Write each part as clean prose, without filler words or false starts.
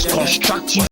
constructive.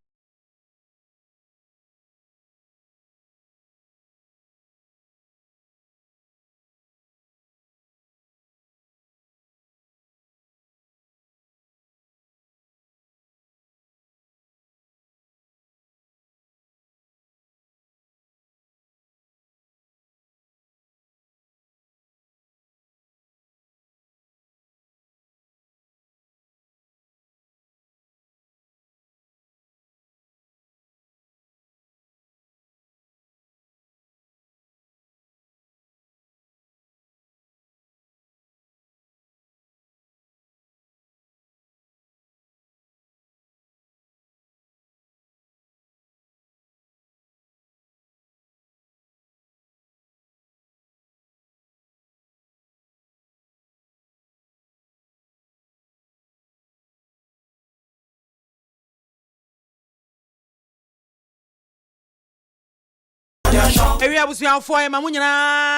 Area was young for Mamunya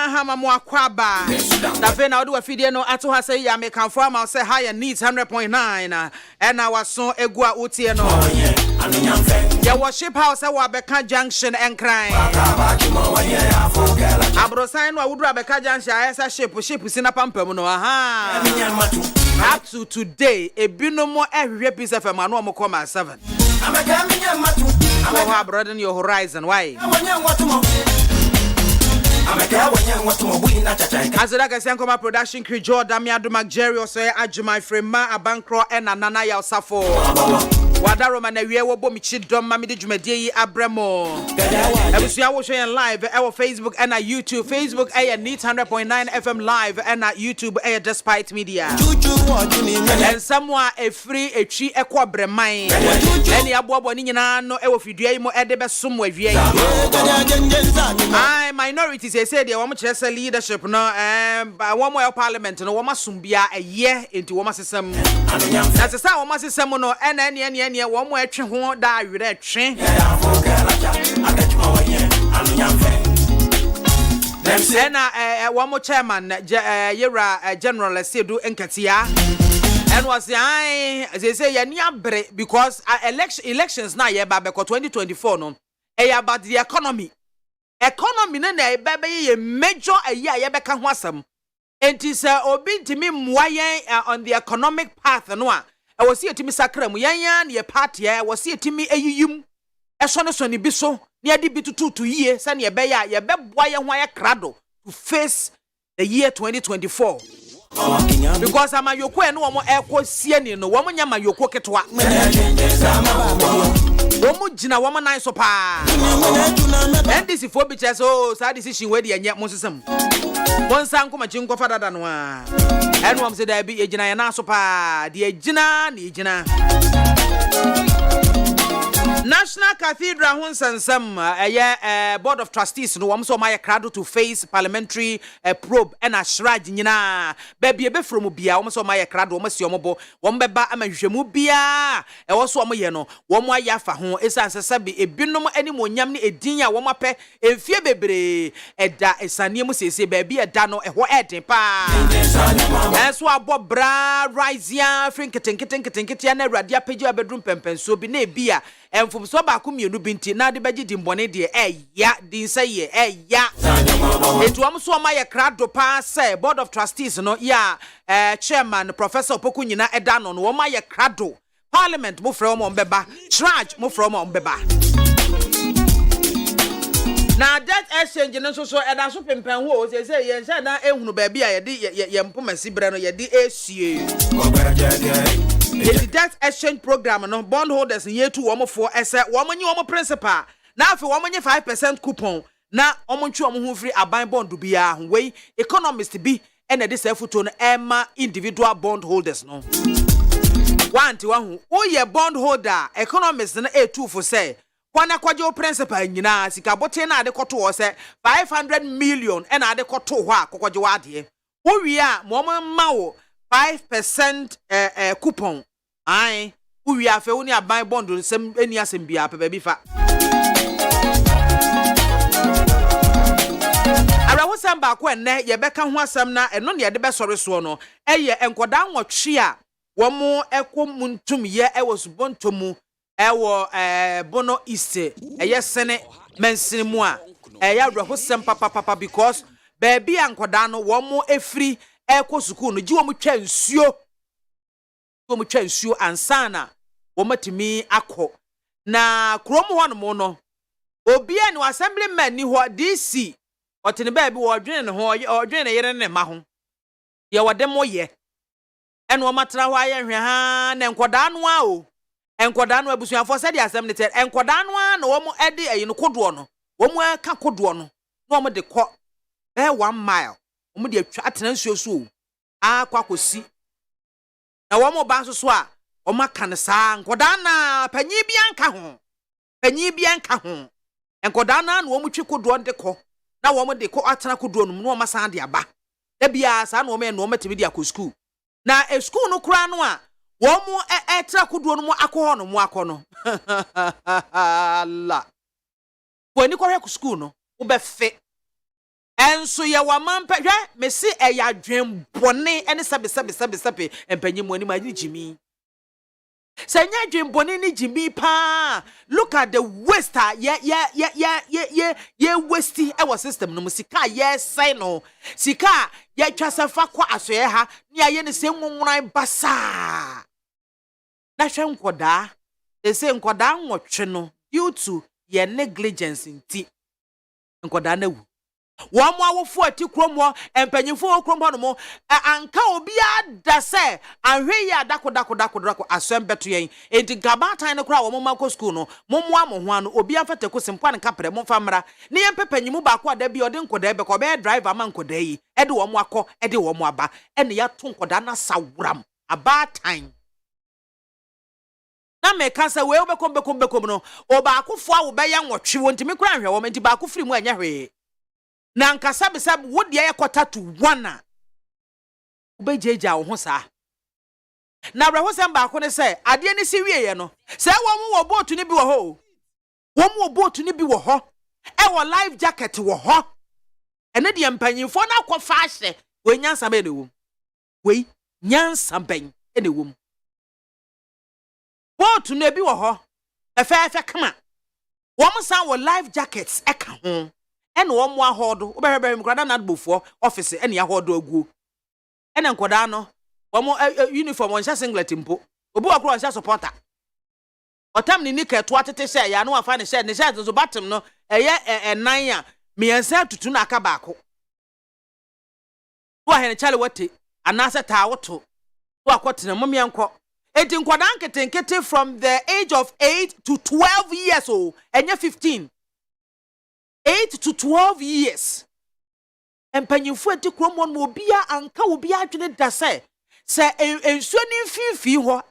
Hamamu Akwaba. The Fena do a video no ato ha say ya make confirm I say higher needs 100.9 and our son Egua Utieno. Ya worship house at Wabeka Junction and crying. Abrosign would Rabeka Junction as a ship is in a pampemuno. Aha. Up to today, a binomo every piece of a manual comma 7. I'm a gaming broaden your horizon. Why? As a Gasankoma production crew, Jordan Miadumak Jerry, or say, Ajumai Frema, a bankro, and Nana Yasafo. Wadaro Manaria, Bomichi, Dom Mamidi Jumedi, Abramo. I was showing live at our Facebook and our YouTube. Facebook, a neat 100.9 FM live, and at YouTube, a despite media. And somewhere a free a tree equa bremai. Any abo nina no ewofidia mo edebe somewhere. I minorities said they want to leadership no one more parliament no one sumbia a year into one system. That's a sound one system no and any one more train ho da we train. And one more chairman Yera General Sedu Enkatia. And was they say ya because elections now yeah babeko 2024 no about the economy na baby major a year ya beka ho asem enti obi ntimi mwayen on the economic path no a was see timi sakra mu yan na party ya was see timi ayiyim so ni bi so na ade bi tutu yie se na ye be ya beboa ye ho ya krado to face the year 2024. Because I'm a yoko and one more echo sieni no woman yama yoko ketwa. Woman jina woman nice sopa. And this is for bitches so sad decision where the yet mosism. One sang come a jinko father than one. And one said I be a jina and sopa, the jina, the jina. National Cathedral Hunsansam, Board of Trustees, no one saw my crowd to face parliamentary probe and a shrine. Baby, a bit from Mubia, almost my crowd, almost your mobile, one beba, I'm a Jemubia, and also Moyano, one more yafa, who is answer Sabi, a binom anymore, yammy, a dinner, one more pay, a fear baby, a da, a sanimus, say, baby, a dano, a what pa. That's why Bob Bra, Rizia, Franketin, Radia, Page, bedroom pempen, so be ne beer. And from so back you no binti na de beji dimbone de ya din say ya etu am so ma ye krado pa say board of trustees no ya chairman professor Opoku nyina eda no wo ma ye krado parliament mo from on beba charge mo from on beba na that exchange no so eda so pempen ho say ye say na ehunu ba bia ye de ye mpomasi bre no ye de esie. The debt exchange program no bondholders in year 2 for woman you principal now for woman 5% coupon na omonchu omo free aban bond bia we economist be and this photo no emma individual bondholders no one to one who ye bondholder economist na a2 for say kwana kwaje principal nyina sika bote na ade koto wo say 500 million and ade koto ho akwaje wade wo wi a mo ma wo 5% coupon ai uwi afa woni aban bond nsem eni asem bia pa bi fa ara wo sam ba ko enne ye beka ho asem na eno ne ye de be sore so no eye enkoda nwotwe a wo mo ekomuntum ye e wo subontomu ewo bono east sene mensini mu a ya hosem papa because baby ankoda no wo mo efri ekọ school no gi wo mo twa nsuo ansana wo matimi akọ na krom ho no mo no obi a no assemblyman ni ho DC otene baby wo dwene ne ho odwene ne yere ne ma ho ye wode mo ye ene wo matra ho aye hwe ha na enkoda no a o enkoda no abusuafo se de asem ne te enkoda no a na wo mo ede ayi no kodo no wo mo ka kodo no na wo mo de kọ 1 mile wo mo de atwa atena nsuo so akwa kosi na wo mo ba so a wo maka ne saa enkoda na panyi bi anka ho enkoda na wo mo twi kodo de kọ na wo mo de kọ atena kodo no na wo masa de aba da bia saa na wo me na wo matimi de akọ school na school no kura no a wo mo etra kodo no mo akọ no mo akọ no la woni ko hwe school no wo be fe enso ye wa mampa hwe me si eya dwen bone ene sabe empanyim ani ma jimi senya dwen bone ni jimi pa look at the waste ye waste our system no sika ye say no sika ye twasafa kwa asoye ha ni aye ne se nwonwan basa na hwe nkoda se nkoda nwotwe no due to ye negligence nti nkoda na wu wo mo awofo ati kromo empanyimfo kromo no mo anka obi ada se anhwe ya dako asembeto yen enti gabatan no kra wo mo mako school no mo ho ano obi amfata kosimpa ne kapre mo famra ne yem pepanyimu ba ko ada bi ode nkoda be ko be driver man nkoda yi ede wo mo akọ ede wo mo aba ene ya to nkoda na sawram abatan na me kansa we obekom no oba akofo a wo be ya nwotwe wonti me kura hwe wo menti ba akofiri mu anya hwe na nkasa besab wo de yakota to 1 obejeja wo ho saa na bra ho sem ba ko ne se ade ni si wieye no se wo boat ni bi wo ho boat ni bi wo ho e wo life jacket wo ho ene de empanyimfo na akọfa ahye we nyansa be ne wo we nyansa ben ene wo boat no bi wo ho efe kama wo mo san wo life jackets e ka ho ene wo mo ahodo wo behebe mkrada na adbofo office ene ya hodo aguo ene nkoda no wo mo uniform on singlet mpo obi wakro on supporter otam ni nika to atete she ya no afa ne she so batem no eye enan a miensa tutu na aka baako wo ahene chale wate anase ta woto wo akotena momienko enti nkoda nketenkete from the age of 8 to 12 years old enye 15 8 to 12 years. Empanyimfo ati kromo no obia anka obia adwene da se ensuo ni mfifi ho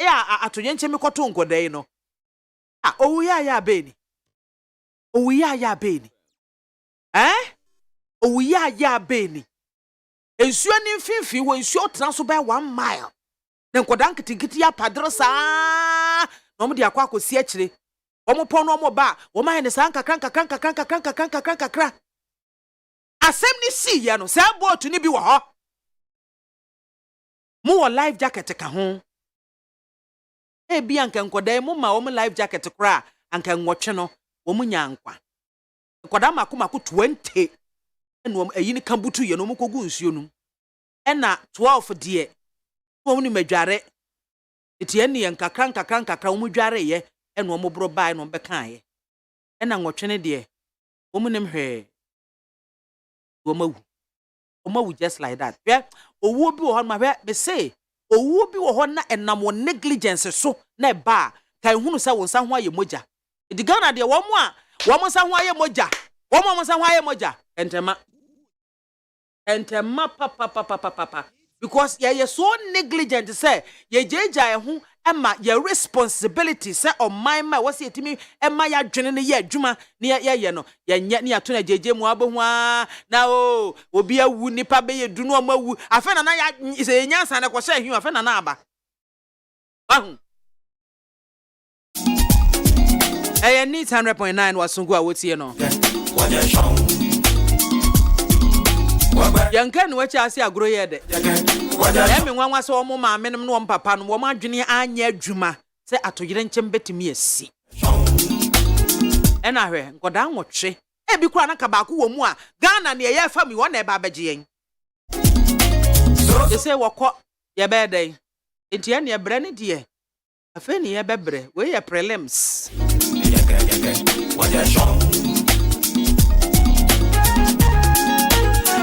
atonyenche mekoto nkoda yi no owuya ya beni owuya ya beni ensuo ni mfifi ho ensuo tran so by 1 mile na nkoda nkitikiti ya padro saa no mo de akwa akosi akire omo pon no mo ba wo ma hene san kakran asem ni si ye no sa boat ni bi wo ho mo wo life jacket ka ho e bi anka nkoda mo ma wo mo life jacket kra anka nwotwe no wo mo nyankwa nkoda makomako 20 eno ayi ni kambutu ye no mo kogu nsuo no ena 12 de wo ni madware etie ne kakran wo mo dware ye eno omo bro bai no be kan ye ena nwotwe de omo nim hwe omo just like that yeah owo bi wo ho ma be say owo bi wo ho na enam negligence so na ba kan hunu se won sa ho aye moja edigana de wo mo sa ho aye moja wo mo sa ho aye moja entema papa because ye so negligent say ye jeja ho ema your responsibility say on my what's it me ema ya dwene ne ye adwuma ne ye no ye nya ne ato na jeje mu abohu na obi awu nipa be ye dunu o mawu afa na ya se nyansa na ko sha hwu afa na aba ahu ni 100.9 wasungu a wotie no yanka no wacha ase agro ye de emi nwanwa so mo maame no papa no wo madwene anya adwuma se atoyere nkyem betimi asi ena hwe nkoda nwotwe e bi kwa na ka ba ko wo mu a Ghana ne ye fa mi wo na e ba beje yen they say wokọ ye be dey enti ene ye bre ne de afa ni ye bebre we ye prelims what ya show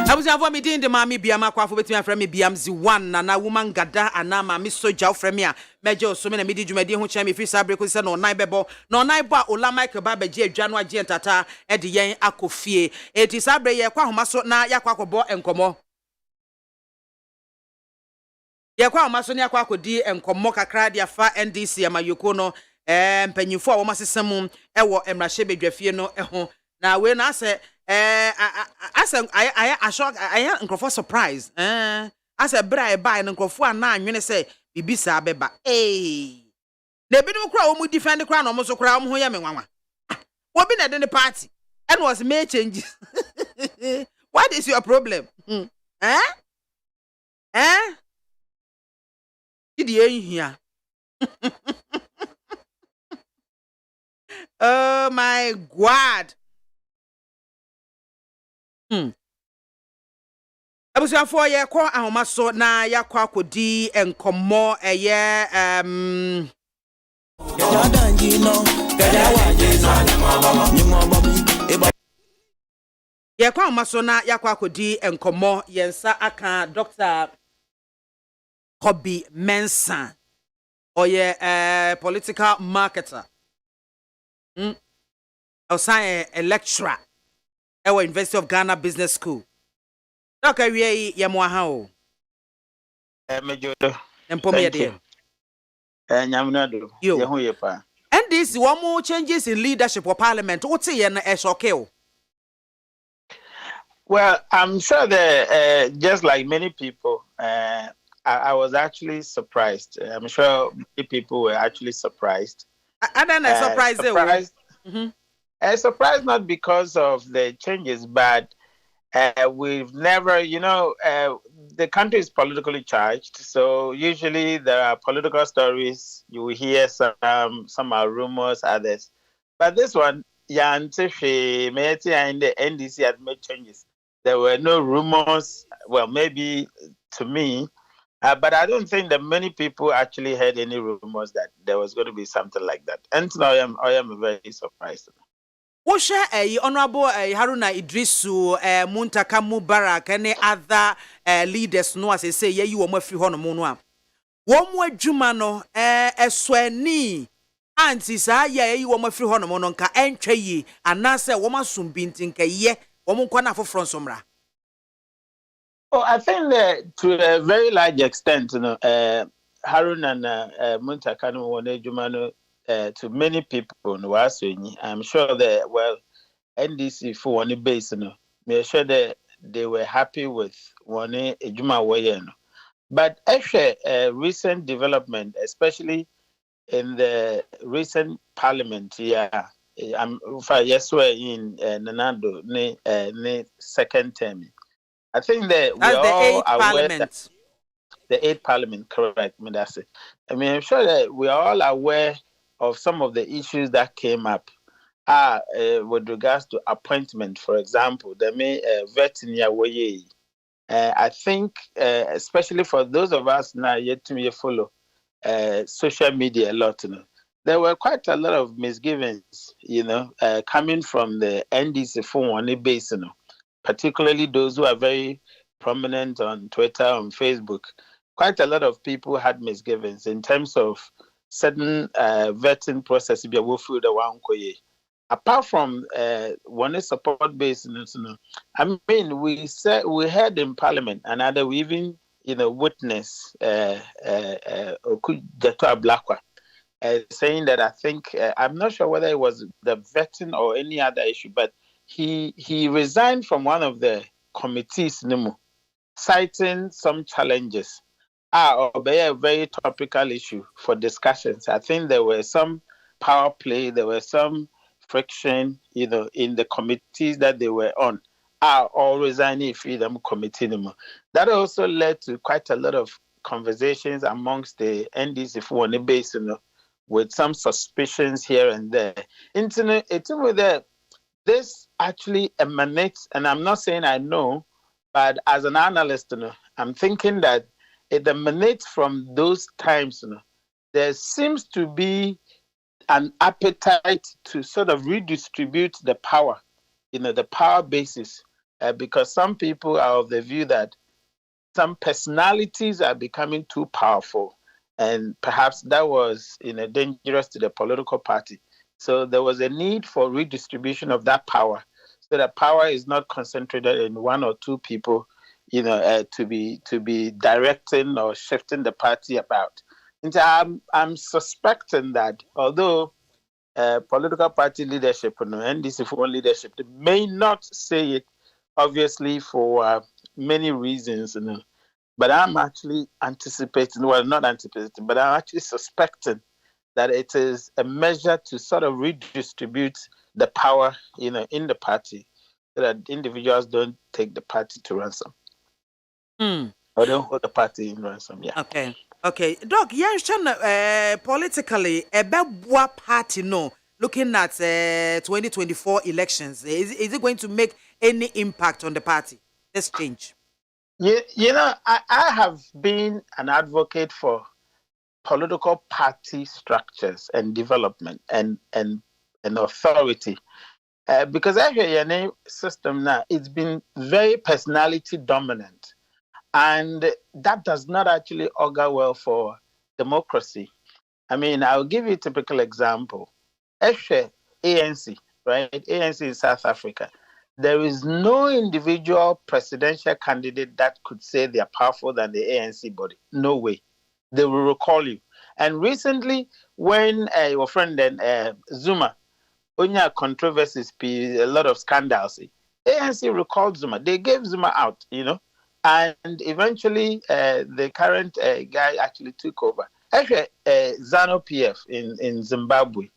abuja for me din de MAAME BIAMAH AKWAFO betimi afra me BIAMZ 1 na woman gada ana MAAME soja ofra me a meje osome na medi dwumadi ho kya me fi sabre ko se na onai bebo na onai bo a ola Michael ba beje adwa no agye ntata e de yen akofie eti sabre ye kwa homa so na yakwa akobo enkomo ye kwa homa so na yakwa akodi enkomo kakra dia fa NDC amayoko no mpanyimfo a wo masesem e wo emrahye bedwafie no ho na we na ase I shock I nkrofo surprise as a bra buy nkrofo na anwene say bibisa beba na ebinom kra wo mu defend kra no mo so kra mo ho ye me nwanwa wo bi na de party and was made changes what is your problem Did you hear oh my god Abusuafo ye kwa ahoma so na yakwa akodi enkomo eye ye kwa ahoma so na yakwa akodi enkomo yensa aka Dr. Hobby Mensa oye political marketer outside a lecturer at University of Ghana Business School. Dr. Wie Yamoha o. Mejodo. Empome de. Nyamnado. Yehu yepa. And this one more changes in leadership or parliament. What's it na esokeo? Well, I'm sure that just like many people, I was actually surprised. I'm sure many people were actually surprised. I don't know, surprised. Surprised not because of the changes, but we've never, the country is politically charged. So usually there are political stories. You will hear some are rumors, others. But this one, Yantifi, Meti, and the NDC had made changes. There were no rumors. Well, maybe to me, but I don't think that many people actually heard any rumors that there was going to be something like that. And so I am very surprised. Wosha honorable Haruna Idrisu Muntaka Mubarak and other leaders no as they say ye you omo fi ho no mo no a wo mo adwuma no eswani anti sa ye you omo fi ho no mo no nka entwa yi anase wo masum binti nka ye wo mo kwa na foforo nsomra. Oh, I think that to a very large extent, Haruna and Muntaka no won adwuma no to many people, I'm sure that, well, NDC for one base, me sure that they were happy with one ejuma way. But actually, recent development, especially in the recent parliament, I'm yes, we're in Nanado, ne second term. I think that we all aware that the 8th parliament, correct? That's it. I mean, I'm sure that we are all aware of some of the issues that came up with regards to appointment, for example, they may vetting your way. I think, especially for those of us now yet to follow social media a lot, there were quite a lot of misgivings, coming from the NDC for one base, particularly those who are very prominent on Twitter, on Facebook. Quite a lot of people had misgivings in terms of certain vetting process be go through the one koye. Apart from one support base, I mean, we heard in Parliament, and other we even witness Okujato Ablakwa saying that I think I'm not sure whether it was the vetting or any other issue, but he resigned from one of the committees, citing some challenges. A very topical issue for discussions. I think there were some power play, there were some friction, in the committees that they were on. Or resigning freedom committee. That also led to quite a lot of conversations amongst the NDC for one base, with some suspicions here and there. Internet, this actually emanates, and I'm not saying I know, but as an analyst, I'm thinking that it emanates from those times. There seems to be an appetite to sort of redistribute the power, the power basis, because some people are of the view that some personalities are becoming too powerful, and perhaps that was dangerous to the political party. So there was a need for redistribution of that power, so that power is not concentrated in one or two people, to be directing or shifting the party about. And I'm suspecting that although political party leadership and NDC for leadership, they may not say it obviously for many reasons, but I'm actually anticipating, well, not anticipating, but I'm actually suspecting that it is a measure to sort of redistribute the power, in the party, so that individuals don't take the party to ransom. Or don't hold the party in ransom, yeah. Okay. Doc, politically, a bad party, no, looking at 2024 elections, is it going to make any impact on the party? Let's change. I have been an advocate for political party structures and development and authority, because actually system now, it's been very personality dominant, and that does not actually augur well for democracy. I mean, I'll give you a typical example. Actually, ANC, right? ANC in South Africa. There is no individual presidential candidate that could say they are powerful than the ANC body. No way. They will recall you. And recently, when your friend Zuma, Onya controversies, a lot of scandals, ANC recalled Zuma. They gave Zuma out, and eventually the current guy actually took over. Actually, ZANU-PF in Zimbabwe.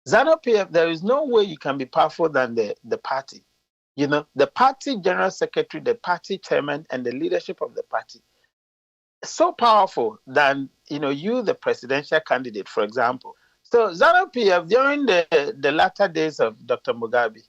ZANU-PF, there is no way you can be powerful than the party. The party general secretary, the party chairman, and the leadership of the party. So powerful than, you, the presidential candidate, for example. So ZANU-PF, during the latter days of Dr. Mugabe,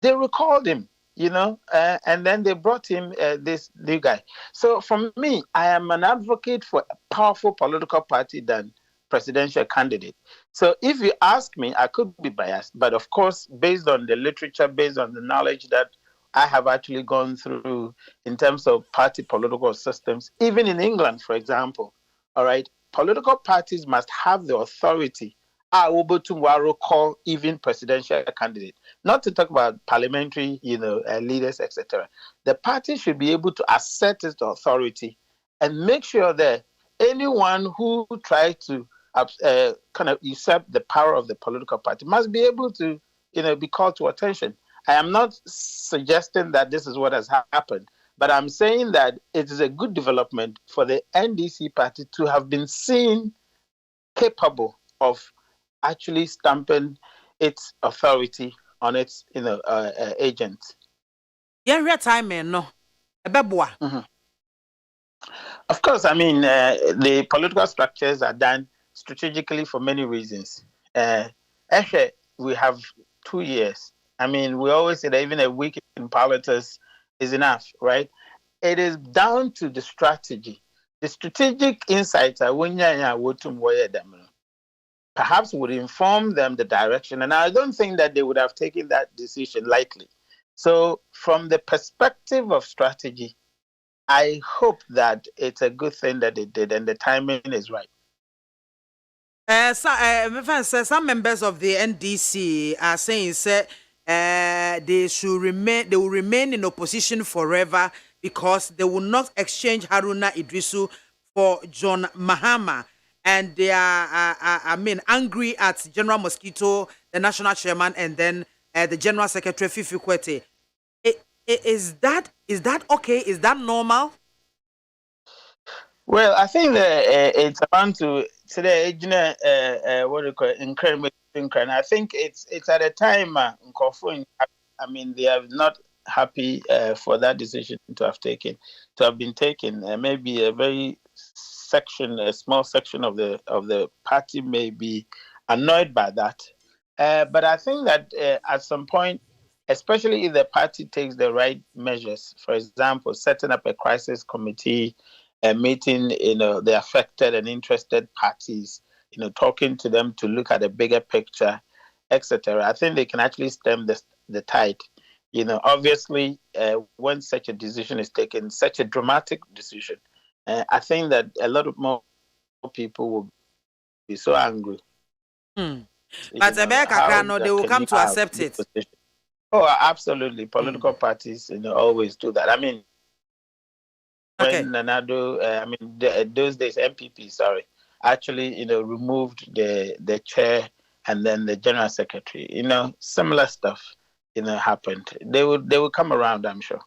they recalled him, and then they brought him this new guy. So for me, I am an advocate for a powerful political party than presidential candidate. So if you ask me, I could be biased, but of course, based on the literature, based on the knowledge that I have actually gone through in terms of party political systems, even in England, for example, all right, political parties must have the authority to call even presidential candidate, not to talk about parliamentary, leaders, etc. The party should be able to assert its authority and make sure that anyone who tries to kind of usurp the power of the political party must be able to, be called to attention. I am not suggesting that this is what has happened, but I'm saying that it is a good development for the NDC party to have been seen capable of actually stamping its authority on its, agent. Yeah, real time, no. Of course, I mean, the political structures are done strategically for many reasons. Actually, we have 2 years. I mean, we always say that even a week in politics is enough, right? It is down to the strategy. The strategic insights are when perhaps would inform them the direction. And I don't think that they would have taken that decision lightly. So from the perspective of strategy, I hope that it's a good thing that they did and the timing is right. Some members of the NDC are saying they will remain in opposition forever because they will not exchange Haruna Idrisu for John Mahama. And they are, angry at General Mosquito, the national chairman, and then the general secretary, Fifi Kwete. Is that okay? Is that normal? Well, I think that it's around to today, what do you call it, incredible. I think it's at a time, they are not happy for that decision to have been taken. Maybe a small section of the party may be annoyed by that. But I think that at some point, especially if the party takes the right measures, for example, setting up a crisis committee, meeting, the affected and interested parties, talking to them to look at a bigger picture, etc. I think they can actually stem the tide. Obviously, when such a decision is taken, such a dramatic decision, I think that a lot of more people will be so angry. But they will come to accept it. Position? Oh, absolutely. Political parties, always do that. I mean, when Nanado, those days, MPP, actually, removed the chair and then the general secretary. Similar stuff, happened. They would come around, I'm sure.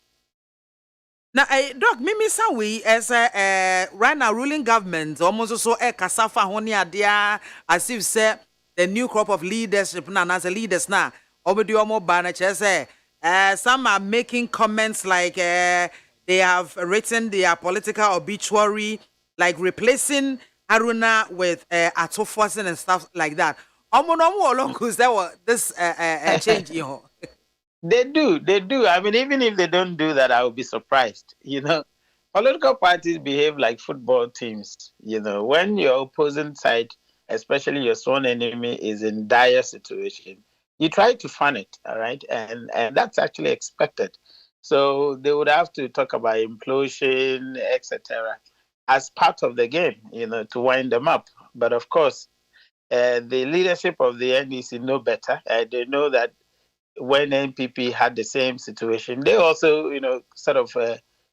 Now, Doc, Mimi Sawi as right now ruling government almost also a kasafa honi adia as if say the new crop of leadership now as a leaders now. Obedi omo bana say some are making comments like they have written their political obituary, like replacing Haruna with Atofosin and stuff like that. Omo no more long cause there was this change, They do. I mean, even if they don't do that, I will be surprised. Political parties behave like football teams. When your opposing side, especially your sworn enemy, is in dire situation, you try to fund it, all right? And that's actually expected. So they would have to talk about implosion, etc., as part of the game, to wind them up. But of course, the leadership of the NDC know better. They know that when NPP had the same situation, they also, sort of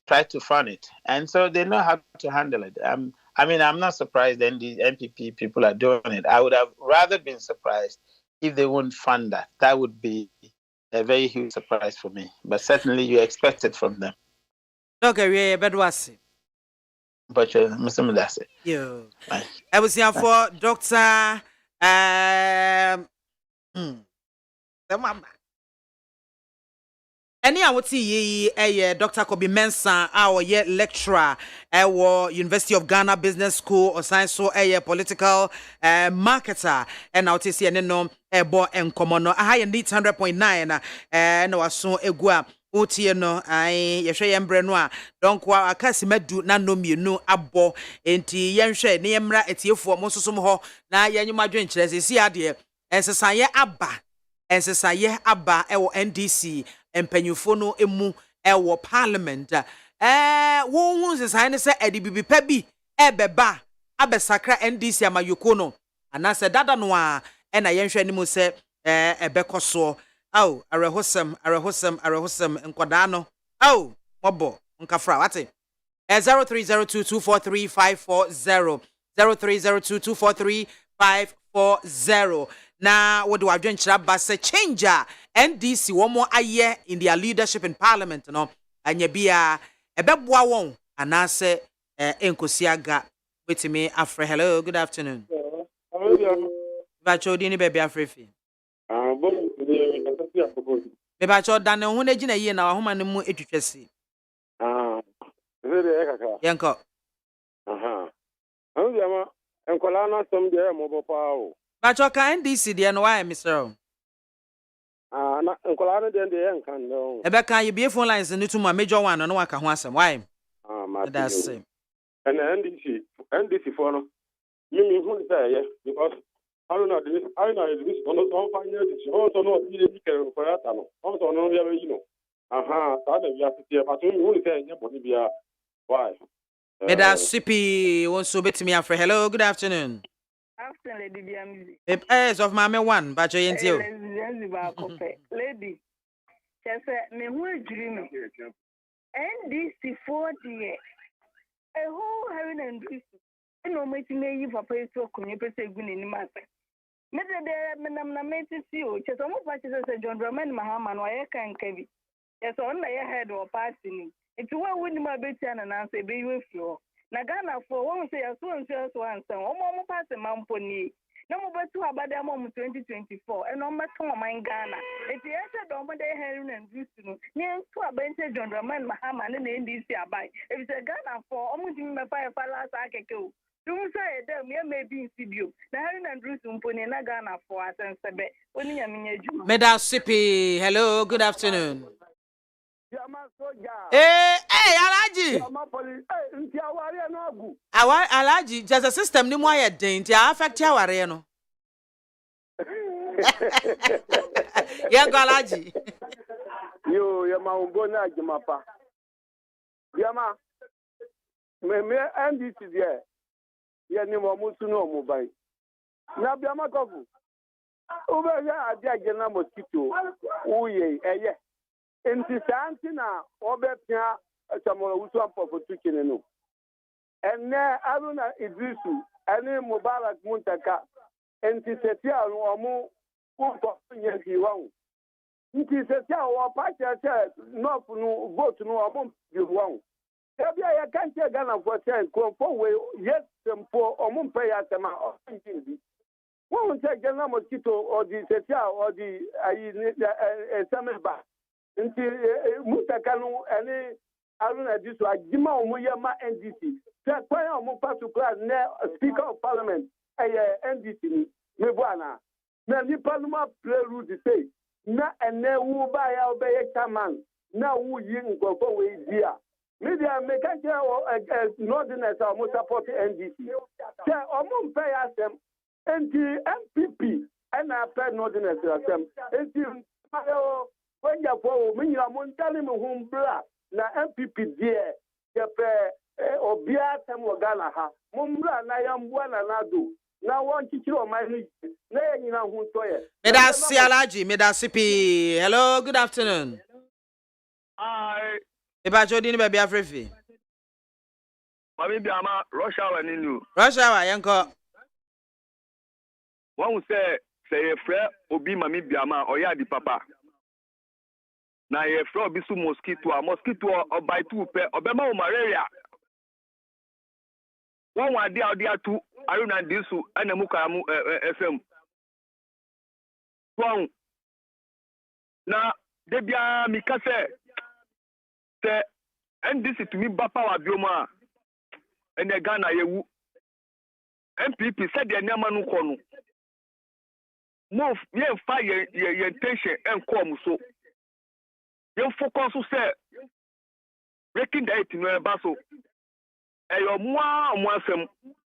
tried to fund it. And so they know how to handle it. I'm not surprised that the NPP people are doing it. I would have rather been surprised if they wouldn't fund that. That would be a very huge surprise for me. But certainly you expect it from them. Okay, but what's it? But Mr. Mudase. Yeah. I was here for Dr. Any I would see Dr. Kobe Mensah, our lecturer at University of Ghana Business School or Science, so political marketer, and I'll see no bo and common. I indeed 100.9 and was so egua. Uti no ai yehwe yembre no a donkwa akasi madu na no mienu abo enti yenhwe ne yemra etiefo mo sosom ho na yenyuma dwenkyerɛ sesi ade ensesaye aba ewo NDC empanyufo no emu ewo parliament wo hu nsesaye ne se edibibi pa bi ebeba abesakra NDC amayoko no anase dada no a na yenhwe ne mu se ebekoso. Oh, arehosem nkwadano. Oh, mobo nkafra wate. 0302243540 0302243540. Na what do I join chiraba se changer NDC one more aye in their leadership in parliament no anya bia ebeboa won anase enkosiaga wetimi afre. Hello, good afternoon. Hello. Bachodi ni baby afrefi. Beba cho dan ho na gina yie na wa homa ne mu etwetwese. Yanko. Biama enkola na som de mo bo pa o. Ba cho ka NDC de no why Mr. Na enkola na de yankan no. Ebe kan ye be phone lines ne tuma major one no waka ho asem why? That's same. And NDC for no. Me hu say because I don't know this on final decision. Also no be can for that no. Also no be that we have to see but we only say body bia why. Meda sipi won so betimi afre. Hello, good afternoon. Afternoon, Lady BIAMAH. Yes of MAAME 1 ba cho yentio. Lady. Just me who dream. NDC 40. Who having NDC? No meeting me for pay to community gun in matter. Mede de menam na meti si o che so mo pa che se John Dramani Mahama no ye kan kabi ye so na ye head of party ni enti wa woni ma beti ana na se be you fio na Ghana for won say so ansan o mo party mampo ni na mo betu abada mo 2024 e no meto man Ghana enti ye se do mo de head na ndisi no ni ntu abente John Dramani Mahama na NDC abai e bi se Ghana for o mo dimi me fa last akeke o Dum say them ya may be in Sibiu. The Harry and Bruce Umpony Nagana for us and Sabe. Only Yaminaju. Medasipi, hello, good afternoon. BIAMAH soja. Hey, Alaji. BIAMAH police. Nti aware no agu. Alaji, just a system ni mo ya den, ti affect ya ware no. Yeah, Alaji. Yo, yama umbona ajimapa. BIAMAH. Me NDC there. Ye ni mo musu no mo bai. Na BIAMAH kofu. Ube ya adi agena mosquito. Uye eye. Nti santi na obepia samoro wusu ampofo tukine no. Enne Aruna Idrisu ene Mubarak Muntaka nti setia omu kumpo nyezi wawu. Nti setia wo pacha che no nu vote no omu wawu. Ebia ya kanche Ghana for 10 kumpo we yes tempo omu mpe ya tema onjindi. Wo nche Ghana mosquito odi setia odi ayi esameba. Nti Muntaka no ene Aruna Idrisu agima omu yema NDC. The choir of particular Speaker of Parliament, NDC, me buana. Na ni Parliament play rule the say. Na ene wu ba ya obey chairman. Na wu yin go we dia. Media make Northerners are more support NDC. Say omo pay asem. Enti MPP and I pay Northerners asem. Enti when you for me you am tell me hum bla na MPP there. Obia tem Ghana ha mumbra na yambua na nado na won chichiri o mani na yanyina hu toye Medasi Alaji, Medasipi. Hello, good afternoon. ai Eba jodi ni baby afrefi. mami BIAMAH rush hour ninu Russia yanko. won say ye frɛ obi mami BIAMAH oya di papa na ye frɛ obi su mosquito obaitu pe obema o malaria. One wa dia tu Aruna Disu ana mukamu FM. One na debia mi kase te NDC to me bapa wa bioma ene Ghana yewu MPP said the name no kono move ye fa ye tension enkom so ye focus so say breaking the 8 no eba so eyo mo asem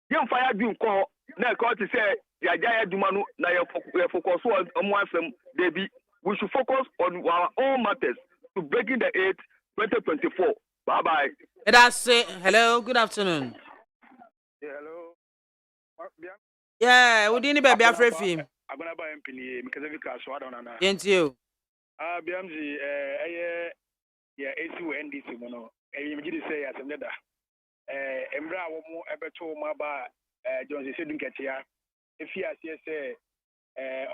ye mfa ya du nko na ko ti say ya ja aduma no na ye focus on mo asem debi we should focus on our own matters to breaking the 8 2024. Bye bye. That's it. Hello, good afternoon. Yeah, hello. Yeah, we didn't baby afrefi. I'm gonna buy MP because of the so I don't know. Yent you. BMG yeah ACU NDC mono you give say as another embra wo mo ebeto ma ba Johnson Sedun ketia if you say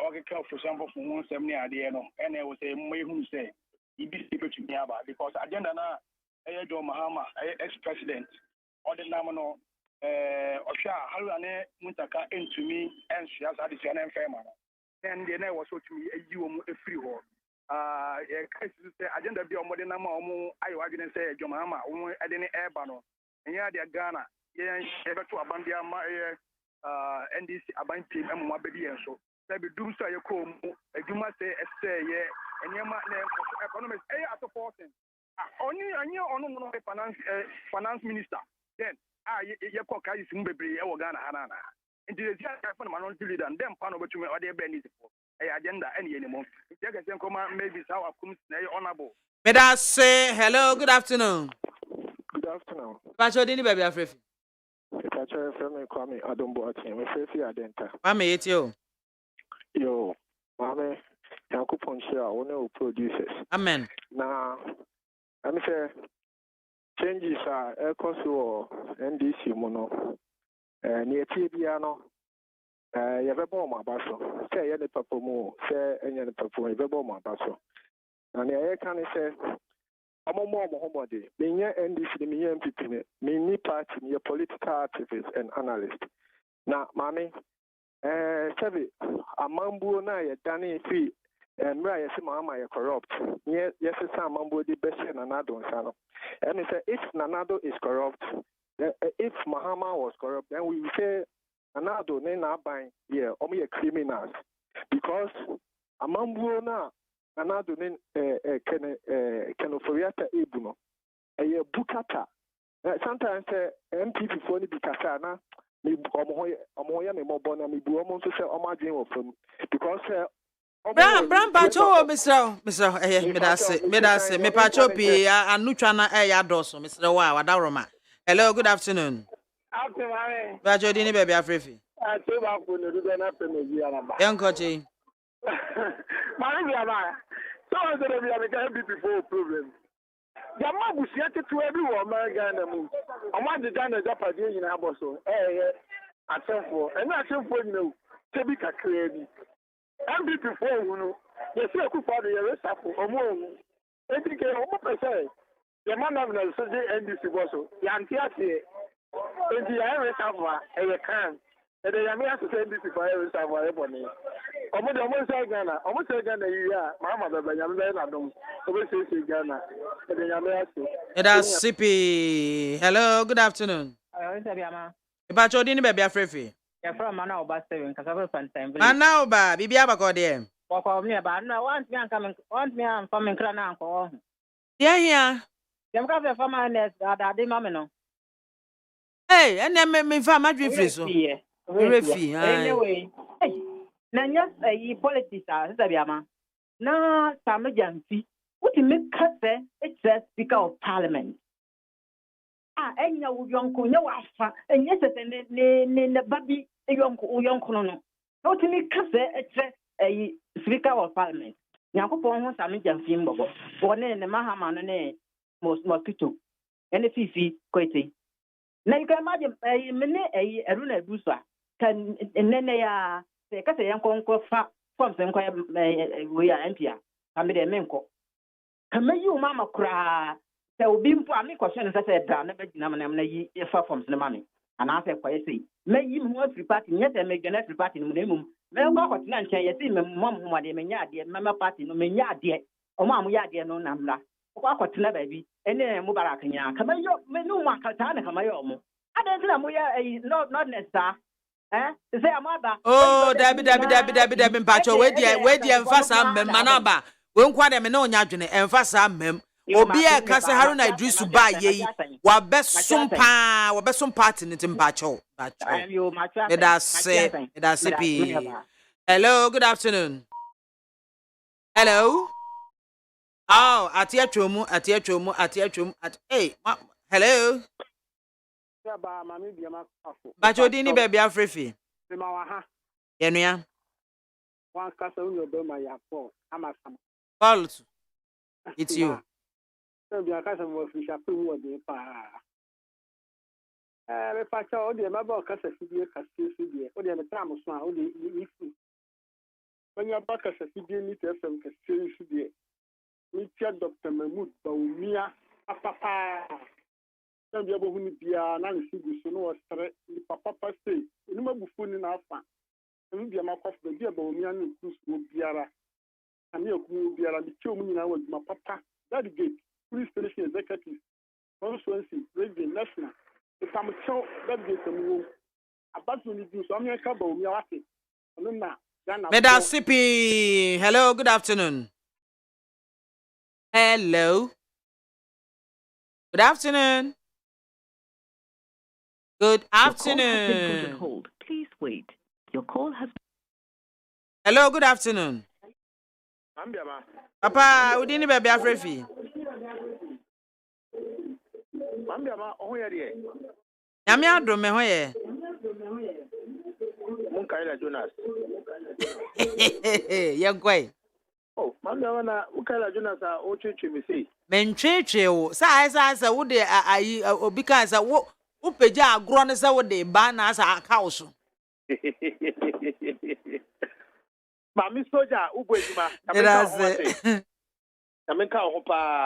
okay for example for one sem ni ade no and I will say mo ehun say ibi people to me about because agenda na John Mahama ex-president or the name no Osha Haruna Muntaka entumi and she has had the FEMA and the name was so to me a free war. Agenda be on modern Namu, I was say John Mahama, I didn't air banner. And yeah, they're Ghana, yeah, ever to Abandia, NDC, Aban team, and Mabedi and so. There be doom say you come, you must say, yeah, and your economists, a supporting. Only on finance minister. Then you call Kai Sumbebre or Ghana Hanana. Into the Japan minority leader and then Pano to me or their benefit for a agenda any anymore. If you can come maybe it's how comes honorable. May I say hello, good afternoon. Good afternoon. Pacho dini baby afrefi. Pacho FM Kwame Adombo Atin. We free adenta. Mame it you. Yo, Mame, Yankupon share one of producers. Amen. Now, I'm say changes are ECOSO NDC mono. Near Tibiano, Yabebo Mabaso. Say any papa more, say any papa, Yabebo Mabaso. And I can say, I'm a more Mohammed. Being NDC, the MPP, many party, your political activists and analysts. Now, Mammy, Sevi, a mambo na ye dani fi, Mra yes, Mama, you're corrupt. Yes, some mambo the best and another sano. And say if Nanado is corrupt, if Mahama was corrupt, then we say Anado Nena Bang, yeah, only criminals. Because Amambuna Anado Kenoforiata Ebuno, a Bukata. Sometimes MPP for the Bukatana, Omoya Mobona, Mibu almost say Omadin of them. Because Bram Pacho, Mr. Medase, me Pacho P, and Nutrana Ayadoso, Mr. Wow, Adaroma. Hello, good afternoon. Afternoon. Bajo Dini Baby Afrifi. I told my phone to do that. Young Coachy. BIAMAH. So I said, we have a MPP for a problem. Yama busiate to everyone, my Ghana move. I want the Ghana Japanese in Aboso. I sent for, and I sent for no. Tebika clearly. MPP for you. They say, "Who for the rest of the home?" I think I say, the man of the NDC was so. Yantiati, and the Irish have a can. And they are to say this for every time for everybody. Almost Ghana, Mama, the Yamana, always say Ghana, and the Yamasi. It has Sippy. Hello, good afternoon. Bajo Dini Baby Afrifi. You're from Manao 7 because I was on time. Manauba, Bibiaba Cordem. Walk over me about no once me coming, once me I'm from Crana. Yeah. You got from my nest that I did mamma. Hey, and then me for my dream friso. Anyway, now yes, a politics are BIAMAH. Now, some agency, what you make cut there, it's a Speaker of Parliament. And your young no alpha, and yes, and the baby, a young colonel. What you make cut there, it's a Speaker of Parliament. Now, go on some agency, born in the Mahaman, most mosquito, and the Fifi, quite. Now you can imagine a minute a runa busa can and then they are say a young conquer from some we are empty. I made a menko. Can you mamma cry? There will be for me question as I said, never nominate far from the money. And I said, quite say, may you want free party, yet I make the next party in the minimum. Well, what lunch I see my mom, what they may yard, mamma party, no may yard yet, or mamma yard, no namla. What baby, and then Mubarakanya. Come on, no one can come on. I don't know, not necessary. Eh? Say, Amada. Oh, Dabby, Pacho, wait, dear, fast, Manaba. Won't quite a no yardine, and fast, mem. Obi a kasa Haruna Idrisu ba ye wa besom pa wa besom party ni timpacho that's it. Hello, good afternoon. Hello. Oh, atiachomu at hey hello. Bacho Dini Baby Afrifi. Yenua. One kasa unyo be my yakpo amasam. Call it's you. So be akasa mo fisha pe wo de pa. Me pa cha o de maba kasa fidie fidie. O de me tam so a o de ifu. When you back kasa fidie ni TFM kasa fidie. Mi tia Dr. Mahmoud Baumia apapa. So be abo huni bia na nsigu so no ostre ni papa say. Ni mabufu ni na afa. Ni bia makof be bia Baumia ni kusu biara. Ani oku biara bi che omu nyina wa ma papa. That gate police station executive, constituency, region, national. If I'm sure that gate some about to do so, I'm going to cover me. Medasipi. Hello, good afternoon. Hello. Good afternoon. Good afternoon. Hold. Please wait. Your call has. Hello, good afternoon. BIAMAH. Papa, we didn't be Afrifi. BIAMAH, oh yeah, dear. Yami adro me hoye. Munkaila Jonas. Young boy. Oh, BIAMAH, Munkaila Jonas are all church me say. Men cheche sa wo de ayi obika sa wo peja agro ne sa wo de ba na sa house. Mami Soja, Ubwejima.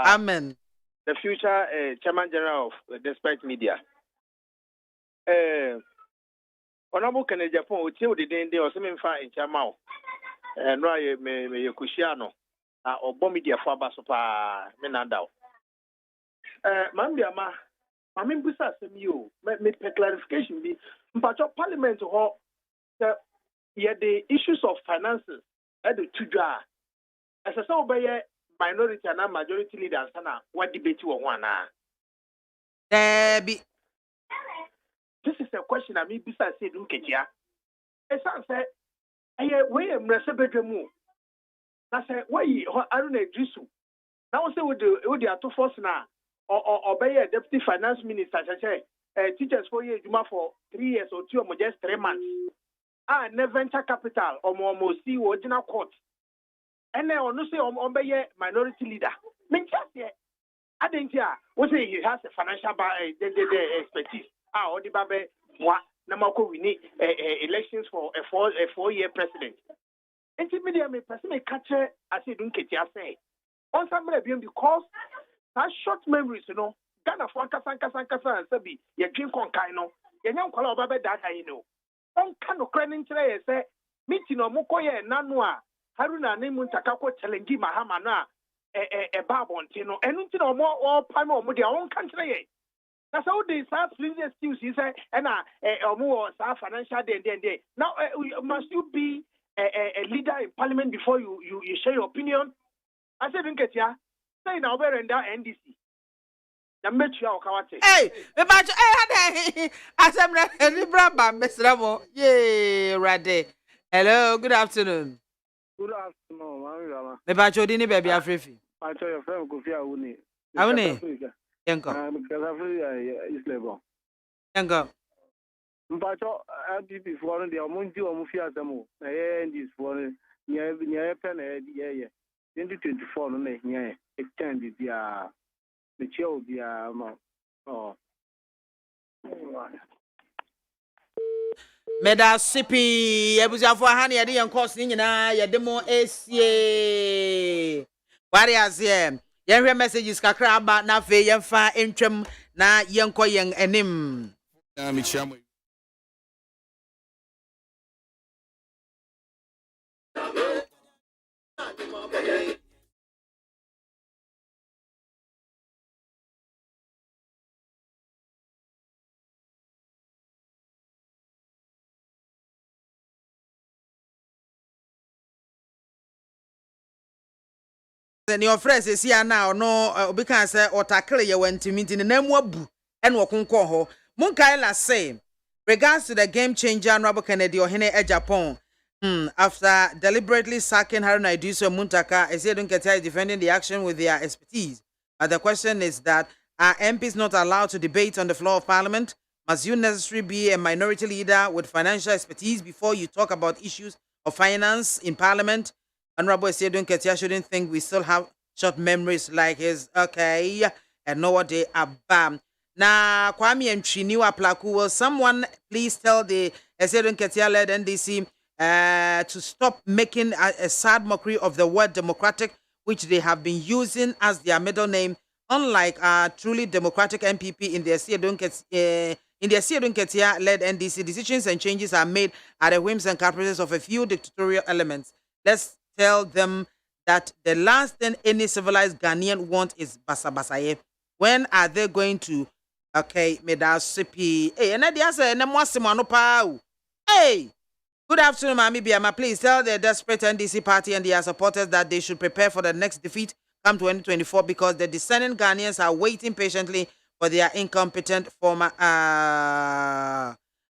Amen. The future Chairman General of Despite Media. Honorable Kennedy Japan, which you did or something fine in Chamao. And Roy me Kushiano or Bomidia Fabasopa Menandao. BIAMAH, I mean, besides you, me clarification be, but your parliament or the issues of finances at the two jar. As I saw by minority and majority leaders, what debate you want Debbie. This is a question I mean, besides say, don't get ya. As I said, we am Resabedemu. I said, why I don't know, now say with the two force now, or by a deputy finance minister, I say, teachers 4 years, you for 3 years or 2 or just 3 months. Never venture capital or more see original court. And then on say on by a minority leader. Mean just yet. I think what say he has a financial expertise. Or the babe what Namako we need elections for a 4-year president. And media me person me catch I say don't get ya say. On some because that short memories, Ghana for Kasa and Sabi, you drink on Kaino, you young color baby that I know. On kind of credit say, meeting or Mokoya Nanua, Haruna Nemuntakako Telengi Mahamana, a Babon, and until or more or Pamo with their own country. That's how they start pleasing excuses, and more financial day. Now, must you be a leader in parliament before you share your opinion? I said, don't get ya. Say now, we're in that NDC. The metro Kawate. Hey, I'm ready, Brabham, Mr. Ramo. Yay, Rade. Hello, good afternoon. Good afternoon, Mama. Me bacho dini baby Afrifi. I tell your friend Kofi Awuni. Awuni. Yanko. Because Africa is labor. Yanko. Mpacho IDP for the Omunji Omufia Samu. And this for near pen 2024 no near extend the chill the oh. Meda sipi ebusiafo hani yade yen course ni nyina yade mo esie warriors ye yen messages kakra aba na fe yen fa entwem na yen kɔ yen enim na mi chiamo your friends is here now no because or tackle ye went to meeting na mu abu and wokonko ho Munkaila say regards to the game changer Honorable Kennedy Ohene Japan after deliberately sacking Haruna Iddrisu Muntaka Ezedun Ketia defending the action with their expertise. But the question is that are MPs not allowed to debate on the floor of Parliament? Must you necessarily be a minority leader with financial expertise before you talk about issues of finance in Parliament? Honorable Ezedun Ketia shouldn't think we still have short memories like his. Okay, and know what they are. Bam. Now, Kwame and Chiniwa Plaku, will someone please tell the Ezedun Ketia led NDC to stop making a sad mockery of the word democratic, which they have been using as their middle name, unlike a truly democratic MPP in the Ezedun Ketia led NDC. Decisions and changes are made at the whims and caprices of a few dictatorial elements. Let's tell them that the last thing any civilized Ghanaian want is basa basaye. When are they going to? Okay, Medasipi. Hey, and I say, hey, good afternoon, Mami BIAMAH. Please tell the desperate NDC party and their supporters that they should prepare for the next defeat come 2024 because the discerning Ghanaians are waiting patiently for their incompetent former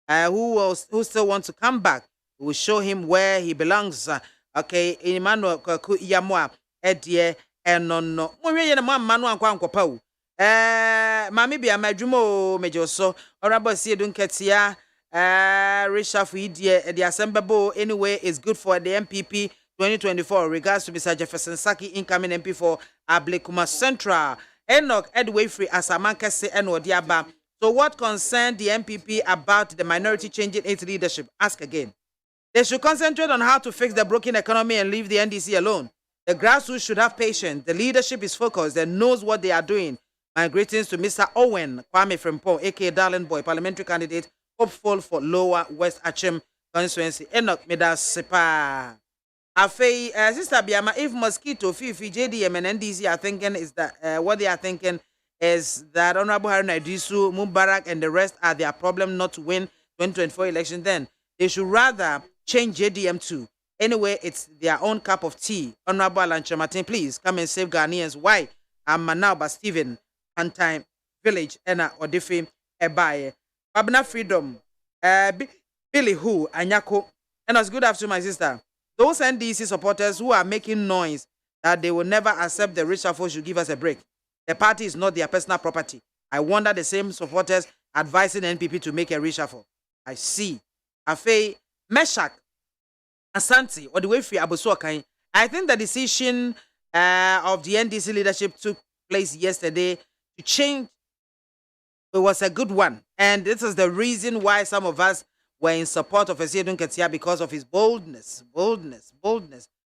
who still wants to come back. We will show him where he belongs. Okay, Emmanuel Yamwa Edie eno no. Mwe ye na manu ankwa ankwa o. Mami BIAMAH adwuma mejo so. Honorable Ezedun Ketia reshuffle idie the assembly anyway is good for the MPP 2024 regards to Mr. Jefferson Saki incoming MP for Ablekuma Central. Enoch Edway Free Asamanka se eno diaba. So what concerned the MPP about the minority changing its leadership? Ask again. They should concentrate on how to fix the broken economy and leave the NDC alone. The grassroots should have patience. The leadership is focused and knows what they are doing. My greetings to Mr. Owen Kwame Frimpong, aka Darling Boy, parliamentary candidate, hopeful for Lower West Achim constituency. Enoch Medasipa. Afei, Sister BIAMAH, if mosquito, Fifi, JDM, and NDC are thinking is that what they are thinking is that Honorable Haruna Idisu, Mubarak, and the rest are their problem not to win 2024 election. Then they should rather change JDM to. Anyway, it's their own cup of tea. Honorable Alan Chamatin, please come and save Ghanaians. Why? I'm Manauba Stephen, Antime Village, Ena Odife, Ebaye. Babna Freedom, Billy Who, Anyako. And it's good afternoon, my sister. Those NDC supporters who are making noise that they will never accept the reshuffle should give us a break. The party is not their personal property. I wonder the same supporters advising NPP to make a reshuffle. I see. Afei, Meshach, Asante, or the way for Abusuakai. I think the decision of the NDC leadership took place yesterday to change. It was a good one. And this is the reason why some of us were in support of Esiedun Ketia because of his boldness.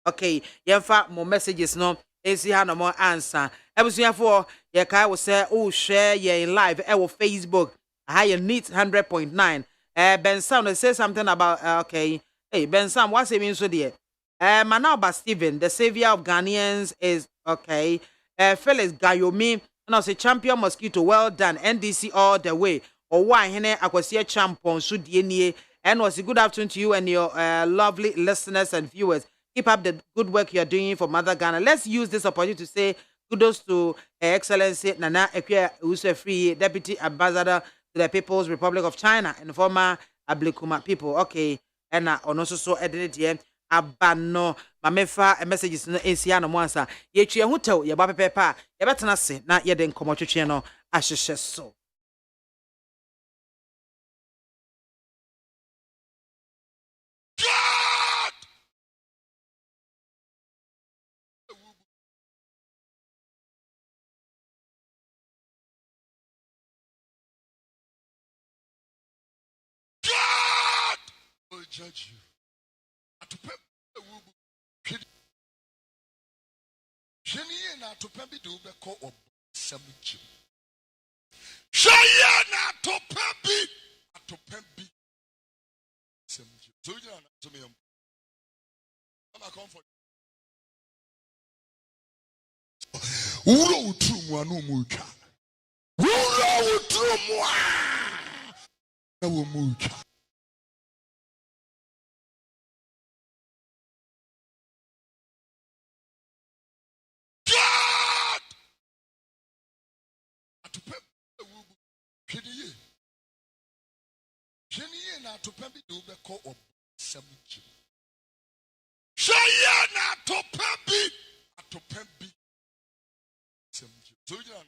Okay, yemfa more messages no. Esi ha no more answer. Ebusuafo ye kai will say oh share ye in live Facebook. I you need 100.9. Ben Sam say something about okay. Hey Ben Sam, what's it mean so there? Manauba Stephen, the savior of Ghanaians is okay. Felix Gayomi, and I say champion mosquito, well done. NDC all the way. Or why hene akwasi champion so die and was a good afternoon to you and your lovely listeners and viewers. Keep up the good work you're doing for Mother Ghana. Let's use this opportunity to say kudos to Excellency Nana Ekwe Usefri, Deputy Ambassador to the People's Republic of China and former Ablikuma people. Okay, and also so edited here. Abano mamefa messages no ensia no mwansa ye tue hotel ye ba pepepa ye betena se na ye de nkomotwetwe no ahyehye so. God will judge you. Shania to Pembi do be call of Samuchi. Shayana to Pembi to Pembi Samuchi. So you are to me. I'm a comfort. Uro true no mucha. Uro true no mucha. Shania to Pembi do be call of Samuchi. Shayana to Pembi Samuchi. So you are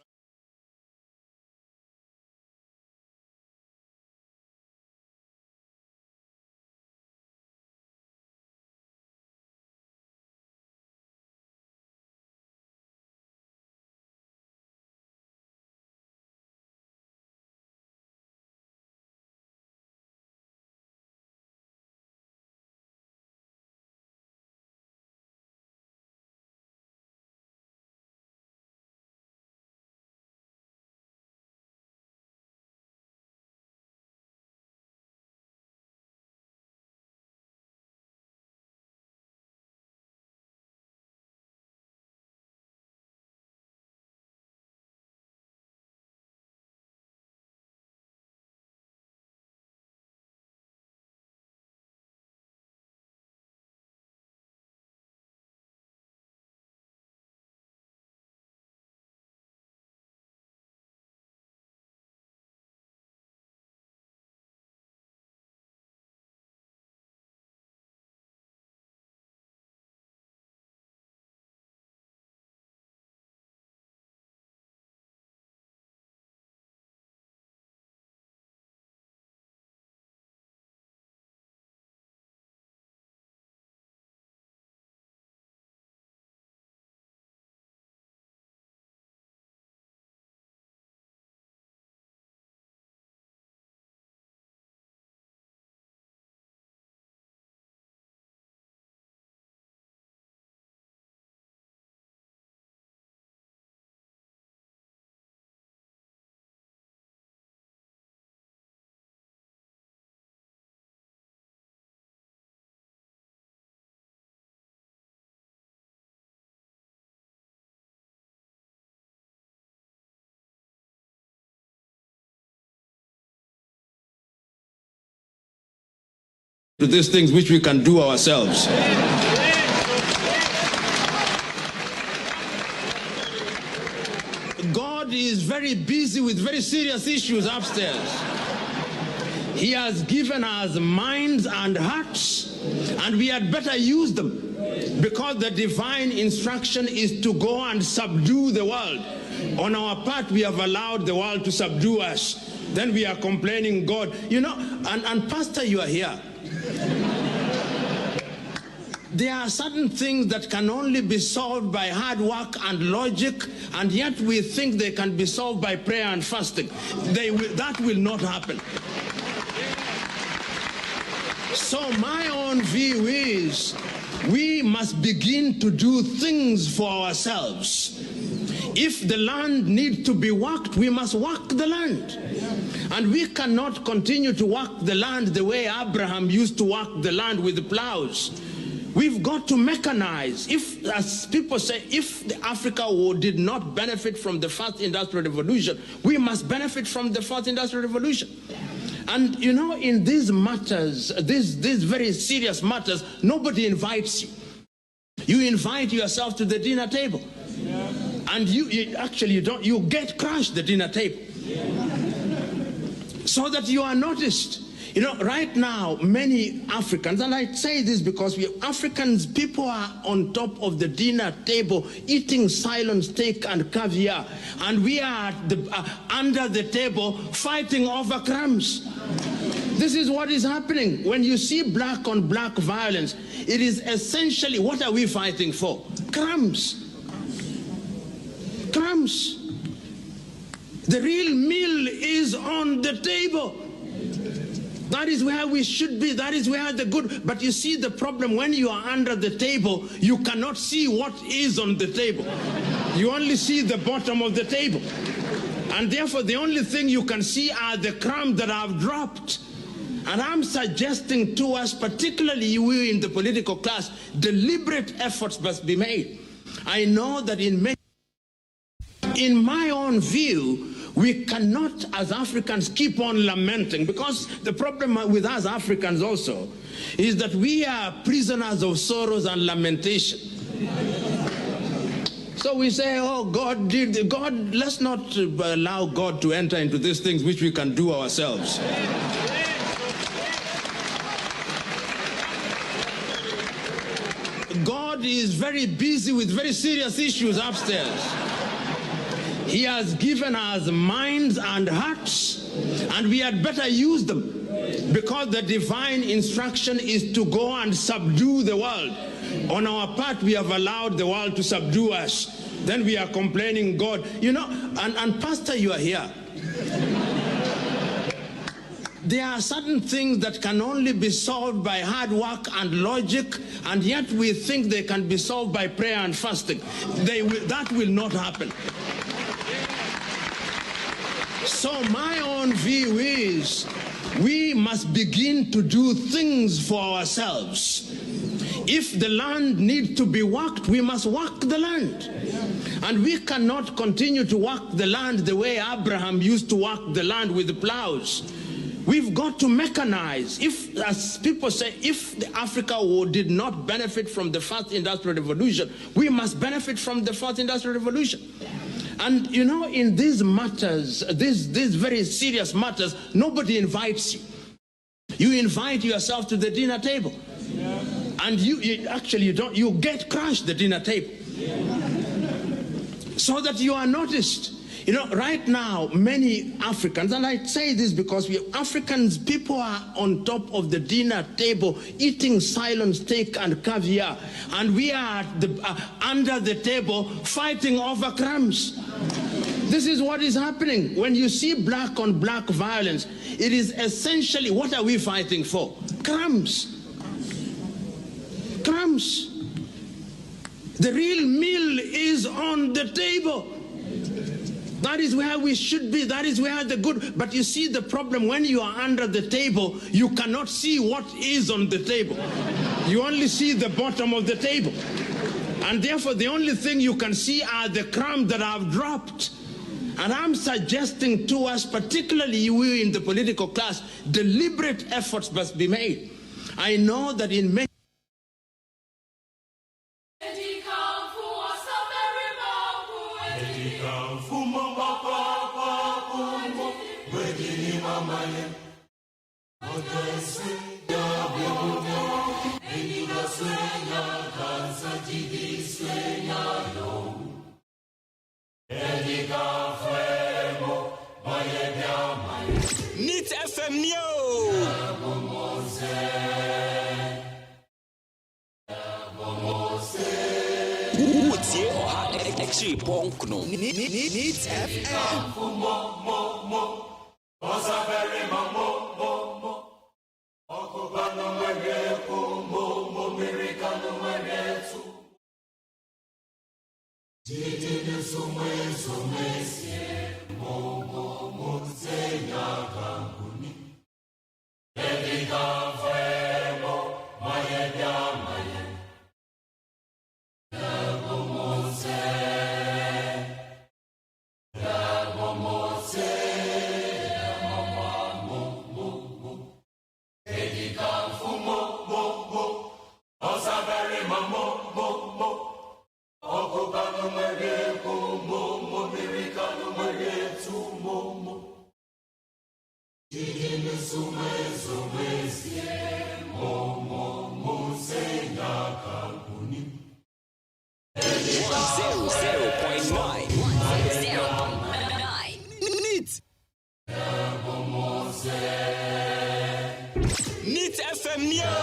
to these things which we can do ourselves. God is very busy with very serious issues upstairs. He has given us minds and hearts, and we had better use them, because the divine instruction is to go and subdue the world. On our part, we have allowed the world to subdue us. Then we are complaining, God, you know, and Pastor, you are here. There are certain things that can only be solved by hard work and logic, and yet we think they can be solved by prayer and fasting. That will not happen. So my own view is we must begin to do things for ourselves. If the land needs to be worked, we must work the land. And we cannot continue to work the land the way Abraham used to work the land with the plows. We've got to mechanize. If, as people say, if Africa did not benefit from the first industrial revolution, we must benefit from the first industrial revolution. And you know, in these matters, these very serious matters, nobody invites you. You invite yourself to the dinner table. And you get crushed the dinner table. So that you are noticed. You know, right now, many Africans, and I say this because we Africans, people are on top of the dinner table eating silent steak and caviar, and we are under the table fighting over crumbs. This is what is happening. When you see black on black violence, it is essentially, what are we fighting for? Crumbs. Crumbs. The real meal is on the table. That is where we should be. That is where the good. But you see the problem, when you are under the table, you cannot see what is on the table. You only see the bottom of the table. And therefore, the only thing you can see are the crumbs that have dropped. And I'm suggesting to us, particularly we in the political class, deliberate efforts must be made. I know that in my own view, we cannot, as Africans, keep on lamenting, because the problem with us Africans also is that we are prisoners of sorrows and lamentation. So we say, oh, God did, God, let's not allow God to enter into these things which we can do ourselves. God is very busy with very serious issues upstairs. He has given us minds and hearts, and we had better use them, because the divine instruction is to go and subdue the world. On our part, we have allowed the world to subdue us. Then we are complaining, God, you know, and Pastor, you are here. There are certain things that can only be solved by hard work and logic, and yet we think they can be solved by prayer and fasting. That will not happen. So my own view is we must begin to do things for ourselves. If the land needs to be worked, we must work the land. And we cannot continue to work the land the way Abraham used to work the land with the plows. We've got to mechanize. If, as people say, if Africa did not benefit from the first industrial revolution, we must benefit from the first industrial revolution. And you know, in these matters, these very serious matters, nobody invites you. You invite yourself to the dinner table. And you get crushed the dinner table. So that you are noticed. You know, right now, many Africans, and I say this because we Africans, people are on top of the dinner table eating silent steak and caviar, and we are under the table fighting over crumbs. This is what is happening. When you see black on black violence, it is essentially, what are we fighting for? Crumbs. Crumbs. The real meal is on the table. That is where we should be. That is where the good. But you see the problem, when you are under the table, you cannot see what is on the table. You only see the bottom of the table. And therefore, the only thing you can see are the crumbs that have dropped. And I'm suggesting to us, particularly we in the political class, deliberate efforts must be made. I know that in many Neat FM Neo. Utie oha ekchi ponkno. Neat FM. Neat FM Neo.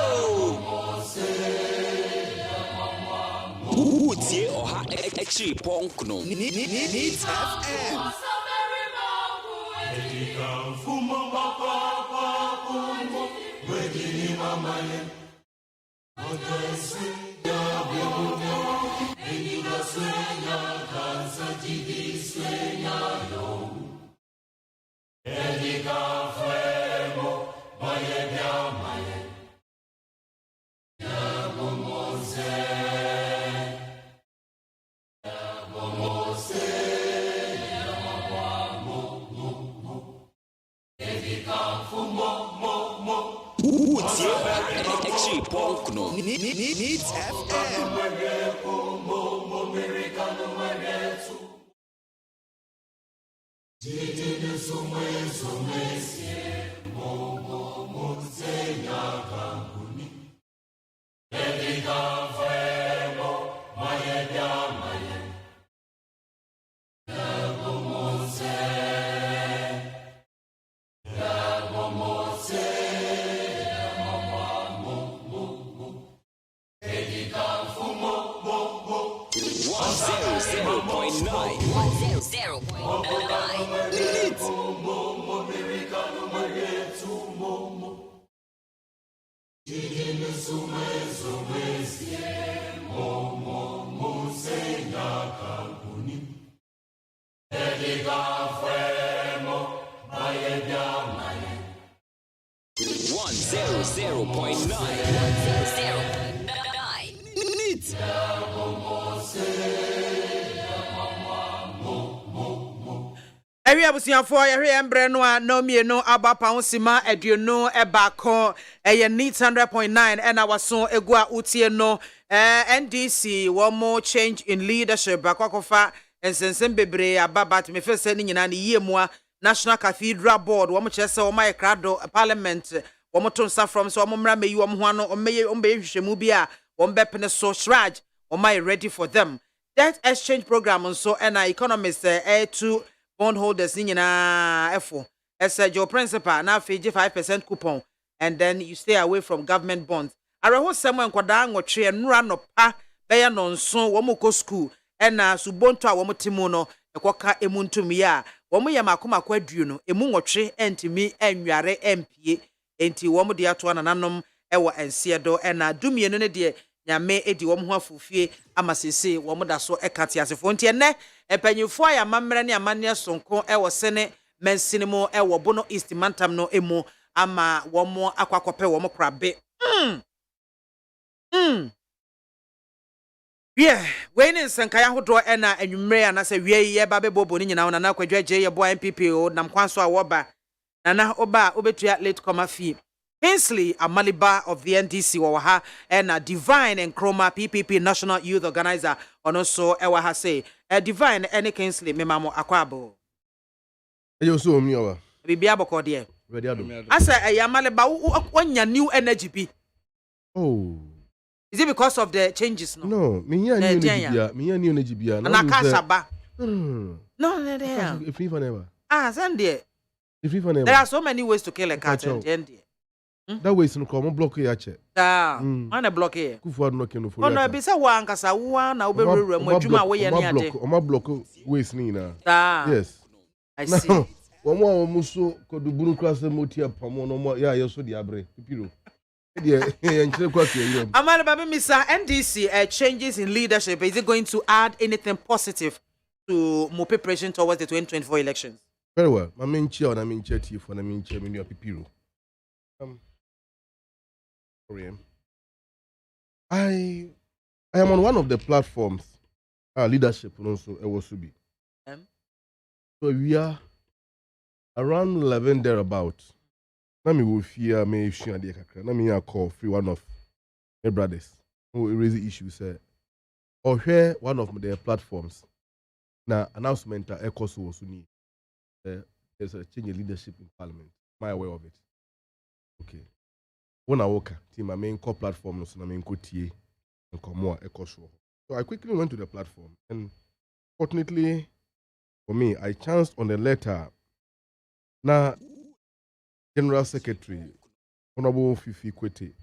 Utie oha ekchi ponkno. Neat FM. Ponkno. Neat FM. Eri abusiafo yehwe embre no a no mienu abapa onsima aduonu ebako neat 100.9 ena waso egu a utie no NDC womo change in leadership akwakofa ensensem bebre ababat me fese ni nyina ne yiemua National Cathedral Board womo chese womo yekrado parliament womo tonsa from so womo mra meyi womo ho ano omeye hwehwemu bi a womo bepene so shraj womo ready for them. Debt exchange program so ena economists to bondholders nyina efo as your principal na fiji 5% coupon and then you stay away from government bonds. Areho someone kwada nwotwe enura no pa beya no nso wo moko school ena subonto a wo motimo no ekoka emuntumi a wo mo yamakoma kwaduo no emu nwotwe entimi enware empie enti wo mo de ato ananom ewo ensiedo ena dumie no ne de nyame edi wo mo ho afofie amasese wo mo da so ekate asefo nti ene epanyifo ya mamre ne amane sonko ewo sene mensinimo ewo bono east mantam no emu ama wo mo akwakope wo mo krabe yeah we ni nsanka ya hodo ena anwumre ya na se wie ye ba bebobo ni nyina na kwadwaje ye bo MPP o nam kwanso a wo ba na oba obetua late come fee Kingsley Amaliba of the NDC Wawaha and Divine and Chroma PPP National Youth Organizer on also Ewaha say Divine any Kingsley Memamo Akwabo. You so me over. Bibiabo Cordier. Ready. I say Amaliba when your new energy be. Oh. Is it because of the changes? No, me new energy bia. And Akashaba. No, if even ever. Sunday. If even ever. There are so many ways to kill a cat and that way is no come block here che. Man a block here. Kufu no ken no for. Oh no, be say wan kasa wan na obe rewrem adwuma we ye ne ade. O block ways ni na. Yes. I see. Omo muso ko du bunu class motia pamo no mo ya yeso di abre. Pipiro. Amanda Baby Mr. NDC changes in leadership. Is it going to add anything positive to more preparation towards the 2024 elections? Very well. My main chair and I mean chair for the main chair menu Pipiro. I am on one of the platforms, leadership and also Ewosubi. So we are around 11 thereabouts. Let me will fear me share the kakra. Let me call free one of my brothers who raise the issue say or share one of their platforms. Now announcement ECOWAFO was need. There's a change in leadership in Parliament. Am I aware of it? Okay. When I walk, my main core platform was my main core TA and come more ECOWAFO. So I quickly went to the platform and fortunately for me, I chanced on the letter. Now General Secretary, Honorable Fifi Kwete,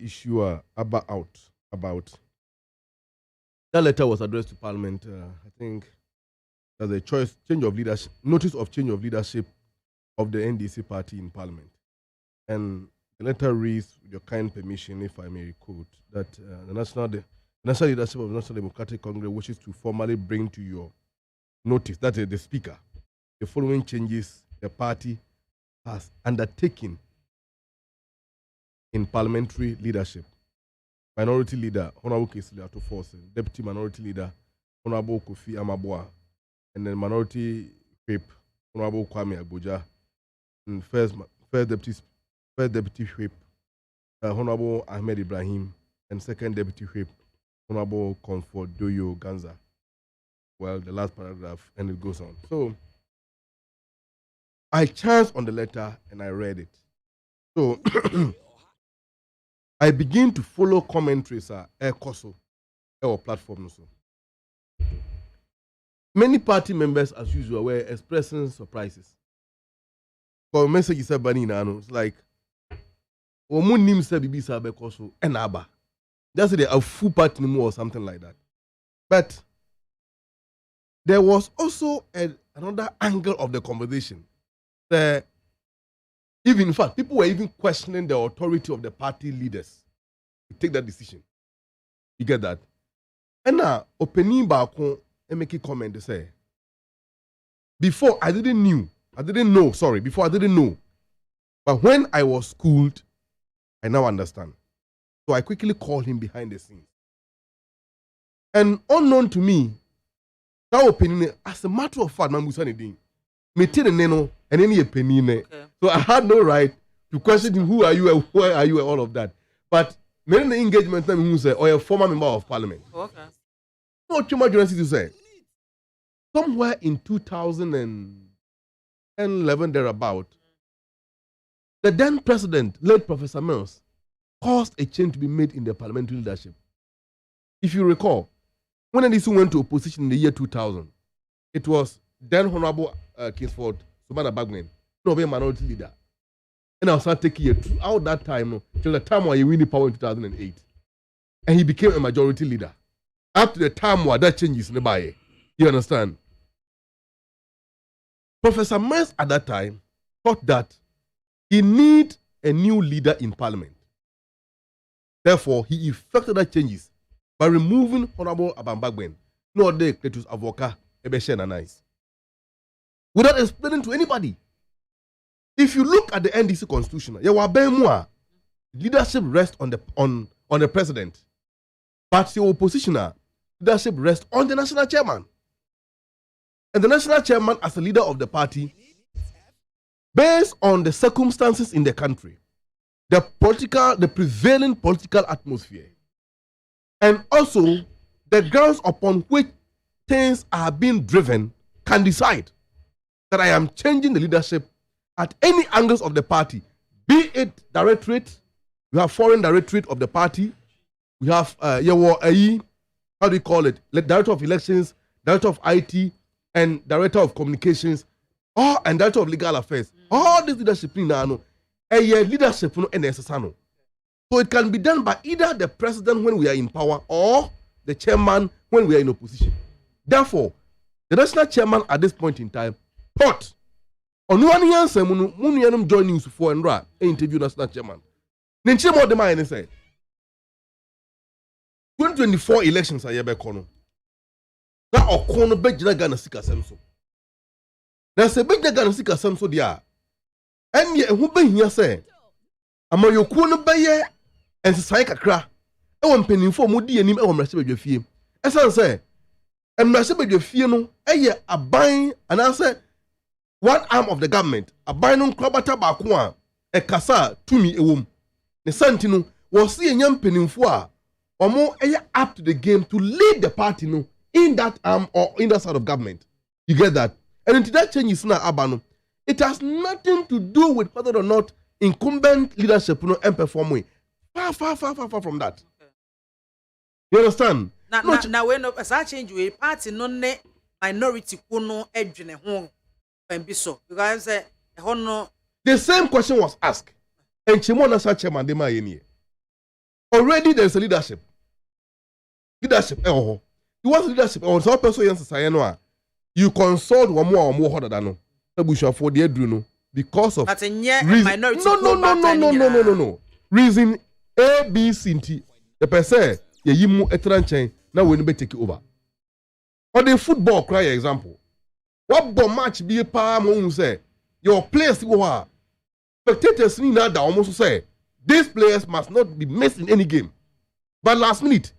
issue about that letter was addressed to Parliament. I think as a change of leadership, notice of change of leadership of the NDC party in Parliament, and the letter reads, with your kind permission, if I may quote, that the national leadership of the National Democratic Congress wishes to formally bring to your notice, that is the Speaker, the following changes the party has undertaken in parliamentary leadership. Minority Leader, Honorable Kingsley Atufose, Deputy Minority Leader, Honorable Kofi Amaboa, and then Minority Whip, Honorable Kwame Agboja, and First Deputy Whip, Honorable Ahmed Ibrahim, and Second Deputy Whip, Honorable Comfort Doyo Ganza. Well, the last paragraph, and it goes on. So, I chanced on the letter and I read it. So I begin to follow commentaries ECOWAFO our platform. So many party members, as usual, were expressing surprises. For message is it's like Omunim Sabibi Sabe Koso and Abba. Just a full party or something like that. But there was also another angle of the conversation. Even in fact, people were even questioning the authority of the party leaders to take that decision. You get that? And now, opening back and make a comment to say, before I didn't know. But when I was schooled, I now understand. So I quickly called him behind the scenes. And unknown to me, that opinion, as a matter of fact, and any opinion. So I had no right to question him, who are you and where are you and all of that. But many engagement time who say, or a former member of parliament. Okay. No too much to say. Somewhere in 2011 thereabout, the then president, late Professor Mills, caused a change to be made in the parliamentary leadership. If you recall, when NDC went to opposition in the year 2000, it was then Honorable Kingsford Subana Bagman, no be minority leader. And I was taking it throughout that time till the time when he win the power in 2008. And he became a majority leader. Up to the time where that changes nearby. You understand? Professor Mills at that time thought that he need a new leader in parliament. Therefore, he effected that changes by removing Honorable Abambagben, no other Cletus Avoka, Ebeshen and Nice. Without explaining to anybody. If you look at the NDC constitution, leadership rests on the president. But the opposition leadership rests on the national chairman. And the national chairman, as a leader of the party, based on the circumstances in the country, the prevailing political atmosphere, and also the grounds upon which things are being driven, can decide that I am changing the leadership at any angles of the party, be it directorate, we have foreign directorate of the party, we have how do you call it, director of elections, director of IT, and director of communications, and director of legal affairs. All this leadership now, leadership no. So it can be done by either the president when we are in power or the chairman when we are in opposition. Therefore, the national chairman at this point in time thought on one answer munu join news for and interview national chairman. Nenche mo de man say 2024 elections are yebe kono. Na okono bejina Ghana sika semso. Na se bejina Ghana sika semso dia. Enye ehu behia say amayokuo no beye ensesai kakra e wo mpanimfo mo di anim e wo mrase badwafie. Esan say mrase badwafie no eye aban anase one arm of the government aban no krabata ba ko a e kasa tumi ewom. Ne santino wo se enya mpanimfo a omo up to the game to lead the party no in that arm or in that side of government. You get that? And until that change is now abano, it has nothing to do with whether or not incumbent leadership no and perform way. Far from that. You understand? Now when as I change way party no ne minority kuno edwene ho and be so because the same question was asked. And Chimona sa chairman de ma yeni. Already there's a leadership. Leadership, you want leadership, or some person you consult one more harder than no. For the Edruno because of minority. No. Reason A, B, C, T. The person, you etranchen, now we need to take it over. Or the football cry example. What bomb match be a palm say? Your players go are spectators need now almost say these players must not be missed in any game. But last minute,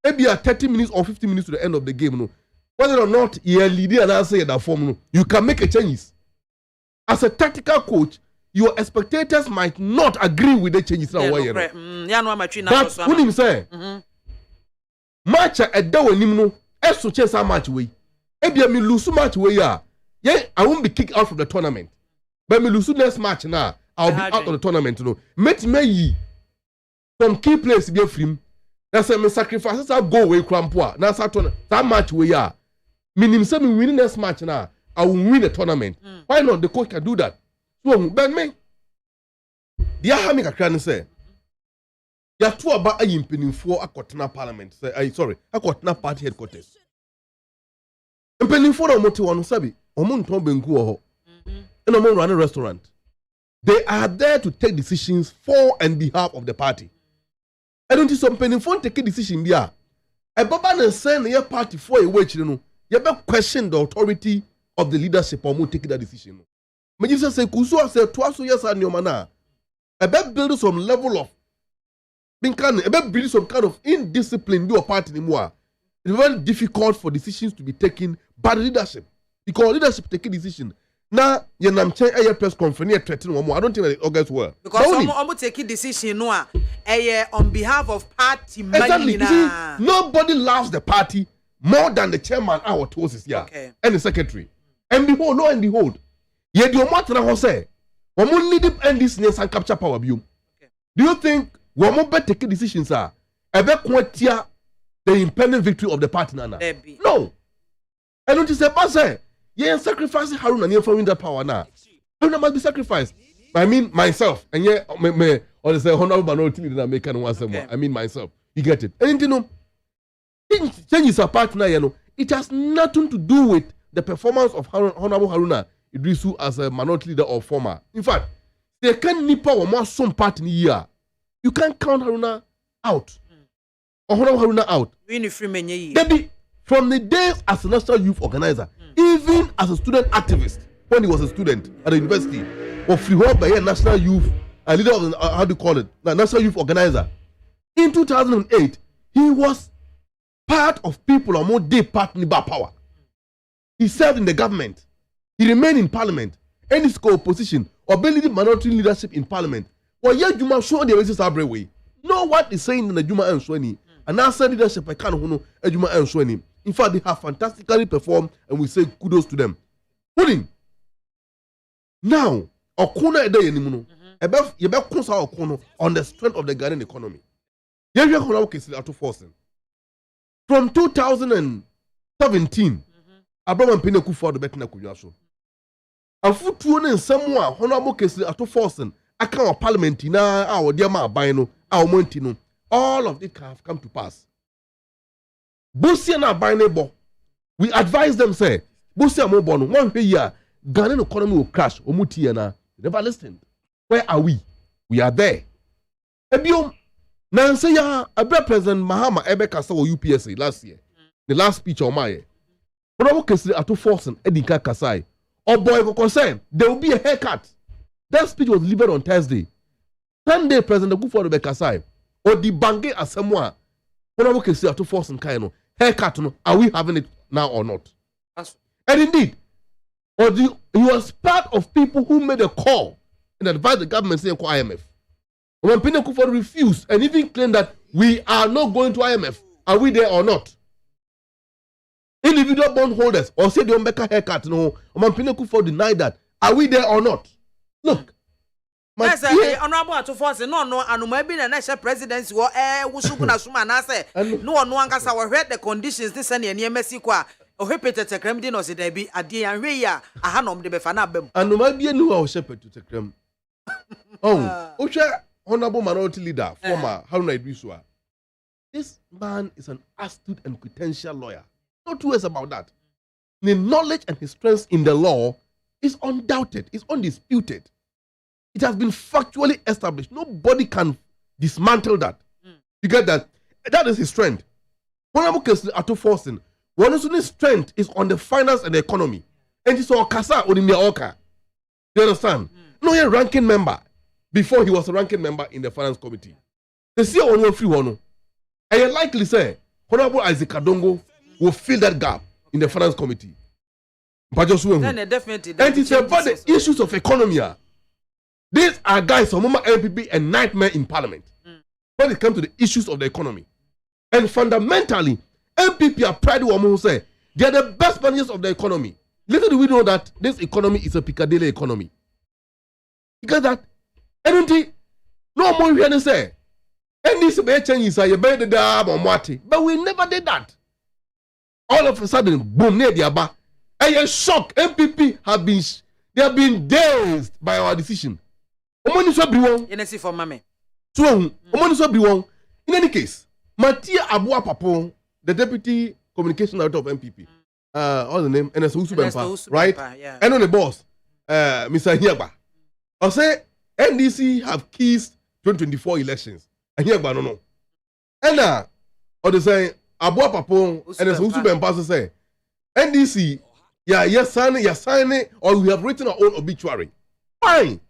maybe 30 minutes or 15 minutes to the end of the game, no. Whether or not you lead and answer that form, no, you can make a changes. As a tactical coach, your spectators might not agree with the changes. But what him say? Match a daw no, so chase a match way. Maybe I lose match way I won't be kicked out from the tournament. But me lose next match now. I'll be out of the tournament, you know. Met me some key players be free. That's me sacrifices I go away crampoa. Now that match we are. Meaning say me winning next match now. I will win the tournament. Why not? The coach can do that. So ben me. Dia ha me kakra say. Ya to aba ayimpeni for akotena parliament. Say akotena party headquarters. Impeni for o moti wonu sabi. Omo nton benku wo ho. And omo run a restaurant. They are there to take decisions for and behalf of the party. I don't see some penny phone take a decision there. A baba and send your party for a wage, you know. You better question the authority of the leadership or more taking that decision. But Jesus say, Kusu say twice years and your mana. I bet build some level of being kind, I bet build some kind of indiscipline do a party anymore. It's very difficult for decisions to be taken by the leadership. Because leadership taking decision. Now, you know, I'm press conference threatening one more. I don't think that it all goes well. Because I'm taking decision no, on behalf of party. Exactly. See, nobody loves the party more than the chairman, our toes here, and the secretary. And behold, lo and behold, yet your matter now say, we need to end this nation and capture power view. Do you think we more better taking decisions are ever quantia the impending victory of the party? No. I don't say, but yeah, sacrificing Haruna and you're that power now. Haruna must be sacrificed. I mean myself. And yeah, me or say honorable minority leader make and once more. I mean myself. You get it. And you know, changes a partner, you know, it has nothing to do with the performance of Honorable Haruna Idrisu as a minority leader or former. In fact, they can't nipper or more some part in the year. You can't count Haruna out. Or Honorable Haruna out. Baby, from the days as a national youth organizer, even as a student activist, when he was a student at the university, or freehold by a national youth, a leader of the, how do you call it, the national youth organizer. In 2008, he was part of people or more deep partner by power. He served in the government. He remained in parliament. And his co-opposition or ability minority leadership in parliament. Well, yeah, you must show the basis every way. Know what is saying in the Juma and Swanny. And I said leadership I can't know a Juma and Swanny. In fact, they have fantastically performed, and we say kudos to them. Putting now, Okuna a day anymore. About Konsa Okono on the strength of the Ghanaian economy. Yeah, we are going forcing. From 2017, Abraham Pineku for the Betina Kuyaso. And for 2 and someone, Honorable Kesli at forcing, account parliament in our Diama Bino, our Montino. All of it have come to pass. Busia Binable, we advise them, say, Busia Mobon, 1 year, Ghanaian economy will crash, Omutiana. Never listened. Where are we? We are there. Ebiom, Nancy, a President Mahama Ebeka saw UPSA last year. The last speech on my Honorable Kesli at forcing Edinka Kasai. Or boy, concern, there will be a haircut. That speech was delivered on Thursday. Sunday, President Akufo Addo Kasai. Or the bange as someone. Honorable Kesli at forcing Kaino. Haircut, are we having it now or not? And indeed, he was part of people who made a call and advised the government saying IMF. When Pinnacle refused and even claimed that we are not going to IMF, are we there or not? Individual bondholders or say they don't make a haircut, no. When Pinnacle denied that, are we there or not? Look. Yes, honorable to force no and maybe the national presidency or Wusubuna Suma na say no ankasa we read the conditions this and near Mexico or repeated the creme dinos there be a dear and Raya a hanom de Befana bem. And no might be a new our shepherd to take them. Oh, Osha, honorable minority leader, former Haruna Idrisua. This man is an astute and potential lawyer. No two ways about that. The knowledge and his strength in the law is undoubted, is undisputed. It has been factually established. Nobody can dismantle that. You get that? That is his strength. Honorable Kesli Ato Forcing, one of his strength is on the finance and the economy. And it's all Kasa or in the Oka. You understand? No, you're a ranking member before he was a ranking member in the finance committee. They see on free one. And you likely say, Honorable Isaac Adongo will fill that gap in the finance committee. Then definitely. And it's about the issues of economy. These are guys from Mama LPP and nightmare in parliament when it comes to the issues of the economy. And fundamentally, MPP are proud women who say they are the best managers of the economy. Little do we know that this economy is a Piccadilly economy. Because that, I don't think, no more we can say, and this changes are you better dab on what, but we never did that. All of a sudden, boom, near the Abba, and you're shocked. MPP have been dazed by our decision. In any case, Matia Abua Papon, the deputy communication director of MPP, what's the name? NS Usubempa, right? Yeah. And on the boss, Mr. Hiaba. I say NDC have keys 2024 elections. And Hiaba no. And or they say Abua Papon, NS Usubempa say NDC, yes, sign it, or we have written our own obituary. Fine.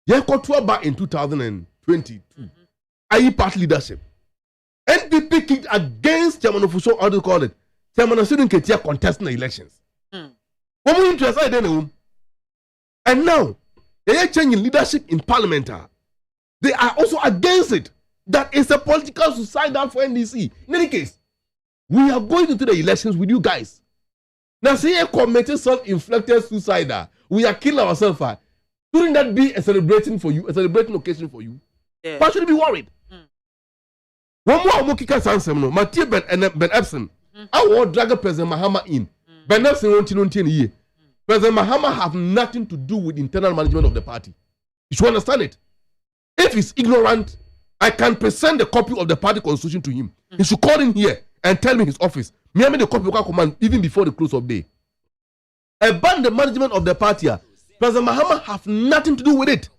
Yekotua back in 2022. IE party leadership. NPP kicked against Chairman of Fuso, how do you call it? Chairman of Student Ketia contesting the elections. What more interested in and now, they are changing leadership in parliament. They are also against it. That is a political suicide for NDC. In any case, we are going into the elections with you guys. Now, say a committed self-inflicted suicide. We are killing ourselves. Shouldn't that be a celebrating occasion for you? Yeah. Why should you be worried? One more Mokika Sansem, Mathieu Ben Epson. I want drag President Mahama in. Ben Epson won't year. President Mahama have nothing to do with internal management of the party. You should understand it. If he's ignorant, I can present a copy of the party constitution to him. He should call in here and tell me his office. Me I made the copy of command even before the close of day. About the management of the party, President Mahama have nothing to do with it.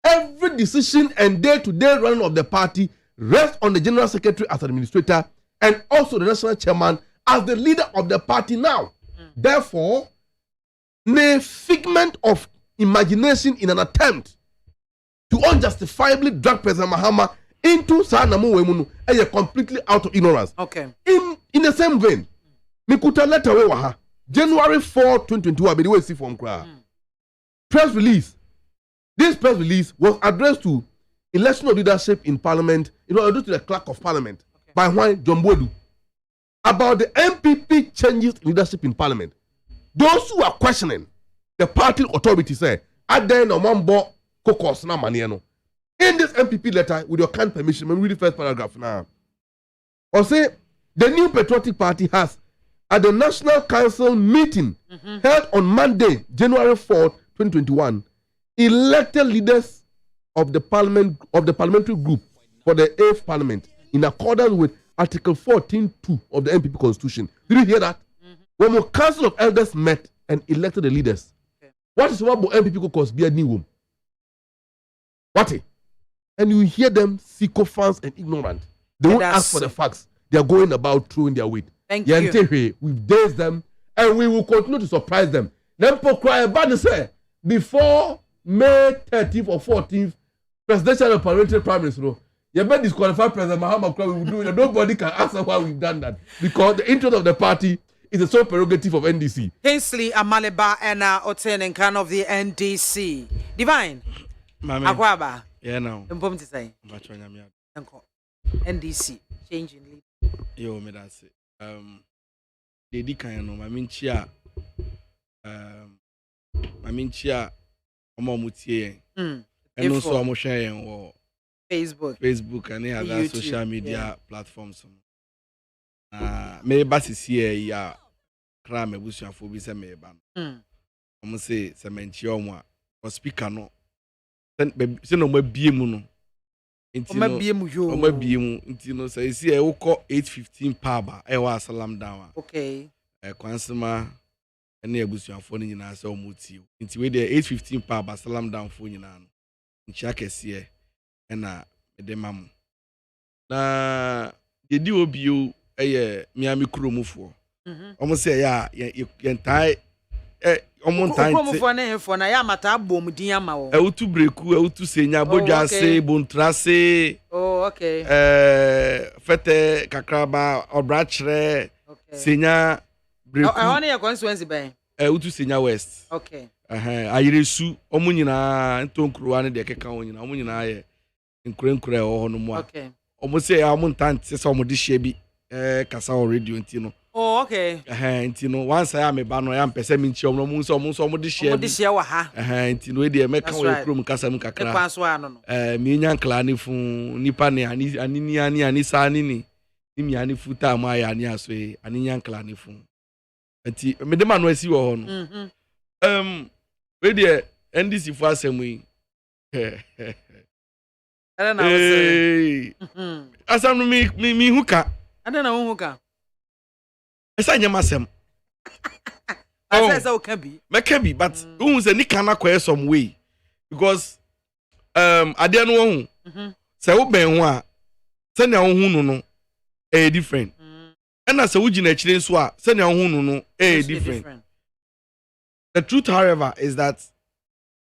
Every decision and day-to-day running of the party rests on the general secretary as administrator and also the national chairman as the leader of the party now. Therefore, a figment of imagination in an attempt to unjustifiably drag President Mahama into Sanamu Wemunu and you're completely out of ignorance. Okay. In the same vein, Mikuta letter we January 4, 2022, I be the way see from press release. This press release was addressed to election of leadership in parliament, addressed to the clerk of parliament by Juan John Bodu about the MPP changes in leadership in parliament. Those who are questioning the party authority say, "Are there no one bo caucus na maniano?" In this MPP letter, with your kind permission, let me read the first paragraph now. Or say the new patriotic party has, at the National Council meeting held on Monday, January 4th, 2021, elected leaders of the parliamentary group for the 8th Parliament in accordance with Article 14(2) of the MPP Constitution. Did you hear that? When the Council of Elders met and elected the leaders, what is what MPP caucus be a new room? What? And you hear them sycophants and ignorant. They won't ask for the facts. They are going about throwing their weight. Thank you. We've dazed them and we will continue to surprise them. Then cry about say before May 13th or 14th, presidential and parliamentary primaries, you better disqualify President Mahama. We will do it. Nobody can answer why we've done that because the interest of the party is the sole prerogative of NDC. Kingsley Amaleba and Oten and Khan of the NDC. Divine. Akwaba. Yeah, no. Important to say. NDC changing lead. Yo, me that's it. Lady Kayano, Maminchia, Omomutie, and also I'm sharing or Facebook and other YouTube, social media platforms. Me basis here, ya crime ebusuan for bisa me ban. I'm say Semenchio moi or speaker no. Then no me biemu no. Oma biemu intino say see e wo 815 paba e wa salam down. Okay. Kwansema ene ebusuafo ni nyina se omuti. Nti we dey 815 paba salam down fo nyina no. Nchia kese e na de mam. Na dedi obio eye miami kromufo. Omo say ya yentai omontan kromufo na hefo na ya mata abom din ama wo. Eutu breku eutu senya bodwase bontrase. Oh okay. Fete kakraba obrachre senya breku. I want your constituency ben. Eutu senya west. Okay. Ayiresu omo nyina ntonkruwa ne de keka wo nyina omo nyina ye nkrenkre ho no mu a. Okay. Omo say omontan se so omo de hye bi kasa on radio ntino. Oh okay. Ntino once I am a ba no ya mpese mi nchi omo mu so omo de hye. Omo de hye wa ha. Ntino e de meka wo krom kasa mu kakra. Ekwan so ano no. Mi nya nkla ne fu nipa ne ani sa ni mi ani futa ma ya ani aso e ani nya nkla ne fu. Nti me de ma no asi wo ho no. We de NDC fu asemu yi. Ana na wo say. Asam no mi huka. Ana na wo huka. Esa nyamasem. I say so can be. Make be but who say ni kana kwa some way because ade no wo hu. Say wo ben ho a say na wo hu no different. And as a wujina chile so a say na wo hu no different. The truth however is that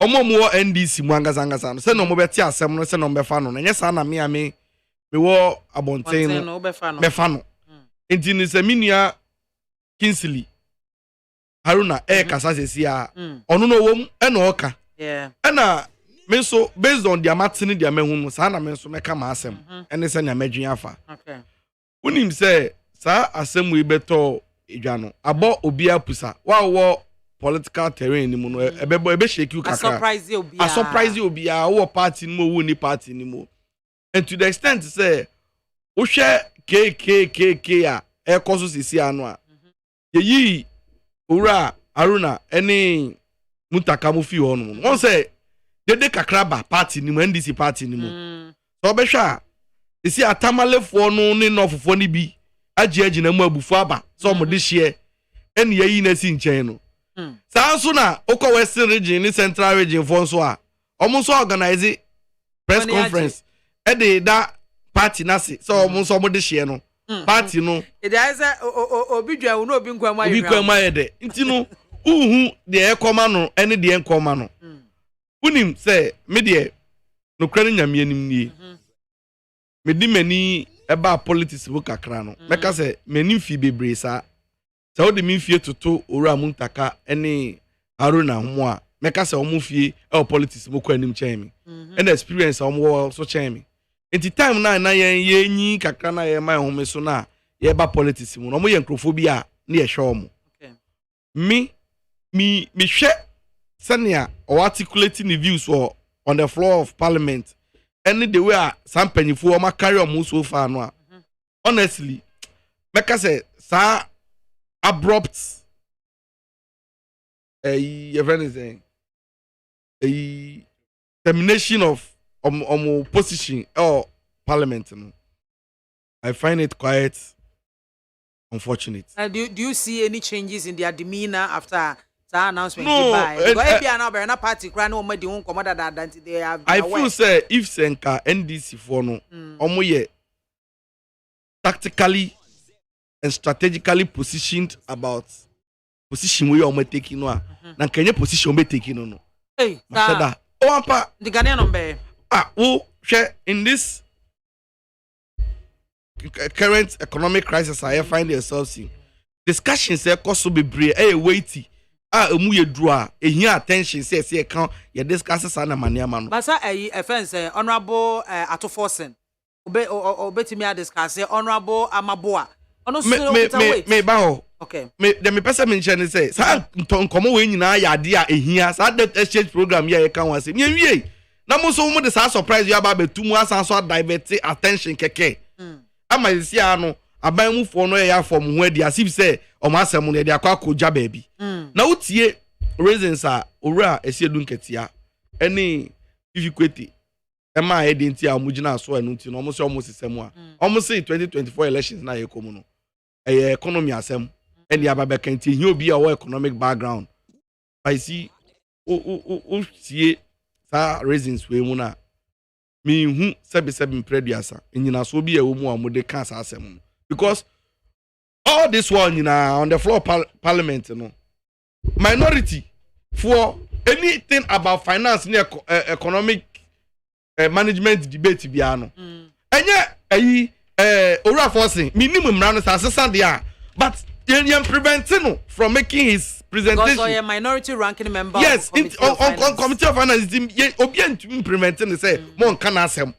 omo NDC mu angasa no say no mo beti asem no say no be fa no nya sa na me wo abonten no be fa no. Enti ni se minia Kingsley Haruna kasa sesi a ono no wom e na oka na me so based on their matini their mehu no sa na me so meka ma asem ene se na madwen afa unim se sa asem we beto edwa no abo obi apusa wa wo political terrain ni mu no ebe shake you kaka a surprise obi a wo party ni mo wo ni party ni mo and to the extent say wo hwe KKK a ekoso sisi anu a yeyi ura Haruna ene mutaka mu fi ho no won say dede kakraba party ni mu NDC party ni mu so be hwa isi atamalefo no ne nofofo ni bi agi na mu abufu aba so mo de hye ene yeyi na si nchen no sanso na okọ western region ni central region fo so a omo so organize press conference e de da party na se so omo so mo de hye no party no e dey say obi dwa wo no obi nkwa ma de nti no uhu de ekoma no ene de enkoma no unim say me de no kra nyame anim nie me di mani eba politics bu kakra no meka say mani fi bebre sa wo de mi fie toto ora mu ntaka ene Haruna ho a meka se omo fie politics mo kwa anim chen me and experience omo so chen me enti time na ye nyi kakra na ye man home so na ye ba politics mu no mo ye nkrofobia na ye hwe omo me hwe senia or articulating the views or on the floor of parliament any the way some panyifo o ma carry on so far no honestly meka say sa abrupt a termination of position or parliament no, I find it quite unfortunate. Do you see any changes in their demeanor after that announcement? No, I feel say if Senka NDC for no omoye tactically and strategically positioned about position we are taking no na kenye position we taking no. Hey, Masada. Oh, ampa. The Ghanaian number. Share in this current economic crisis I find yourselves in. Discussions say cost be brave. Weighty. Emu ye draw. Here attention say account. Ye discusses ana mania manu. Basa offense honorable Atoforsen. Obeti me discuss say honorable Amaboa. Me baho. Okay. Me person mention say sa nkomo we nyina ya de a ehia sa that exchange program ya kan wan say me wie na mo so mo de sa surprise you aba betu mu asan so divert attention keke ama isi ano aban mu fo no ya form ho adi asif say o ma asem no de akwa koja baabi na utie reasons a owura esiedu nketia any difficulty ema identity a mo gina so anu nti no mo say o mo sisem a o mo say 2024 elections na ye komu no economy asem and the Ababa Kenti, he'll be our economic background. I see, see, reasons we muna. Me who 77 prediasa, and you know, so be a woman with the cancer assembly. Because all this one, you know, on the floor of parliament, you know, minority for anything about finance, economic management debate, biano. And yet, Ora forcing minimum round assessment there, but you're preventing from making his presentation. Because a minority ranking member. Yes, on committee of finance, obedient preventing say more can ask him.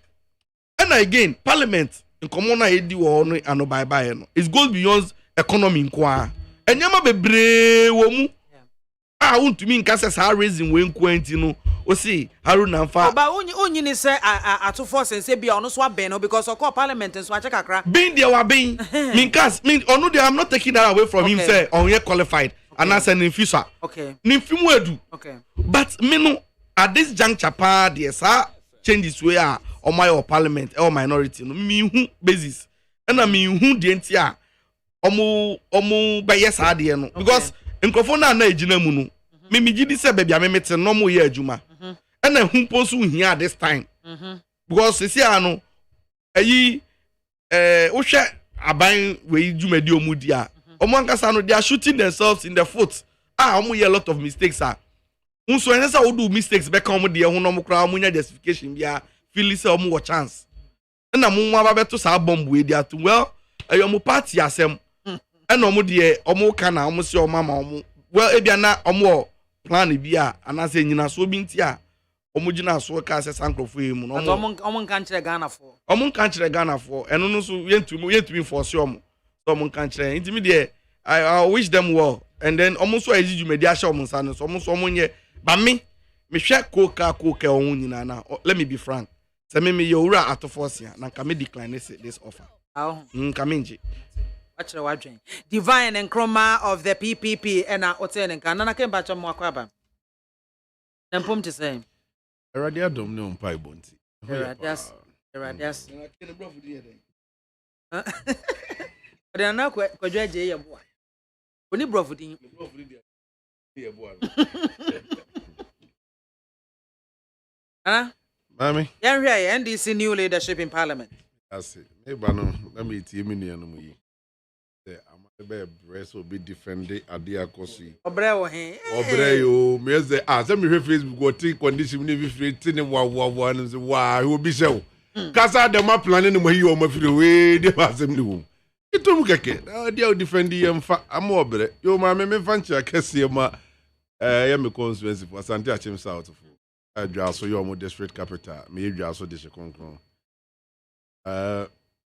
And again, parliament in common ID or no bye bye. It goes beyond economy inquiry. And you be brave woman. I want to mean Cass's raising when Quentino. O see, Haruna and Fa. But only say at to force and say be honest what beno because of parliament and so I check a crack. Being there were being mean cast mean or no, I'm not taking that away from him, say, on your qualified and as an infuser. Okay. Nimfimu. Okay. But Mino at this juncture, pa, dear sir, changes we are on my or parliament or minority, no me who basis. And I mean who the NTR omu by yes, I dear because in Kofona na ejinamuno. Mimi gidi say baby I met no more year juma. And then who posu here this time. Because see ano eyi ohwe aban we jumadi omudi a. Omo ankasa no they are shooting themselves in the foot. Omo hear a lot of mistakes ah. Unso enesa wo do mistakes be kan omo de ho no mo kra omo nya justification bia feel say omo wo chance. Na mo nwa ba beto sa bomb we dia to well omo party asem. And omo de omo kana omo se omo ma omo well ebia na omo plan bia anase nyina so bi ntia omo gina so ka se sankrofo yi mu no omo kan kire Ghana for omo kan kire Ghana for eno no so yentumi force omo so omo kan kire intimi de I wish them well and then omo so ajiju medi a sha omo nsa so omo nye ba me hwe koka omo nyina na let me be frank say me ye owura atofo ya na ka me decline this offer ka me nje Divine and Chroma of the PPP and hotel and Canana came back to Mwakaba. And pum to say, Radia don't know Pai Bonti. Yes. They are now quite a boy. When you brought it in, Mammy, and this new leadership in Parliament. I say, maybe let me tell me. I'm a breast will be defended at the Akosi. Obreo, me say, send me her Facebook go take condition if free tin one and say, why, who be so? Casa de my planning where you are my way, they pass him the womb. It don't get it. They'll defend the I'm more bread. Yo, my me fancy, I can see Yeah, me constituency for Asante Achim South. I just saw your district capital. Me just saw this concron.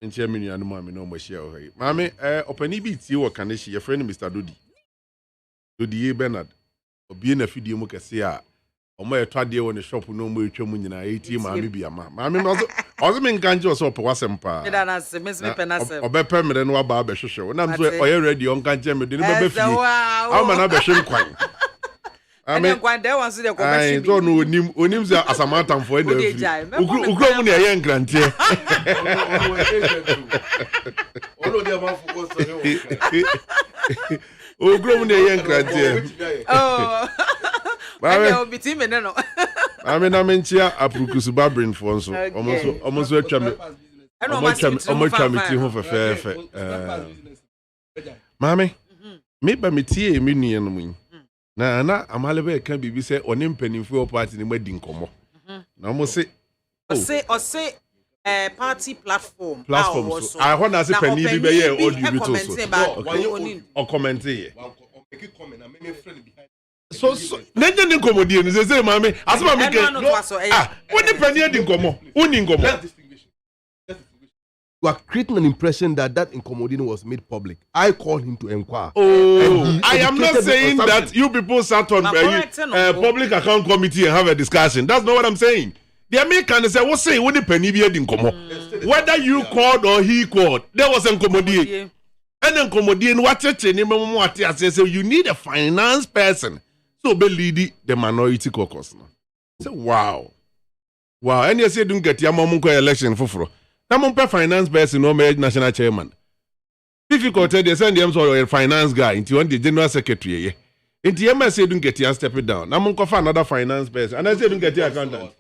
In Germany, and mommy no more share. Mammy, open EBT or can she your friend Mr. Dodi Bernard. Being a video muka see or my tradia on the shop no more chumun in 80 mammy BIAMAH. Mammy also mean can't just up was empa. Or be permanent or barber show. And I'm so already on can't jam it. I'm an abbation quite. I mean, I don't know names as a matter for any. Ugrown a young grantier. Ugrown a young grantier. Oh, I will be team and no. I mean, here, I procure Babrin for so almost a chum. Almost a fair. Mammy, maybe me tea a minion wing. Na amalebe kan bibi say onim panimfo party ni madin komo na mo say party platform so I want say pani bi be here audio bit so comment here so nje din komo die ni say mama asema me ke woni pani din komo woni komo. You are creating an impression that incommodation was made public. I called him to inquire. Oh, I am not saying that you people sat on public account committee and have a discussion. That's not what I'm saying. The American say, "What say when the penny be in common? Whether you called or he called, there was incommodation. And incommodation, what so you need a finance person. So be lead the minority caucus. So wow. And you say don't get your mom election for. Namun pe finance person no me national chairman. Difficulty they send them so a finance guy into one the general secretary ye. Into him say don't get you step it down. Namun ko another finance person. And I say don't get your accountant.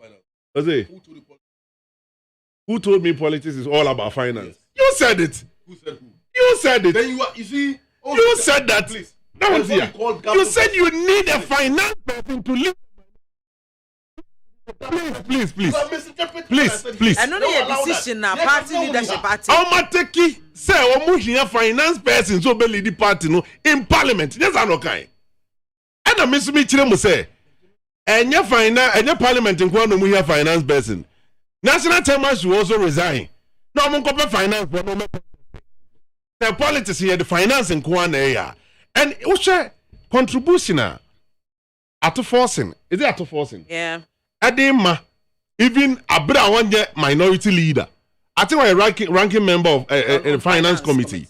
Who told me politics is all about finance? You said it. Who said who? You said it. Then you see you said that. Please. You said you need a finance person to live. Please. I don't know your decision now. Party leadership party. Omateki say omu hia finance person so be lead the party no in parliament. Yes or no kind. And I miss me chire mo say enye parliament nko no mu hia finance person. National chairman should also resign. No mo ko finance for no. The politics here the finance nko na ya. And we share contribution at forcing. Is it at forcing? Yeah. Adema, even Abra one minority leader. I think I'm a ranking member of a finance committee.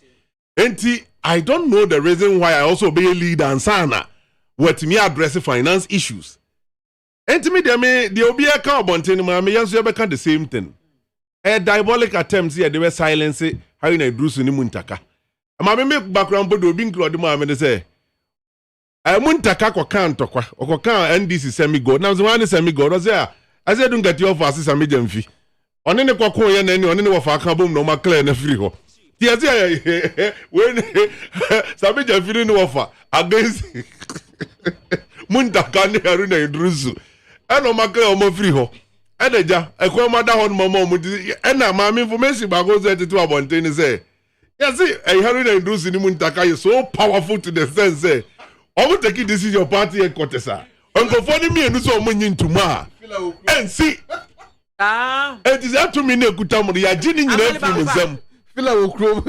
And I don't know the reason why I also be a leader and sana what me address finance issues. And to me, there will be a car bontin, me answer the same thing. A diabolic attempt here, they were silencing how in a Bruce in Muntaka. And my background, but will be included, and say. Muntaka kwa kanto kwa okoka NDC semi go na zwana semi go say I say don't get your fast semi jamfi onene kwa ko ye na ni onene wo fa kan bom no ma clear na free ho ti say when semi jamfi ni wo fa against Muntaka ni haru na idrusu eno ma clear o mo free ho edeja ekwa ma da ho no mo mo ena ma information ba go say to abonte ni say yes haru na idrusu ni Muntaka is so powerful to the sense say I'm taking this is your party headquarters, sir. Uncle Funny me and so many tomorrow. And see, it is up to me. Nekutamu ya jini ni refu mzem. Fila ukro.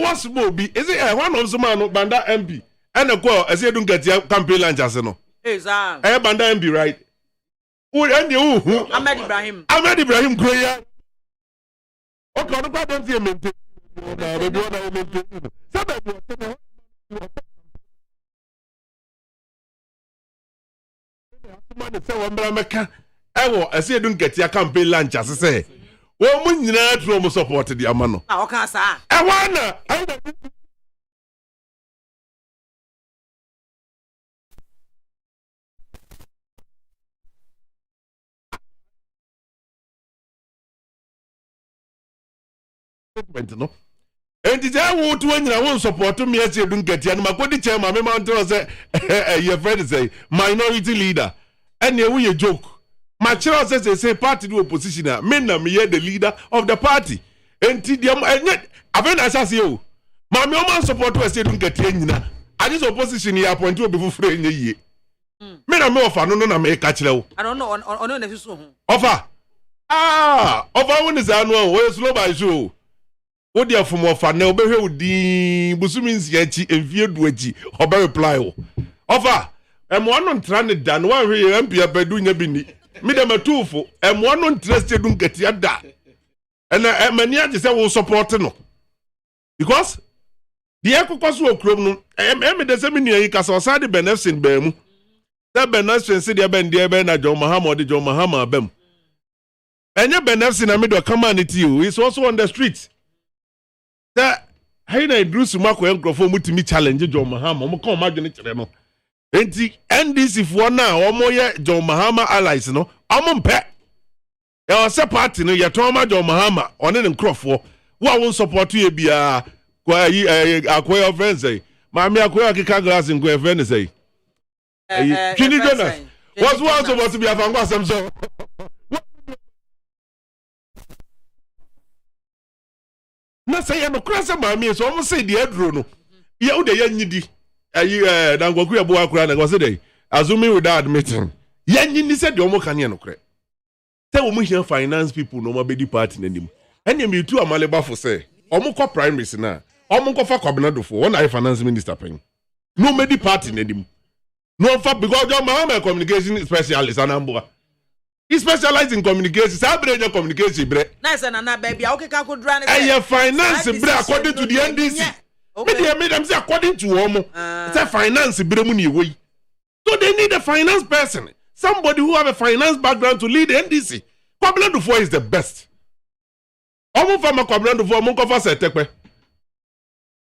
What's more be? Is it one of some man Banda MP? And a call as you don't get your campaign lunch as no. Banda MB, right? Who and you? Ahmed Ibrahim Goya. Okay, no problem. See me. I say don't get your campaign lunch as I say. Well, when you know to support the amano. Okay, sir. I wanna. No. And the I want to when I won't support me as you don't get you. My body chairman, my man say, your friend say, minority leader. And you will joke. My child says say party do opposition me na me the leader of the party enti dem aven asase o ma me o man support we say dun ketie nyina ade so opposition ya appoint obi fufure nye yie me na me ofa no na me ka kire wo I don't know on na so ho ofa ofa won is anu o we slow by show wo dia fom ofa na obehwe odin busumi nsia chi emfie du achi oba reply wo ofa emo no ntra ne da no wa hwe MP abadu nya bi ni me dem atufo emo no interest dun ketie da ena mani age say wo support no because the ekokoso okrom no em de se me nua yi kasa osade benefsin ba mu the benefsin se de ben de ben na John Mahama de John Mahama bam enye benefsin na me do come on it you is also on the street that hey na Idris Mako enkrofo mutimi challenge John Mahama mo kan madwene kire no enti NDC fo na omo ye John Mahama allies no omo mpe ya se party no ye ton ma John Mahama one ne nkrofo wo won support ye bia kwa yi akwa friends say maami akwa akika glass nkwa friend say Kini Jonas was one supposed to be afangwa asem so na say no krasa maami so omo say the adro no ye wo de yanyidi ayi dangwaku ya bo akura na go say dey assuming without admitting yanyidi say de omo kan ye no kre say omo here finance people no ma be di party nanim enya me tu amaleba for say omo ko primaries na omo ko fa kwabena for one finance minister pen no medi party nanim no fa because John Mahama communication specialist anamboa he specializes in communication sabre communication bre nice na baby okeka ko dra ne finance bre according to the NDC me them say according to omo say finance bre mu ni wey so they need a finance person somebody who have a finance background to lead the NDC kwabena for is the best omo fa ma kwabena for omo ko fa setekwe.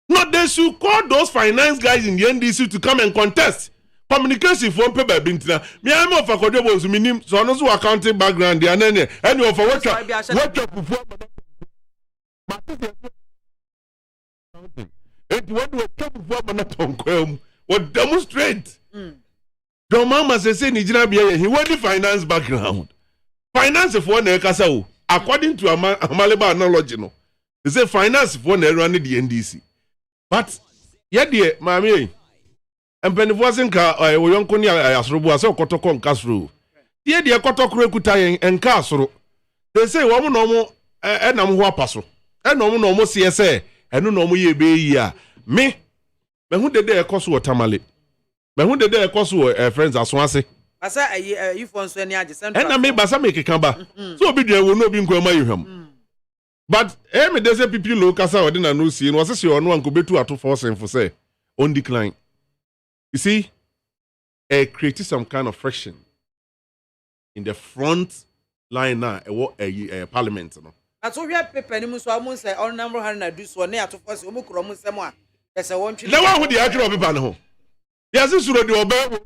No, they should call those finance guys in the NDC to come and contest. Communication from paper bintina. Me am of akodo was minim so no so accounting background there any of what it what we come for manatonkwem what demonstrate. Don mama say Nigeria bia he want the finance background. Finance for na kasa o according to Amaleba analogy no. They say finance for na run the NDC. But yede maami empenifo senka wo yonko ni asorobu ase okotoko nkasoro yede ekotokoro ekuta yen enka asoro they say wo mo no mo enam ho apaso enom no mo sie se enu no mo ye be yi a me hu dede ekoso otamale me hu dede ekoso friends aso ase asa you for so any age central ena me basa me kekamba so obi dwe wo no obi nkwama yehwam. But me dey say people low kasa we na no see no say ono anko betu ato force info say on decline. You see, creating some kind of friction in the front line now a parliament no. Aso hwe paper ni mu so amon say on number 100 na do so na ato force o mu kro mu nsem a pese won twi. Le wa hu dey akro paper no ho. Yes suro dey oba.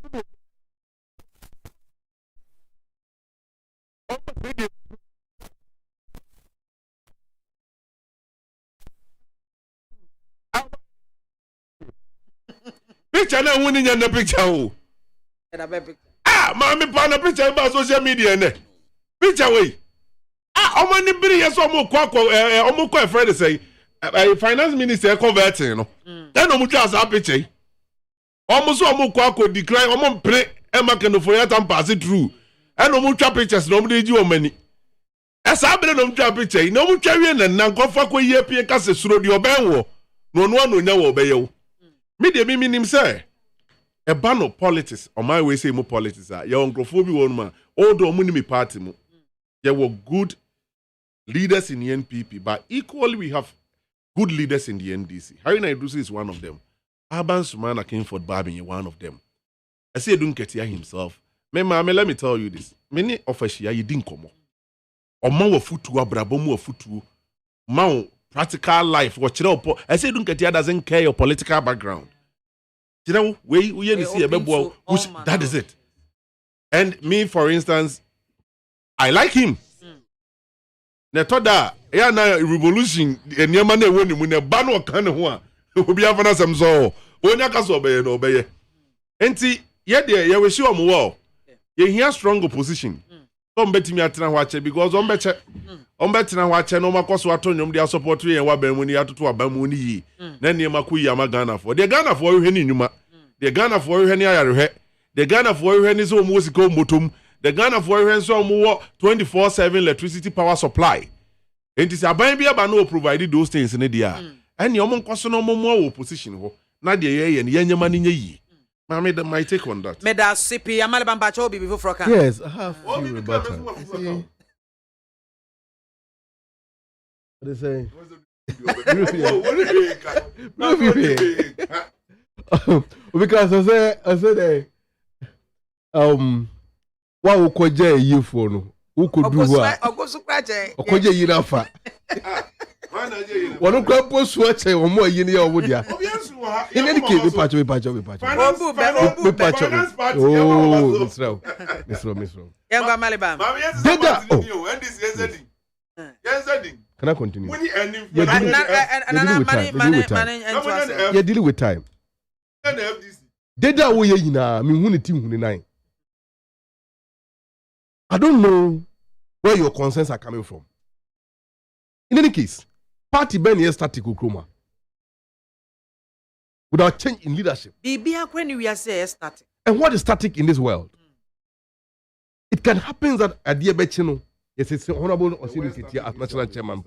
Picture na woni nya na picture o. Ma me pa na picture ba social media ne. Picture we. Omo ni biri yeso omo kwa friend say finance minister converting no. Then omo twa sa picture. Omo so omo kwa decline omo mpre e make no for yata pass it through. And omo twa pictures no omo dey ji o mani. Esa bere no twa picture no omo twa wie na nkofa kwa yie pie ka se suro di obenwo. No no nya wo obeyewo. Me de me minim say e ba no politics on my way say mo politics a ye onkrofo bi won ma odo mo ni me party mo there were good leaders in the NPP but equally we have good leaders in the NDC. Harry Naidusi is one of them. Urban Sumana Kingford Barbin is one of them. I say Dunketia himself. Me let me tell you this. Many of us here you didn't come. Or more futu abrabomu futu ma practical life what you know I say Dunketia doesn't care your political background. You know, we see that is it. And me, for instance, I like him. Netoda, ya na revolution, niyama ne woni mu ne ba no kan ho a, obi afana sem so, onya ka so obeye no obeye. Enti ye de ye we shi omo wo. Ye hia strong opposition. Don't bet me at watch because on better watch no makoso atonyum dia support we wa ban mu ni atoto aba mu ni yi na ne makuyi ama Ghana for the Ghana for hwe ni nyuma the Ghana for hwe ni ayarehwe the Ghana for hwe ni so mo sika motom the Ghana for hwe so mo 24/7 electricity power supply enti se aban bia ba no provide those things in dia and your nkoso no mo opposition ho na de ye ne yanyama ni nyi Mami, my take on that. Meda sipi amale bambacha obi before froka. Yes, I have few rebuttals. What they say? Because I said what we could do you for no? Who could do what? Okoje yirafa. One crop was watching or more year over there. In any case, we patch. Oh, Miss Row. Young Malibam. Can I continue? You're dealing with time. Deda wo ye yina me hu ne ti hu ne nine. I don't know where your concerns are coming from. In any case, party ben here static okroma. Without change in leadership. Bibia when we are say static. And what is static in this world? It can happen that a dear Bechino, yes, it's honorable or city as national chairman.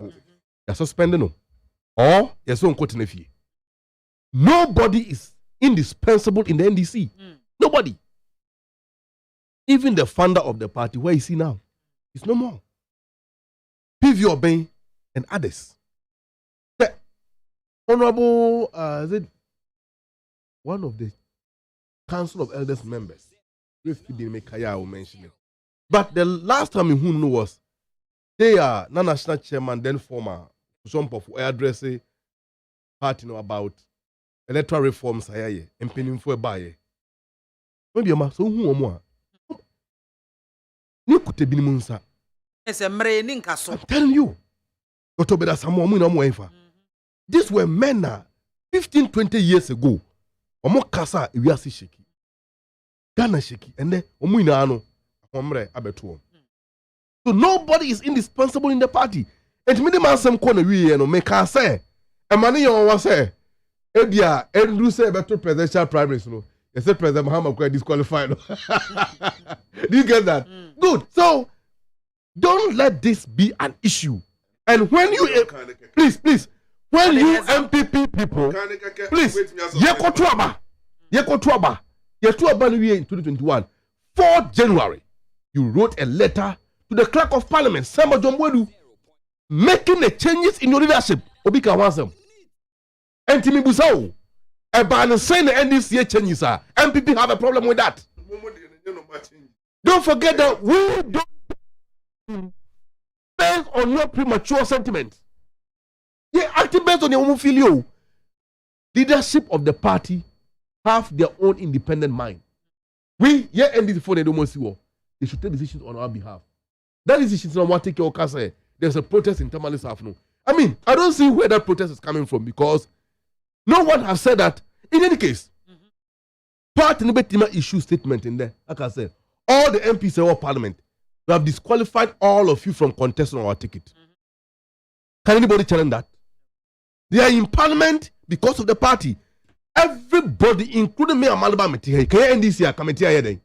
You're suspended, no. Or you're so unquoting. Nobody is indispensable in the NDC. Nobody. Even the founder of the party, where is he now? He's no more. PV Obeng and others. The honorable, is it one of the Council of Elders members? If you didn't make Kaya, I will mention it. But the last time who knew was they are national chairman, then former some of addressing party about electoral reforms. I am penning for a buyer. Maybe I'm so who more. You could have been Munsa. I'm telling you. These were men 15, 20 years ago. Omo kasa iwiase sheki. Ghana sheki. And then omo ina ano. So nobody is indispensable in the party. And me the man some corner we no make can say. And money you want say. Ebia Andrew say better presidential primaries no. You said President Muhammad quite disqualified. Do you get that? Good. So don't let this be an issue. And when you please, when you MPP people, please, Yekotuaba, in 2021, 4th January, you wrote a letter to the Clerk of Parliament, Samba Jomwedu, making the changes in your leadership. Obika Wansem. And Timi Busau, about saying the NDC changes are. MPP have a problem with that. Don't forget that we don't based on your premature sentiments. Yeah, acting based on your own feeling. Leadership of the party have their own independent mind. We, yeah, end this before they don't see war. They should take decisions on our behalf. That decision is not what take your case. There's a protest in Tamale South. No. I mean, I don't see where that protest is coming from because no one has said that. In any case, party Nibetima issue statement in there. Like I said, all the MPs in our parliament, we have disqualified all of you from contesting our ticket. Can anybody challenge that? They are in parliament because of the party. Everybody, including me and Malaba Meti, NDC committee here.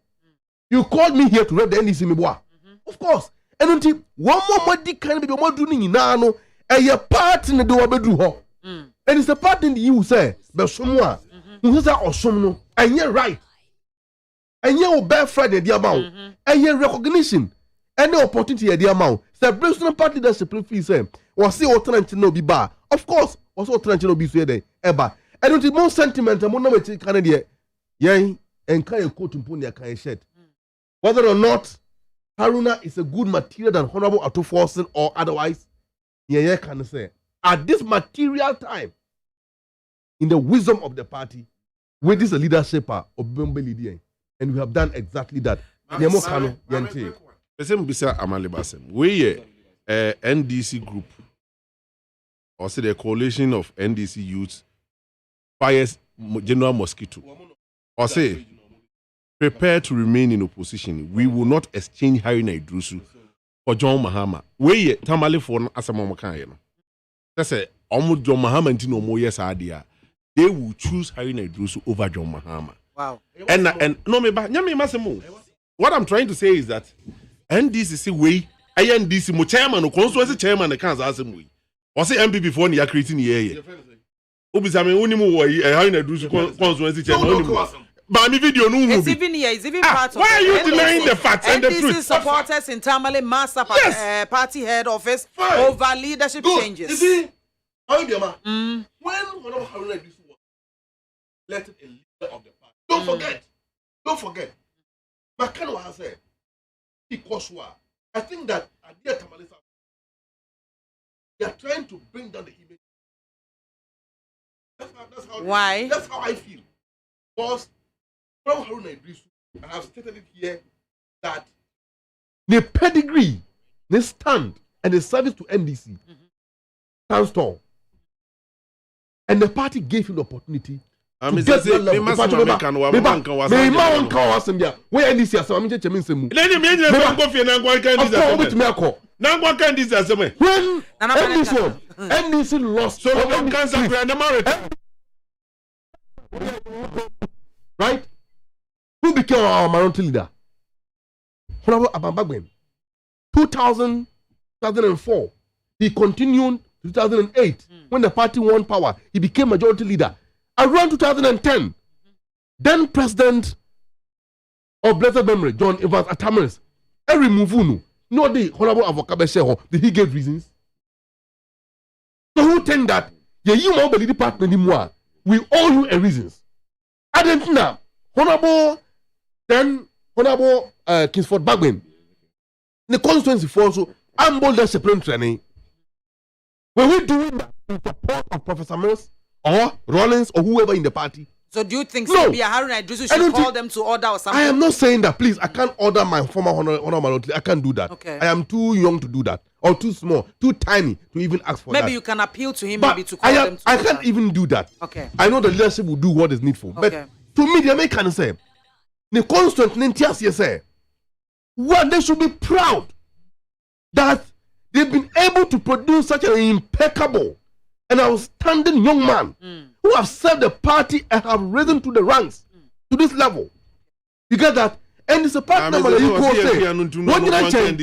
You called me here to read the NDC Mibwa. Of course. And until one more money can be more doing in Nano, and your party in the door bedroom. And it's a party in the EU say, but someone who is or some and you're right. And you're bear Friday the amount, and your recognition. And the opportunity at the amount. So, Bristol party leadership, please say, was the alternative no be bar. Of course, was alternative no be so ever. And with the more sentiment, I'm not going Canada. Yea, and can you quote in Punya can shed. Whether or not Haruna is a good material than Honorable Atuforsen or otherwise, yeah, can say. At this material time, in the wisdom of the party, with this leadership of Bembeli, and we have done exactly that. We NDC group, or say the coalition of NDC youths, fires General Mosquito, or say prepare to remain in opposition. We will not exchange Haruna Idrusu for John Mahama. We tamale for asamomakan. That's it. John Mahama and no more yes idea. They will choose Haruna Idrusu over John Mahama. Wow. And no me ba nyame masemo. What I'm trying to say is that NDC way INDC mo chairman or constituency chairman the can asem we. Was it MP before you are creating here? Obisame unimu wo Haruna Idrusu constituency chairman. But my video no it's even here, it's even part of. Why are you denying the facts and the truth? NDC supporters in Tamale master party head office over leadership changes. You see, BIAMAH, when Haruna Idrusu was elected a leader of the party, don't forget. Makano has said, because I think that Adia Tamale, they are trying to bring down the image. Why? That's how I feel. Because from Haruna Idrusu, I have stated it here that the pedigree, the stand, and the service to NDC stands tall. And the party gave him the opportunity to get that level. Where NDC are some when NDC lost, right? Who became our minority leader? Honorable Abambagwen. 2004. He continued 2008. When the party won power, he became majority leader. Around 2010, then President of blessed memory, John Evans Atamaris, every move no the Honorable Avokabesheho, did he give reasons? So who think that you won't believe the partner anymore? We owe you a reasons. I didn't know. Honorable Kingsford Bagwin, the constituency for also, I'm bold as a training. When we doing that in support of Professor Mills or Rollins or whoever in the party. So do you think Haruna Idrusu should call them to order or something? I am not saying that, please. I can't order my former honor minority. I can't do that. Okay. I am too young to do that. Or too small, too tiny to even ask for that. Maybe you can appeal to him but maybe to call them to I order. can't even do that. Okay. I know the leadership will do what is needful. Okay. But to me, the American say, the constituent say, well, they should be proud that they've been able to produce such an impeccable and outstanding young man who have served the party and have risen to the ranks to this level. You get that? And it's a part number that you go say, what did I change?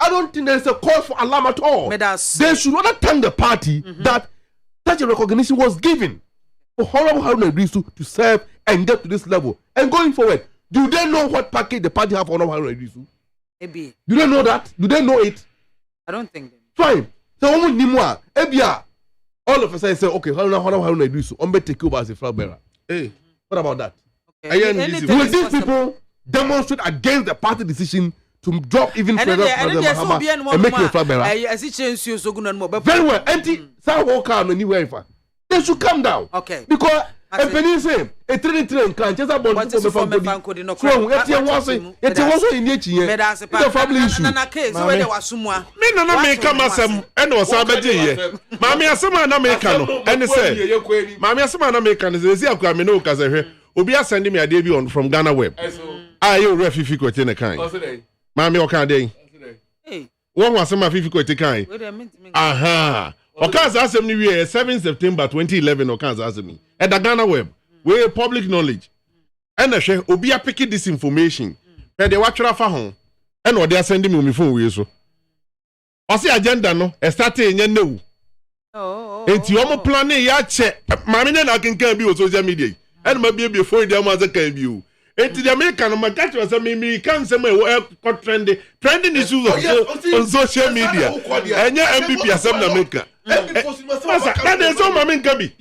I don't think there's a cause for alarm at all. They should not thank the party that such a recognition was given for Honorable Haruna Idrusu to serve and get to this level. And going forward, do they know what package the party have for Honorable Haruna Idrusu? Maybe. Do they know that? Do they know it? I don't think. Fine. So all of us say, okay, Haruna Idrusu, I'm going to take over as a flag bearer. Hey, what about that? Okay. Will these people demonstrate against the party decision to drop even further President Mahama and make you a flag bearer? Very well. They should come down. Okay. Because a penny say a train can just a bond for the family issue. Me no make come asem and was abede ye. Mami asema na make no. And say Mami asema na make no say akwa me no kase hwe. Obi asend me ade bi on from Ghana web. You refifi kwete na kan. Mami o kan dey. Hey. Won asema fifi kwete kan. Aha. Okaza asem ni we 7 September 2011 Okaza asem. At the Ghana web, we public knowledge. And I share obi a pick this information. And they watch rafa home. And what they are sending me phone we so. What's the agenda no? Starting in no. It's your planning ya check. Mammy na can be on social media. And maybe before the mother can be. It's the American man catch us me can say trending issues on social media. And your MVP asem na make. That is all mammy can be.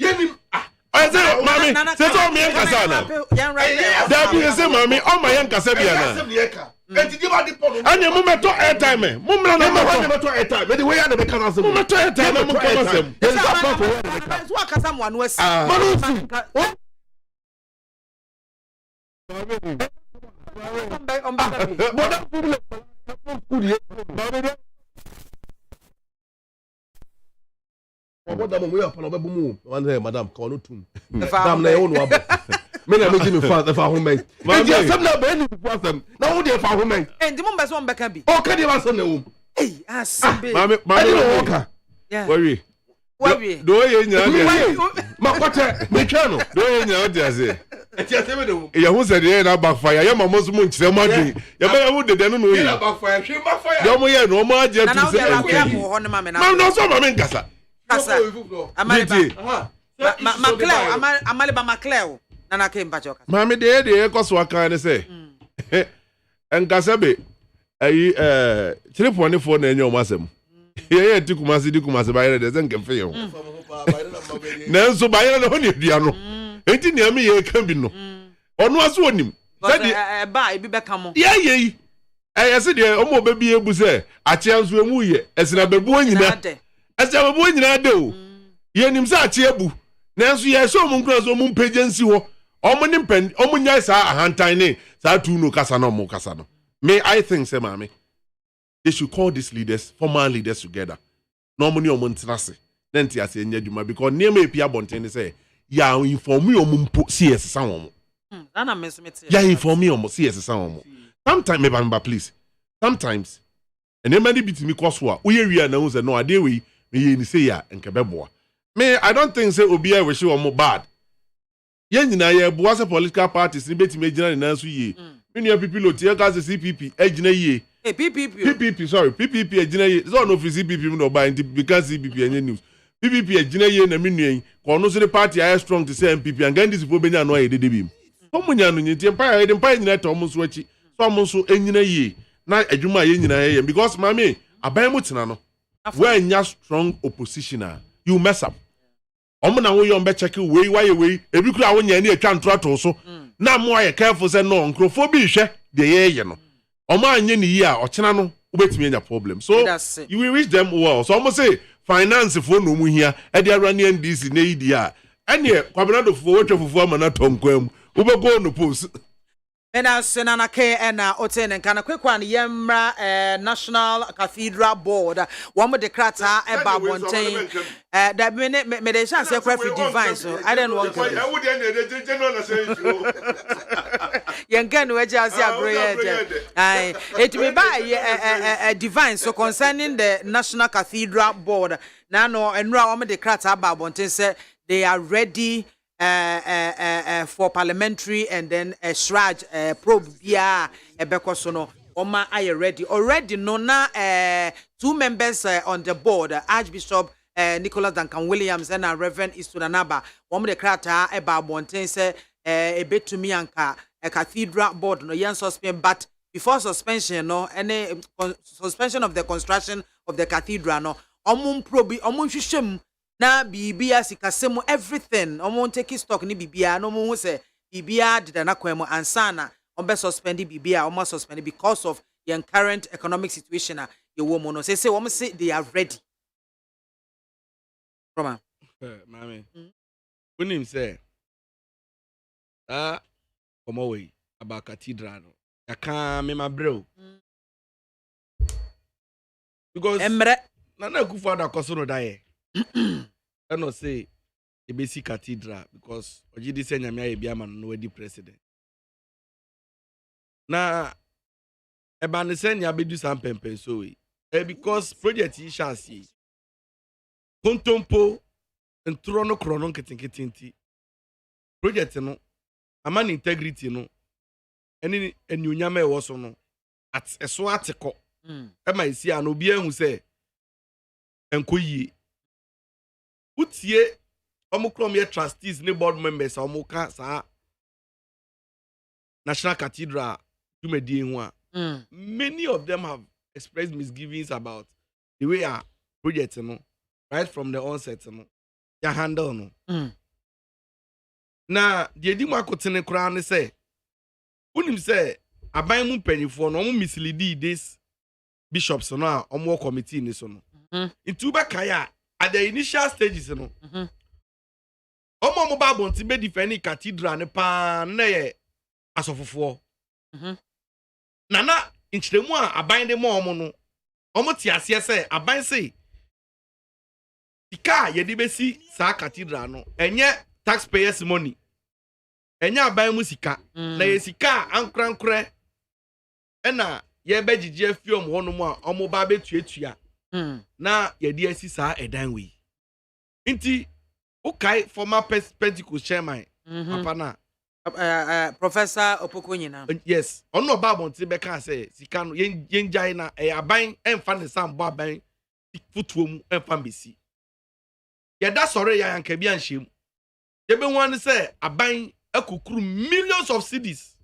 I say, mommy, say so me kasa na. That be say mommy, all my young kasa bia na. Anya mo meto airtime. Mo mra na mo meto airtime. But the way I make kasa mo meto airtime mo come asem. So kasa mo anu asi. What that we are upon a boom. One day, madam, call no tune. Damn, they own one. Me na me give me fast for home man. And you some na be ni before them. Na who dey for home man. And the mumber one back be. O ka dey was na wo. Hey, asambe. Mame Oka. Yeah. Worry. Worry. Do ye nya dey. Ma kwata me twa no. Do ye nya dey ase. Eti ase me do. Ya hu se dey na backfire. Ya mamo so mo nkyere mo adwen. Ya ba ya hu de no no yi. Na backfire. Hwe backfire. Ya mo ye no mo aje tu se. Na na ho no mame na. Ma no so mame nkasa. Kasa. Amaliba. Macleo, Amaliba Macleo. Nana came back. Mame de koso aka ne se. Nkasa be ayi chirepone fo na enyo masem. Ye ti kumase ba yere de ze nkemfe ye ho. Na nso ba yere no ne dua no. Enti ne am ye ka bi no. Ono aso onim. Ba e bi be ka mo. Ye. Ese de omo be bi ebu se ache anso emu ye. Esina bebu anyina. Ese bebu anyina de o. Ye nim se ache ebu. Na nso ye so omo nkura so omo mpagensi ho. Omo ni pen omo nya sa ahantan ne sa tu no kasa no mo kasa no. Me I think say mame they should call these leaders, former leaders together. Normally omo ntinase. Then ti ase nya dwuma because niam e pia bonten say ya inform you omo mpo CS san omo. Na mesmete. Ya inform you omo CS san omo. Sometimes me bamba please. Sometimes and many bit me coso a we wi na hu say no ade we me ni say ya nkebeboa. Me I don't think say obi a we she omo bad. Ye nyina ye boa say political parties ni betime gina na so ye. Me nua people otie ka say CPP agina ye. PPP sorry PPP agina ye. So no fi CPP no buy because CPP any news. PPP agina ye na me nua ko no so the party are strong to say MPP and gan this people benya no ye dede bim. Omunya no nyiti empire de empire nyina to omo so achi. So omo so enyina ye. Na adwuma ye nyina ye because mame aban mu tena no. When you strong opposition you mess up. Omo na wo yo mbe check we why ebi kura wo nya ni atwa ntro to so na mo aye careful say no nkrofo bi hwe de ye no omo anye ni yi a ochena no obetimi anya problem so you will reach them well so omo say finance for no mu hia e de awra ni NDC na yidi a ene kwabenado fo wo twefofo ama na tonkwam ubego no post Ena senana ke ena otene nkana kwekwa ni yemra National Cathedral Board wamo de krata eba bonten da me de chance e kwa divine so I don't want to I would end general na say yenga no eja asi agro ye ai it me buy divine so concerning the National Cathedral Board na no enra wamo de krata eba bonten say they are ready for parliamentary and then a shraj probe via ebeko no oma are ready already no na 2 members on the board Archbishop Nicholas Duncan Williams and Reverend Isunanaba one the krata eba bonten say ebetumi anka a cathedral board no yan suspend but before suspension no any suspension of the construction of the cathedral no omum probe omum hwehwem na bibia sikasemu everything omo take stock ni bibia no mo say bibia did na kwemu ansana on be suspend bibia omo suspend because of the current economic situation ye woman no say omo say they are ready Roma mami unim say omo we about cathedral no yaka me mabreo because emre na kufu ada koso no dae I no say a basic cathedral because Ojidi say nyame aye BIAMAH no wedi president. Na eba ne say nya bedu sam pempen so we. Because project yi shasi. Kontompo ntro no krono nketinketinti. Project no aman integrity no eni enyunyama e wo so no at eso ateko. E ma isi an obi ehun say enkoyi utie omukrom ye trustees ne board members omuka sa National Cathedral tumedi hu a many of them have expressed misgivings about the way our project no right from the onset no ya handle no na the edi makotene kra ne say unim say aban mu panyifo no omu mislead this bishops no a omu committee ni so no into be kaya at the initial stages no omo Bible nti be defend cathedral ne pa na ye asofofo na nchiremu a aban de mo omo no omo ti ase se aban se tika ye de besi sa cathedral no enye taxpayers money enya aban mu sika na ye sika ankrankre ena ye begigi afiom honom a omo ba betuatua na ye di asi saa edan we nti okay former Pentecost chairman papa na Professor Opokonyina yes ono ba bonti be kan say sika no yenjai na aban emfa ne sambo aban futuo mu emfa mbesi ye da sore ya yanka bi anhyem ye be wan say aban akukuru millions of cedis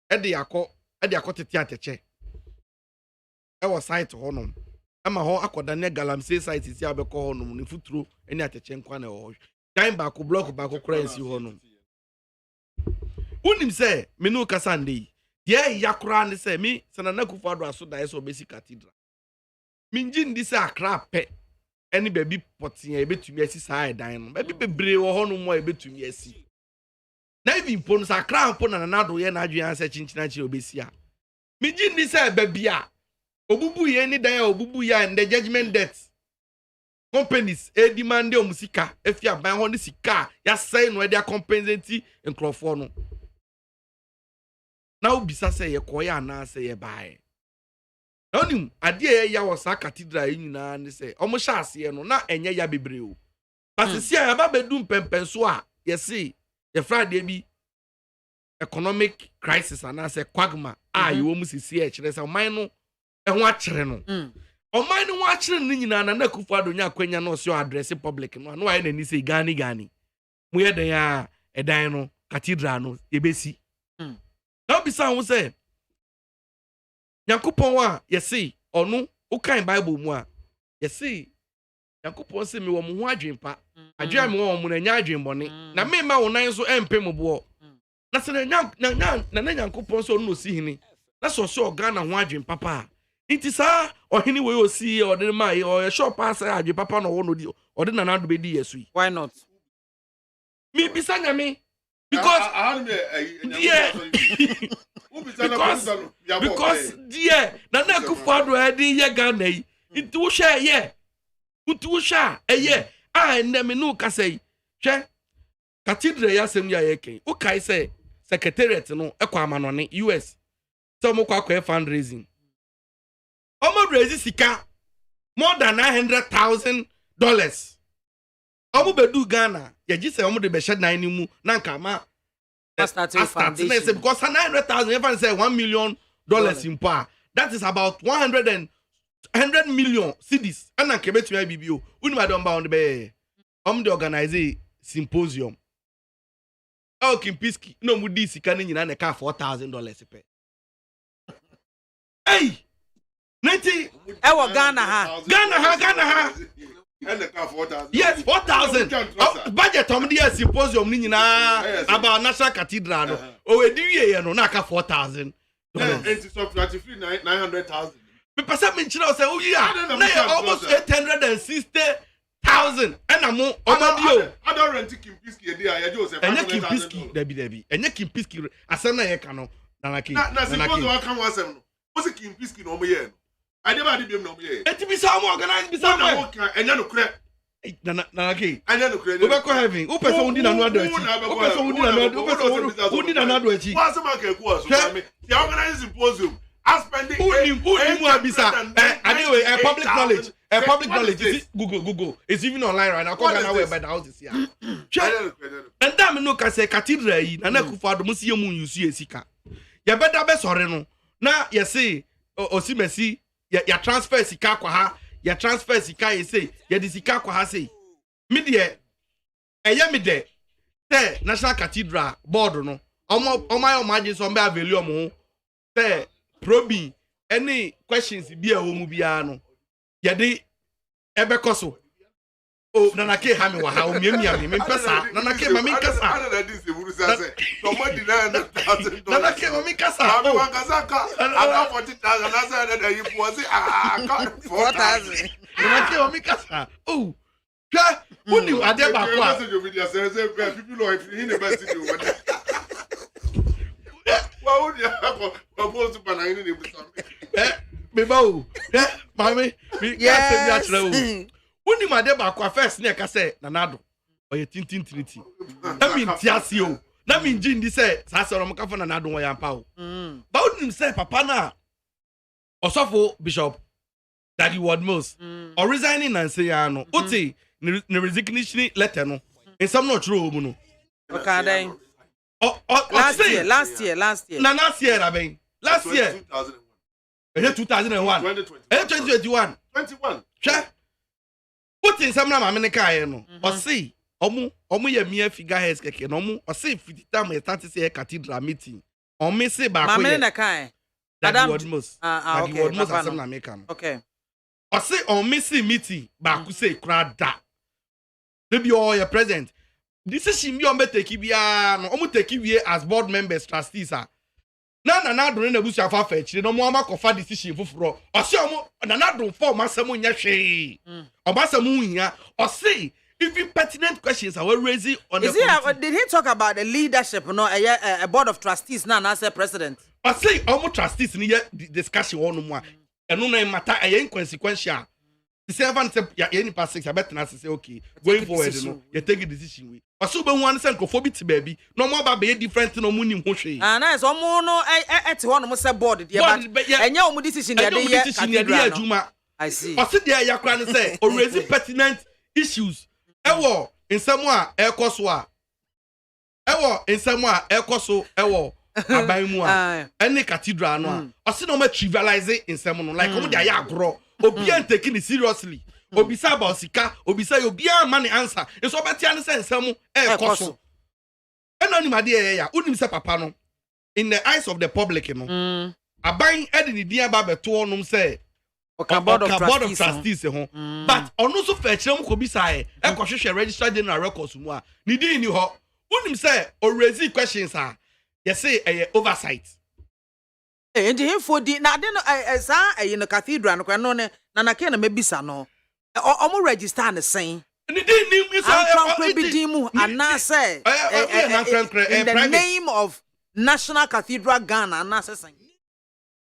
e de yakọ tete ateche e wo site honom ama ho akoda ne galamsey site si abekọ honom ne futuro eni ateche nkwa na ho time back block back kura ensi honom unim say menu kasande ye yakura ne say mi sanana kufado aso da eso besi cathedral minji ndi say akra pe eni baby potin e betumi asi saa edan no baby bebre wo honom mo e betumi asi na even pon sa akra pon na nado ye na adwen ansa chinchina chi obesi a minji ndi say baby a obubu ye ni dan a obubu ya and the judgment debt companies demand musika efi aban ho ni sika ya say no e dia compensate nkrofo no na obisa say ye koya na say ye bae na onim ade ye ya wo sa cathedral nyina ne say omo sha ase no na enye ya bebre o pasisi ya ba bedum pempenso a ye say ye friday bi economic crisis and say quagma you wo musisi e kire say man no ehun akire no oman no akire no nyina na kufu adonya akwanya no so address public no no aye na ni say gani mu ye den ya edan no cathedral no ebesi na bisa hu say Yakupon wa yesi onu ukan bible mu a yesi Yakupon se me wo mu ho adwenpa adwen me wo mu na nya adwenbone na me ma wo nan so empem bo na se na Yakupon so no si hini na so Ghana ho adwenpa pa nti sa ohini we osi o de ma o shop asa adwenpa pa no wo no di o de na na do be di yesu why not me bisa nyame because because dear na kufado edi ye Ghana yi nti wo hwe ye nti wo hwe eye a ndem no ka sei hwe cathedral ya sem ya yeken wo kai say secretariat no ekwa amanone US so mo kwa fundraising omo raise sika more than $900,000 omo bedu Ghana ye gi say omo de be shed nan ni mu na nka ma foundation because $900,000 even say $1 million in power that is about 100 million cedis and na kebe to BBO uni ma don ba on the be the organize symposium Kimpiski no mu di sika ni nyina na ka $4,000 pe hey 90 ewo Ghana ha and the car 4,000. Yes, 4,000. Budget on the symposium ni nyina about National Cathedral no. O we di ye no na ka $4,000. And it's so free 900,000. Me pasa me nchira say o ya na almost 860,000. And amo omadio. I don't rent Kimpiski e dey ya do say $500,000. Debi. Enye Kimpiski asem na ye ka no na na suppose wa kan wasem no. O se Kimpiski no mo ye no. I never did no ye. Eti bi sa mo organize bi sa mo. Enya no kure. Na okay. Enya no kure. We be call heaven. O person undi na no ado achi. O person undi na no ado. O person undi na no ado achi. What's my ke ku aso me. The organize symposium. I spending undi mu abisa. Anyway, public knowledge. Public knowledge. Google. It's even online right now. Call Ghana where by the house is here. And damn no ka say cathedral yi na kufu ado musi ye mu yusu esika. Ye beda be sore no. Na ye say osimesi ya transfer sika kwa ha ya transfer sika ye say ya di sika kwa ha say me de eye me de say National Cathedral board no omo agent so be avelu omo say probi any questions bi a wo mu bia no ya di ebe koso o nana ke ha me wa ha o miamia me pesa nana ke ma me kasa na this eburu say somebody $900,000 nana ke ma me kasa o wa kasa ka aka $40,000 na say na you was $4,000 nana ke ma me kasa oh hwa uni ade ba kwa message video say people know if in the best video over there wa uni akọ propose pa na in the me ba o mami mi ka se mi achre o Uni ma de ba kwa first na ka say nanado oye tintin trinity. I mean tiasi o. na me ngin di say sa se ro mka fa na adon wo yampa o ba wonim say papa na osofo bishop Daddy Ward Mills or resigning and say ya no uti ne resignation letter no in some not true mu no okay then last year na last year aben last year 2001 2021 hwe uti some na mame ne kai no o say omu ye mia figure heads keke no omu o say 50 time e start say cathedral meeting o me say ba ko mame ne kai Daddy Ward Mills okay Ward Mills asem na make am okay I say on missing meeting, but say crowd that. Maybe all your present. This is him. You am take it no. Take it as board members, trustees. Na don't na busi afa fetch. No mo ama kofa decision fufuro. I say na don't form asemu nya hwe. Obasemu nya. I say if pertinent questions are raising on the committee. Did he talk about the leadership? No, a board of trustees now as a president. I say almost trustees ni discussion on more. And no matter a inconsequential. The servant said, "Ya any past 6, I bet na say okay. Going forward, no, you take a decision we. But be one send cophobit baby. No more about be different no money hwe. Na so mo no at one mo say board there but enya omo decision there dey. I see. But there ya kra say or raise pertinent issues. Ewo in somewhere ekoso a. Ewo in somewhere ekoso ewo. Abai mu a any cathedral no a ose no ma trivialize in some no like omo dey agro obi an taking it seriously obi say about sika obi say obi an man answer so beti an say nsam e koso eno ni made ya unim say papa no in the eyes of the public no aban edi ni dia ba beto onum say board of trustees ho but onu so fa kire mu ko bi say e kohwehwe register general records mu a ni din ni ho unim say o raise questions a yes say oversight and him for the na den in the cathedral no ne na ke na mebisa no omo register na sen ni din ni so be mu ana say in the name of National Cathedral Ghana ana say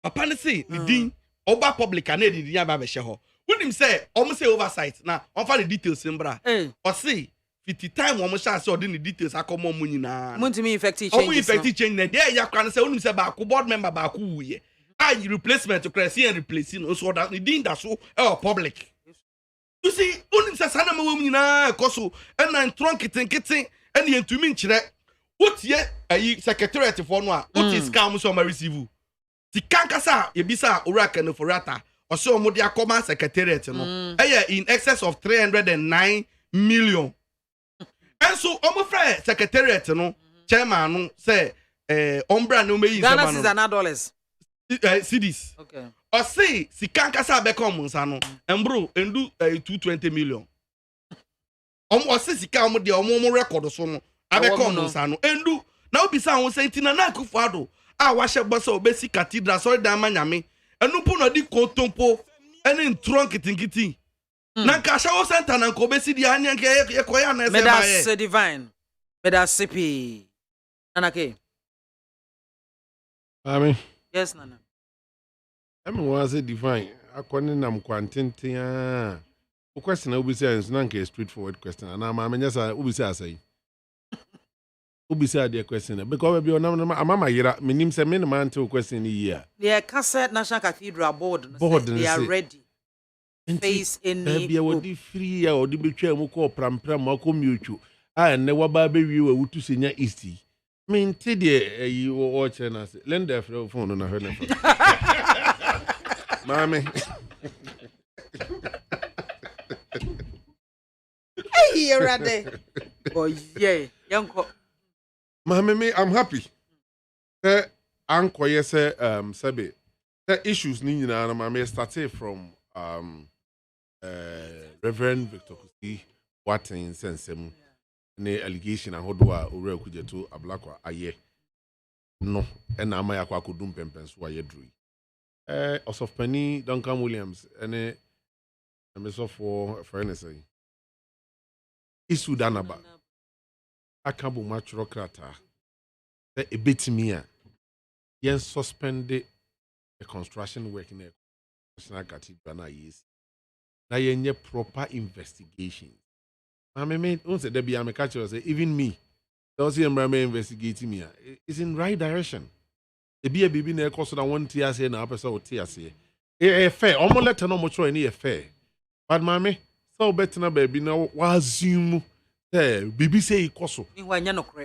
papa ne say ni din oba public na di din aba be hye ho wonim say omo say oversight na on fa the details mbra o say 50 time wo mo sha say odi ni details akomo mo nyina muntimi effective change o effective change na there ya kwan say onum say ba ko board member ba ko wuye replacement to crazy and replacing so that the din that so public you see onum say sana mo nyina koso and na trunk kitten and yentumi nkyere wotie ayi secretariat for no a wotie scam so ma receive ti kankasa ye bisa oraka no forata o say omo de akoma secretariat no in excess of 309 million. And so omo frɛ secretariat no chairman no say ombra no meyi Ghana is dollars cedis okay o say sikanka sa be come nsa no embro endu 220 million omo o say sika omo de omo record so no abekɔ nsa no endu na obi sa ho say tina na akufo ado a wa hye bosa obesi cathedral so da manyame enu pu no di kontompo ene trunk kitingiti na kasha wo center na ko besi di anya nke ye koya na ese ba ye Medas divine Medas CP nana ke Amen. Yes nana Was a divine akwane nam kwantenten a o question na obi say na nke straightforward question na ma menya sa obi say asai obi say the question because we be on mama yira menim say me man to question here the cassette National Cathedral board they are ready face any be wodi free ya odi betwa mu ko prampram ko miuchu a ne waba be wi we wutu senya east me nti de yi wo che na se lenda phone na hwe Mame. Hey, you're ready. Oh yeah, yanko. Mame, I'm happy. Anko yes sabe. The issues ni nyina na mame started from Reverend Victor Kusi Watin sensem ne allegation ahodo a owura kujeto ablakwa aye no na amaya kwa kodum pempen so aye drui Osofpani Duncan Williams ene emeso for friend say isu danaba akabo matro krata e betimi a yen suspend the construction work in National Cathedral na yes na yenye proper investigation. I mean, on say there be am catch say even me Those Embrame investigating me. It's in right direction. A baby near cost of 1 TSA and upper so TSA. A fair, almost let no much any affair. But mammy, so better na baby now was you. Bibi say koso.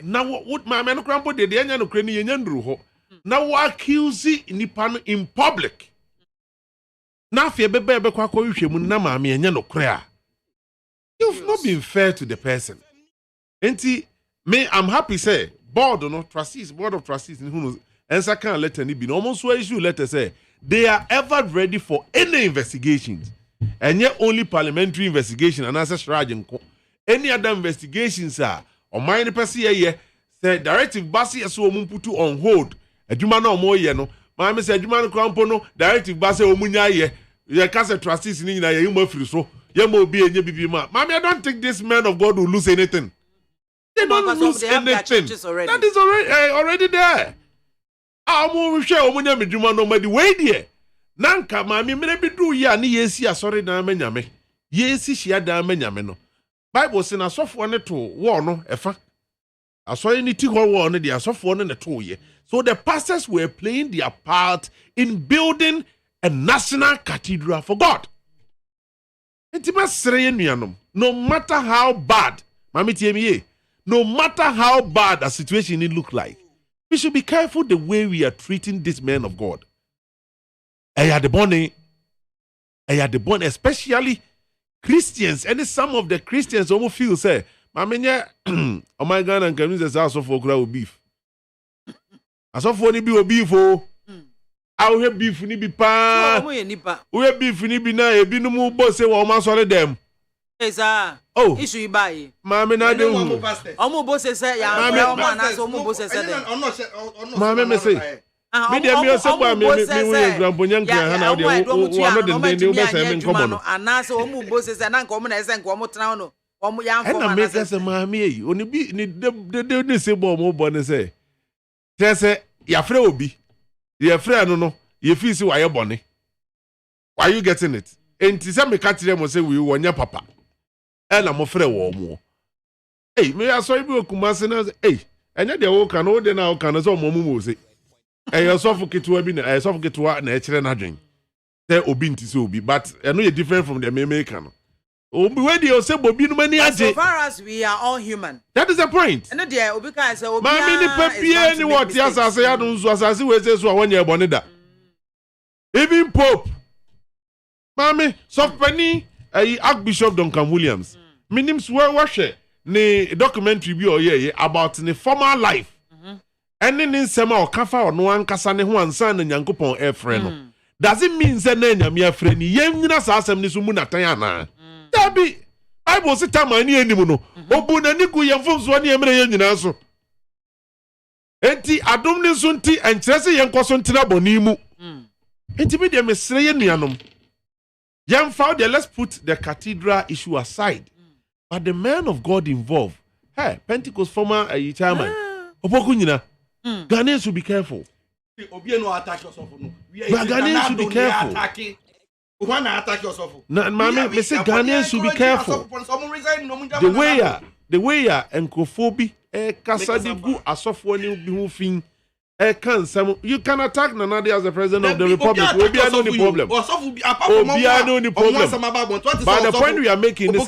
Now what my man crampo de the no cranny and yandru. Now accuse nipan in public. Now fear bebe kwako you na mami and yano crea. You've not been fair to the person. Enti me, I'm happy say board of trustees and who knows and second letter ni be almost where issue letter say they are ever ready for any investigations. And yet only parliamentary investigation and answer Shraj. Any other investigations are on my person here say directive Basi as put on hold. A Jumano more no. Mamma said Jumano Crampono, directive Basi Omunya ye. Your castle trustees in you more free so. You will be a baby ma. Mammy, I don't think this man of God will lose anything. They don't lose anything. That is already there. I'm more sure Omunya Jumano may wait here. Nanka mami maybe do ya ni yesi asori na menyame. Yesi shia da menyame no. Bible say na sofo ne to wo no efa. Asori ni ti ho wo no dia sofo no ne to ye. So the pastors were playing their part in building a national cathedral for God. Intima sere nuanom. No matter how bad, mami tie me ye. No matter how bad a situation it look like, we should be careful the way we are treating this man of God. I had the bonnet, especially Christians, and some of the Christians almost feel say, Mamenya, oh my God, and can use house of okra beef. As of when be beef, oh, I'll have beef ni be pa, we have beef ni be na, a binumu boss, say, well, man, solid them. Oh, issue buy. Mamma, I don't almost bosses say, yeah, Mamma, me say. Media me say me grandponyan kan na de wo no de de be say me nkomo no anase omu bose say na nkomo na ese nkomo tran no omu ya nkomo na say say maami yi oni bi ni de say bo mo bo ne say say ya frɛ obi ya frɛ no no ye fi si wa ye bone. Why you getting it? Enti say me ka kire mo say we wonya papa e na mo frɛ wo mo me aso bi okumase na say enya de wo kan wo de na wo kan so mo mo say I suffocate to be I suffocate to an HN adwin. Say obi nti say obi, but I know you're different from the American. Obi where you say obi no many aje. So far as we are all human. That is the point. And there obi can say obi. Mami ni pepie ni what yes I say adun so asase we say so when you born da. Even Pope. Mami, Sofpani, Archbishop Duncan Williams. Minim swear worship ni documentary bi oye about the former life. And then in sema or kafa or no one kasane who and son and yankupon air friend. Does it mean that name your friend? Yemina sasem nisumuna tayana. Dabi, I was a time I knew anyone. Obuna Niku Yamfons one year so. Enti Adumni Sunti and Chelsea Yankoson Tirabonimu. Intimidate Messiah Nianum. Yam found there, let's put the cathedral issue aside. But the man of God involved, hey, Pentecost former chairman. Opokunyina. Ghanaians should be careful. Ghanaians should be careful. Me say Ghanaians should be careful. The way encophobia, kasadigu asofoni bihufin, can you can attack Nanadi as the president of the republic. We be no the problem. The problem. But the point we are making is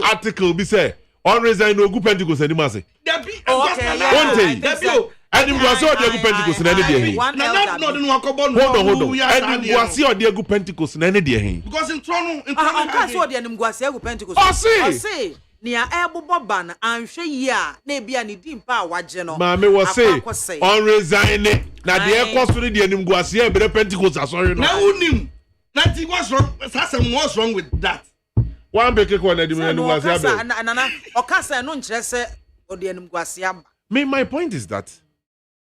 article be say on resign no good Pentecost anymore say. And you was all the Pentecost in any day. Hold on. And you was all the good Pentecost in any day. Because in Toronto, Pentecost. Oh, see. Nia ebo boban anhwe yi a na bia ne dimpa awaje no maame wo say on resign na de ekosoro de animguase e bere Pentecost asori no na unim nothing what's wrong with that one beke ko na de animguase abe na okasa no nkire se o de animguase aba me my point is that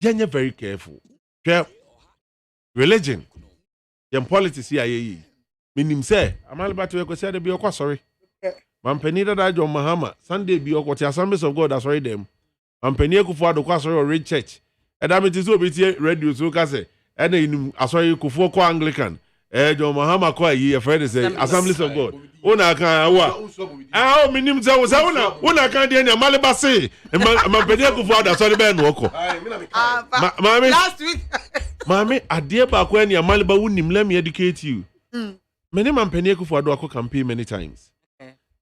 you're very careful religion your politics here yi minim say amalibatu ekosia de bi okosori Mampeni da John Mahama Sunday bi okoti Assemblies of God asori dem. Mampeni Akufo Addo asori or Red Church. Edam it is obi tie radio so ka say ena inum asori Akufo ko Anglican. John Mahama kwa yi a friend say Assemblies of God. Una kan awa. Minim say una kan dey na Maliba say. Ma pede Akufo Addo so be no ko. Mami last week. Mami ade ba kwa na Maliba wunim let me educate you. Many man pede Akufo Addo akọ campaign many times.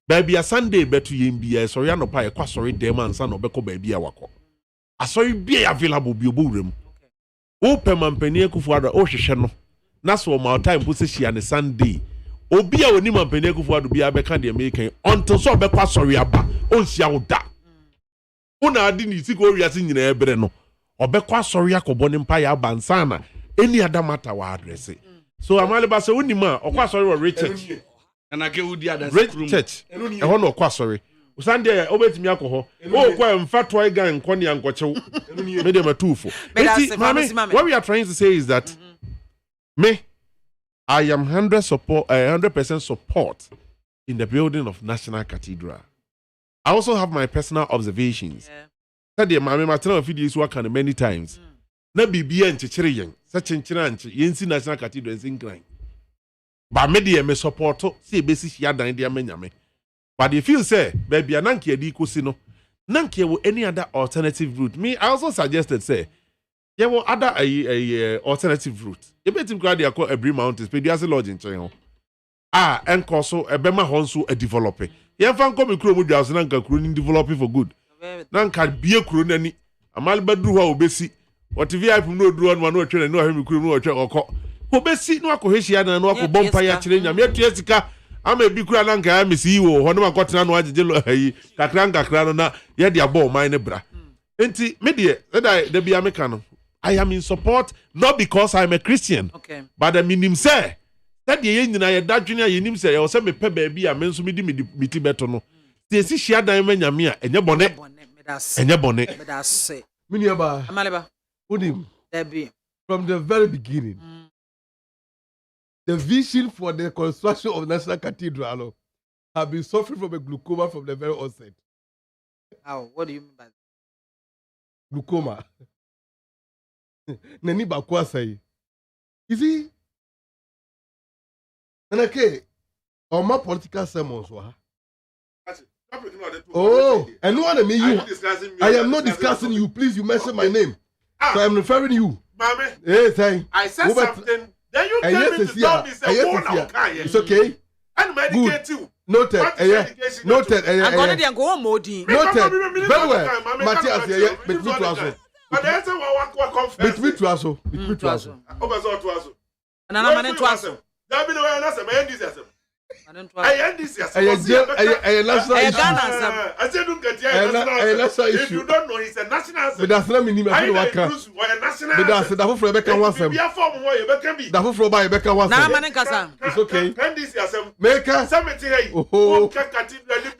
Baby a Sunday betu yembia so ya no pa e kwa sorry dem ansa no beko baby a wako. Asori bia available bi obowrem. O pema mpani Akufo Addo o hwehwe no. Na so my time position on Sunday. Obi a oni mpani Akufo Addo bia beka de make until so be kwa sorry aba. On sia wo da. Una adi ni siko wiase nyina ebere no. Obekwa sorry akobo ne mpa ya aba nsa na any other matter wa address. So Amaliba say oni ma okwa sorry wa Richard. Na ke wudi ada church. E ho no okwa sorry. Sunday obetimi akọ ho. O kwa mfa toy gan nkọ ne ankochew. Me dem atufo. What we are trying to say is that me, I am 100% support in the building of National Cathedral. I also have my personal observations. That the MAAME material videos work on many times. Na bibia nchechire yen, sa chenchira nche, yensi National Cathedral in grind. But me me support see besi hia dan dia menyame. But if you say, baby ananke edi kosi no, nanke wo any other alternative route. Me, I also suggested say, yeah, well, other alternative route. You bet him crowd call Every Mountains, but there's a lodge in China. And also a Bema Honsu a developer. Yeah, fan come a crew with the Nanka crooning developing for good. Nanka be a croon any. A Malbadu obesi. What if I no do one or train and no him crew or check or call. Obesi no cohesion and no bompire chilling. I'm here to Jessica. I'm a big crananka. I'm a CEO. One of my cotton was jello. Kakranka cranona. Yeah, the abo mine bra. Enti media that the BIAMAH. I am in support not because I'm a Christian. Okay. But the minim say that the yen na that junior yenim say o say me pe baby a men so me di miti beto no. They see share dan manyame a enye bone. Enye bone. Me da say. Miniaba. Amaleba. Udim. Debi. From the very beginning. The vision for the construction of National Cathedral have been suffering from a glaucoma from the very onset. How? What do you mean by that? Glaucoma. Nani bakwa say. You see? And okay, on my political sermons, oh, and no one me you. I am not discussing you. Please, you mention my name. So I'm referring you. MAAME. Hey, thank. I said something. Then you came to tell me say, it's okay. And medicate you. Noted. Noted. I'm going to go on Modi. Noted. Very well. Matthias, between two also. But the answer was between two also. Between two also. And I'm an enthusiast. There be no way answer. My end is answer. I end this yes. I said don't get here. If you don't know, he's a national. But that's not minimum. I national. But that's the for Rebecca was him. Be form where you can be. The for by Rebecca was. Now man kasa. It's okay. Can this yourself? Make us. Oh.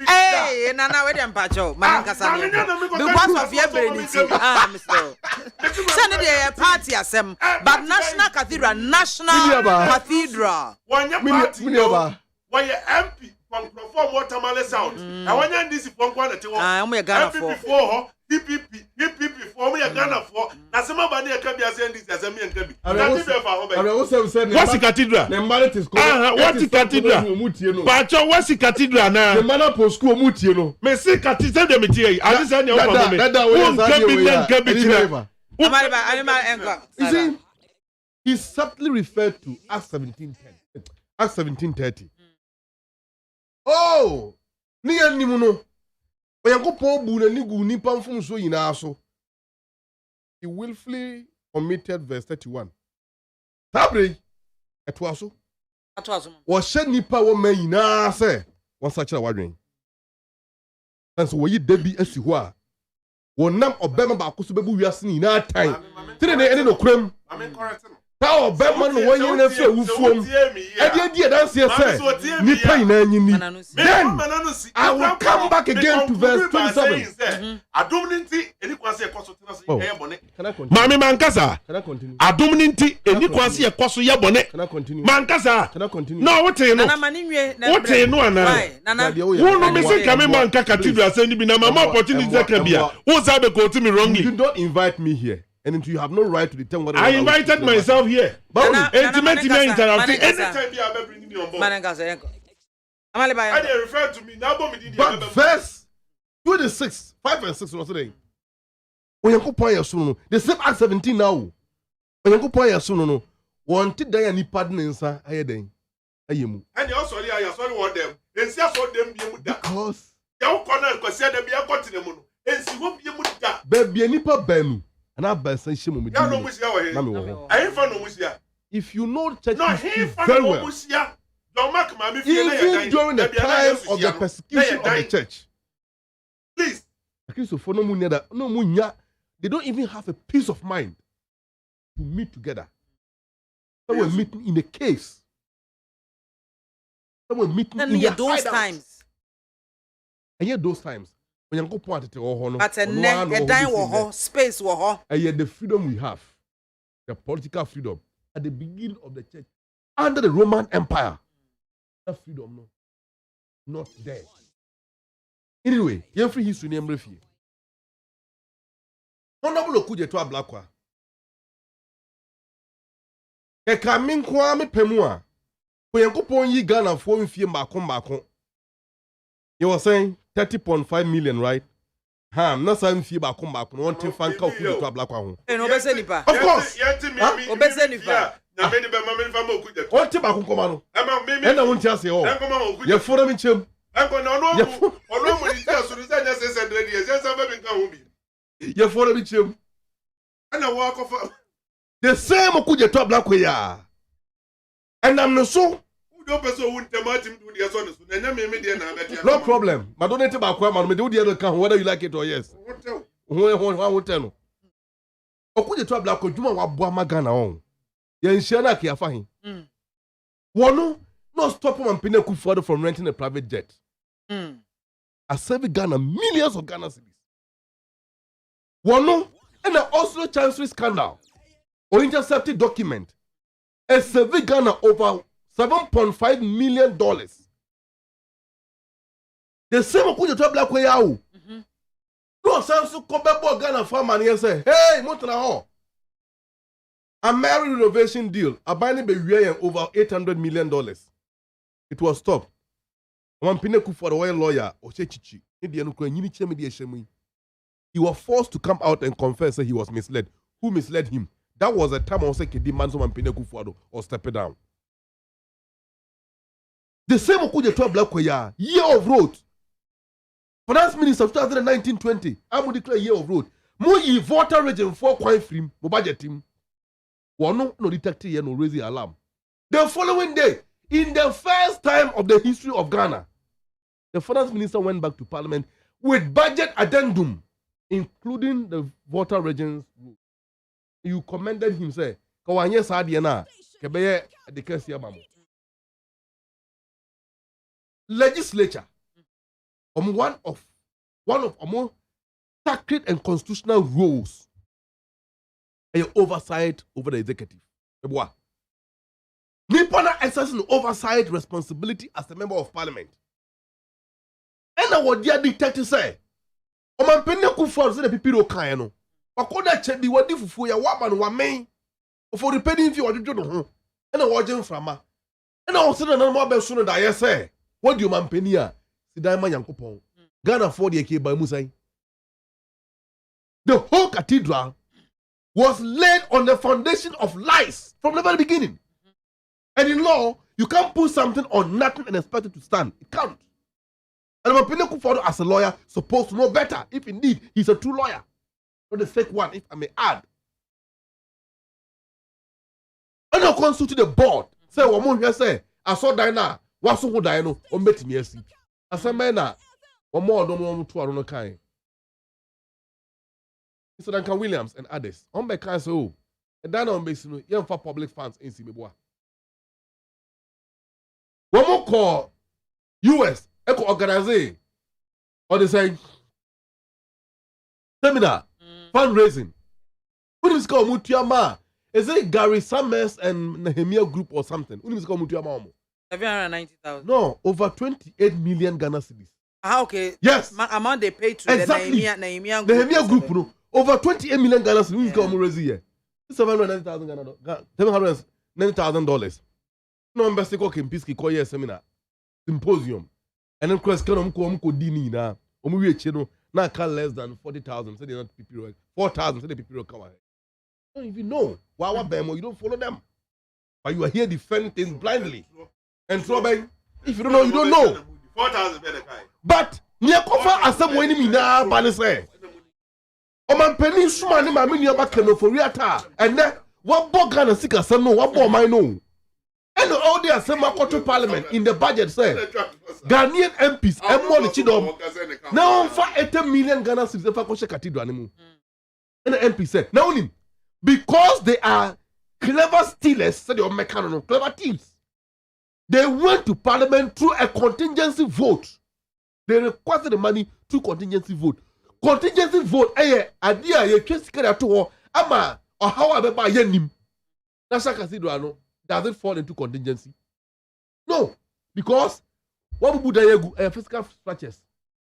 Hey, Nana, wait and pacho. Man kasa. Because of your ability. Ah, Mr. Sunday party asem, but National Cathedral, National Cathedral. One your when you MP from perform watermelon sound, and when you this from one at MP before PPP for me a Ghana for Nasima Bani can be as a me and can be. What's the cathedral? The mallet is called. What's the cathedral? Pacho, what's the cathedral now? The manor post school mutino. Me say cathedral de me. I just said you see, he subtly referred to Acts 17:10. Acts 17:30. Oh, ni animuno. Oyankopon bu na nigu nipa mfum so yina so. He willfully omitted verse 31. Tabre etwaso. Wo hye nipa wo man yina se. Won sa kira wadwen. And so we debi asi ho a. Wo nam obema ba akoso bebu wiase ni na tan. Tire ne ene no kram. How Batman when you never say Wufum? Then I will come back again to verse 27. Mami Mankasa. Adominti, and you can see a cost of Yabone. Mankasa. No, what you know? What you know? Who no missing coming Manka Cathedral sending me no more opportunity that can be. What's up? Go to me wrongly. You don't invite me here. and you have no right to determine what I invited myself here. But anytime you are bringing me on board. I they refer to me now. But verse 26, 5 and 6 was today. When you go the same Act 17 now. When you go no. Wanted day and pardon inside Ayading. Ayemu. And you also sorry what them. And see us what them be because you corner because they be a continent. And see what be muda. Baby any pa benu. And I buy some shame with you. I ain't found no musia. If you know church no, very well. Even during the time of the persecution of the church. Please. They don't even have a peace of mind to meet together. They were meeting in a case. They were meeting in those times. And yet those times, when you go point it to but a dime space and yet the freedom we have, the political freedom at the beginning of the church under the Roman Empire, that freedom not there. Anyway, you're free history name refi. Honorable Okuje to a black one. E kamin kwa me pemua. Ko yankopon yi Ghana for mfie makon. You were saying 30.5 million, right? Na sa mfie makon. Won tin fan ka Okuje to a black one. E no be se nipa. Of course. Obese nipa. Na me ni be mama nfa ma Okuje. Won tin makon koma no. E na won ti ase o. Ye fora mi chem. Enko na ono mu ni ti aso ni se nya 600 years. Yen sa be nka ho bi. Ye fora mi chem. Ana wa kofa. The same Okuje to black way ya. And I'm no so. No problem. I don't need to back man. Me do the other can whether you like it or yes. Okuje to black ko juma wa boa magana on. Ye nsia na ke afa hin. Wono no stop man pina ku further from renting a private jet. I save Ghana millions of Ghana cedis. Wono and the Oslo Chancery scandal or intercepted document. A save Ghana over $7.5 million. The same Okuje to black way out. No sense to come back to Ghana farm and say, hey, Montana Hall. A married renovation deal, a binding be over $800 million. It was stopped. One pineku for the oil lawyer, Ochechichi, he was forced to come out and confess that he was misled. Who misled him? That was the time I was saying, Manso Pineku Fuado or step it down. The same Okuje to black way, year of road. Finance Minister 2019-20, I would declare year of road. More voter region for coin free, mo budget team. One no detective here no raising alarm. The following day, in the first time of the history of Ghana, the finance minister went back to parliament with budget addendum, including the voter regions. You commended him, say, Kawanye Sadiana, Kebeye the Kesia Mamu. Legislature, one of more sacred and constitutional roles, a oversight over the executive. Nipona exercising oversight responsibility as a member of parliament. And now what dear detective say, Oman Penya Kufu say the people kayano. Wakoda check the wadi fufu ya waman wa main for repenting if you want to do no. And I watching from and I was saying no more sooner that I say. What do you man Penya? Sidama Yankopon. Ghana for the Eke by Musai. The whole cathedral was laid on the foundation of lies from the very beginning. And in law, you can't put something on nothing and expect it to stand. It can't. And Mapine Kufuor, as a lawyer, supposed to know better if indeed he's a true lawyer. Not the fake one, if I may add. And I'll constitute the board. Say, Wamun here say, I saw Diana, Wasu who Diano, or met me. I said, Mena, one more, don't want to run a kind. Mr. Duncan Williams and others. On my cancer, oh, and then on basically, young for public funds in Simibwa. One more call US Eco Organize or they say seminar fundraising. What is called Mutiama? Is it Gary Summers and Nehemiah Group or something? What is called Mutiama? 790,000. No, over 28 million Ghana cedis. Ah, okay. Yes. Amount they pay to exactly. the Nehemiah Group. Nehemiah Group, no. over 28 million Ghana cedis come raise here. $790,000. No embassy ko Kempiski ko year seminar symposium. And then cross can ko dini na. Omu we no na can less than 40,000. Say they not PPO 4,000 say the PPO come ahead. You don't even know. Why you don't follow them. But you are here defending things blindly. And so if you don't know, you don't know. 4,000 but near cover as some way me na banise. O man penny suma ni ma me nua ba kano for reata. And then what bog Ghana sika some no what bog my no. And all the Assembly to Parliament in the budget say Ghanaian MPs and more the chidom now for 80 million Ghana cedis for Koshe Cathedral animu. And the MP said now only because they are clever stealers, said your mechanical clever thieves. They went to Parliament through a contingency vote. They requested the money through contingency vote. Contingency vote, idea you can't secret at all. Ama or how I buy yenim. National Cathedral no doesn't fall into contingency. No, because what would I physical structures?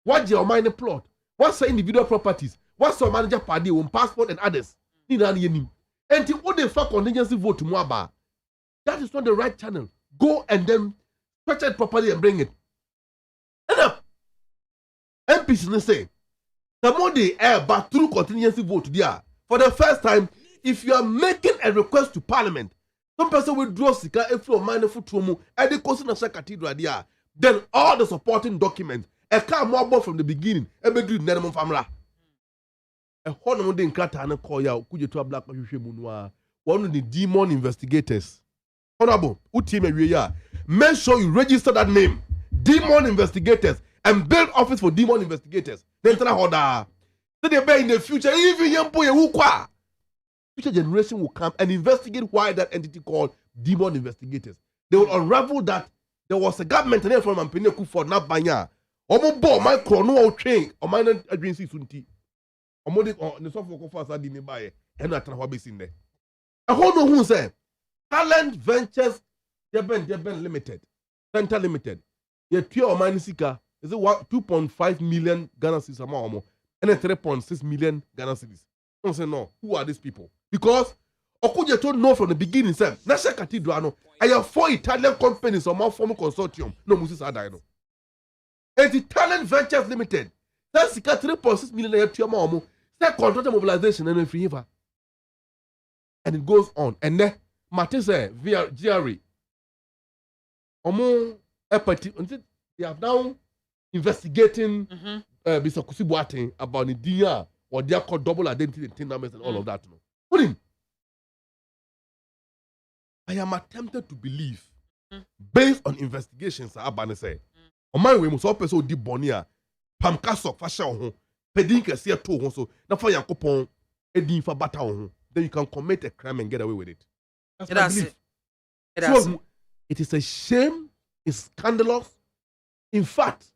What's your minor plot? What's the individual properties? What's your manager party on passport and others? Need yenim. And the only for contingency vote to Mwaba. That is not the right channel. Go and then structure it properly and bring it. End up. MPs say, somebody but through contingency vote there. For the first time, if you are making a request to Parliament, some person will draw sika if you mind for Tumu and the Coast National Cathedral there. Then all the supporting documents, a car more from the beginning, a big Nenamon Famra. A horn in Kata and a Koya, could you to a black Munwa, one of the demon investigators. Honorable, make sure you register that name, demon investigators, and build office for demon investigators. Then tell her, so they in the future, even young boy future generation will come and investigate why that entity called demon investigators. They will unravel that there was a government and from Ampeneku for Nabanya. Omo bo my chrono train or my agency sunti. Omo the software for us didn't buy and not what be seen there. I hold on who say Talent Ventures Deben Limited, Center Limited. Your pure manisika is it 2.5 million Ghana cedis amount and then 3.6 million Ghana cedis. Don't say no. Who are these people? Because Okuja told no from the beginning, sir. National Cathedral, no. I have 4 Italian companies or more formal consortium. No, Moses Adino. And the Talent Ventures Limited. That's 3.6 million to your mom. That contract mobilization and free. And it goes on. And then Matisse via GRE. They are now investigating Mr. Kusibuate about the DR or they are called double identity and tin numbers and all of that. Put him. I am attempted to believe, based on investigations, Abane said, on my way, must also di bonia, Pamkasok, Fashion, Pedink, a seer two, so, not for Yankopon, Edin for Baton, then you can commit a crime and get away with it. That's my belief. It is a shame, it's scandalous. In fact,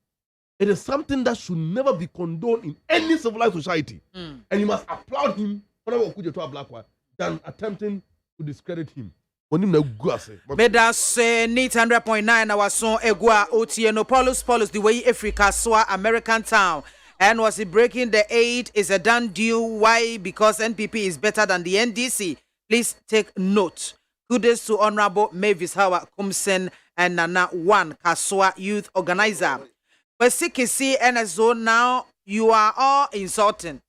it is something that should never be condoned in any civilized society. And you must applaud him than attempting to discredit him. Medas neat 100.9 our son Egua Otieno Paulus the way Africa saw American town. And was he breaking the 8 is a done deal. Why? Because NPP is better than the NDC. Please take note. Kudos to Honorable Mavis Howard Kumsen and Nana One Kaswa Youth Organizer. But CKC NSO now you are all insulting.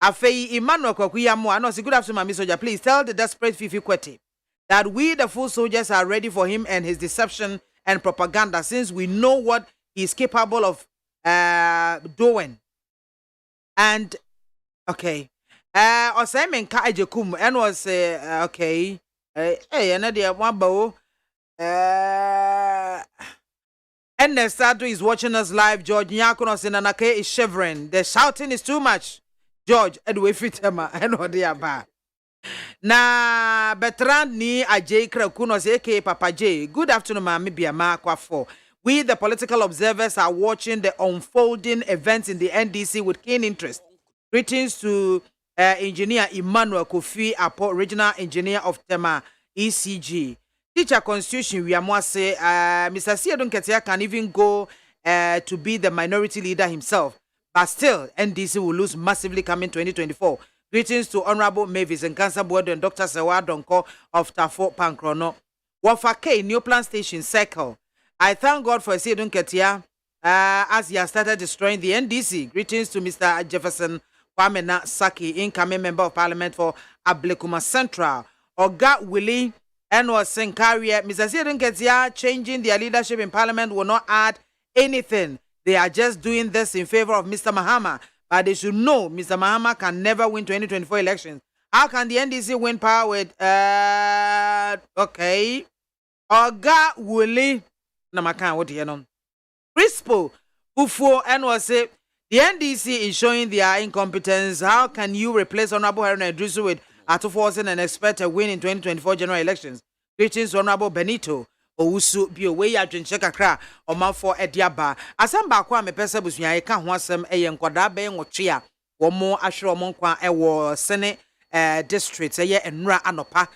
Afei Emmanuel Kwakuyamo, and also good afternoon, Mami Soldier. Please tell the desperate Fifi Kwete that we, the full soldiers, are ready for him and his deception and propaganda, since we know what he's capable of doing. And okay, Osamen Kaijekum, and was okay. Hey, another one bow. And the Sadu is watching us live. George Nyakonos in Anake is shivering. The shouting is too much. George, Edway Fitema, and what they are bad. Na Bertrand ni Ajay Krakunos, aka Papa J. Good afternoon, MAAME BIAMAH AKWAFO. We, the political observers, are watching the unfolding events in the NDC with keen interest. Greetings to Engineer Emmanuel Kofi Apo, Regional Engineer of Tema ECG. Teacher Constitution, we are say, Mr. Siadon Ketia can even go to be the minority leader himself. but still, NDC will lose massively coming 2024. Greetings to Honorable Mavis and Cancer Board and Dr. Sewa Donko of Tafo Pankrono. Wafake, New Plan Station Circle. I thank God for Sidun Ketia as he has started destroying the NDC. Greetings to Mr. Jefferson Kwamena Saki, incoming member of parliament for Ablekuma Central. Oga Willie and was Senkaria. Mr. Sidun Ketia changing their leadership in parliament will not add anything. They are just doing this in favor of Mr. Mahama. But they should know Mr. Mahama can never win 2024 elections. How can the NDC win power with okay? Oga Willie Namakan, what do you know? Crispo Ufo and was say the NDC is showing their incompetence. How can you replace Honorable Haruna Idrisu with Atuforsen and expect a win in 2024 general elections? Greetings, Honorable Benito. Owusu bi owe ya dwenche kakra omanfo ediaba asamba kwa mepese busua ye ka ho asem eye nkwada be nwotwe a wo ahwere omonkwa ewo sene district eye enura anopa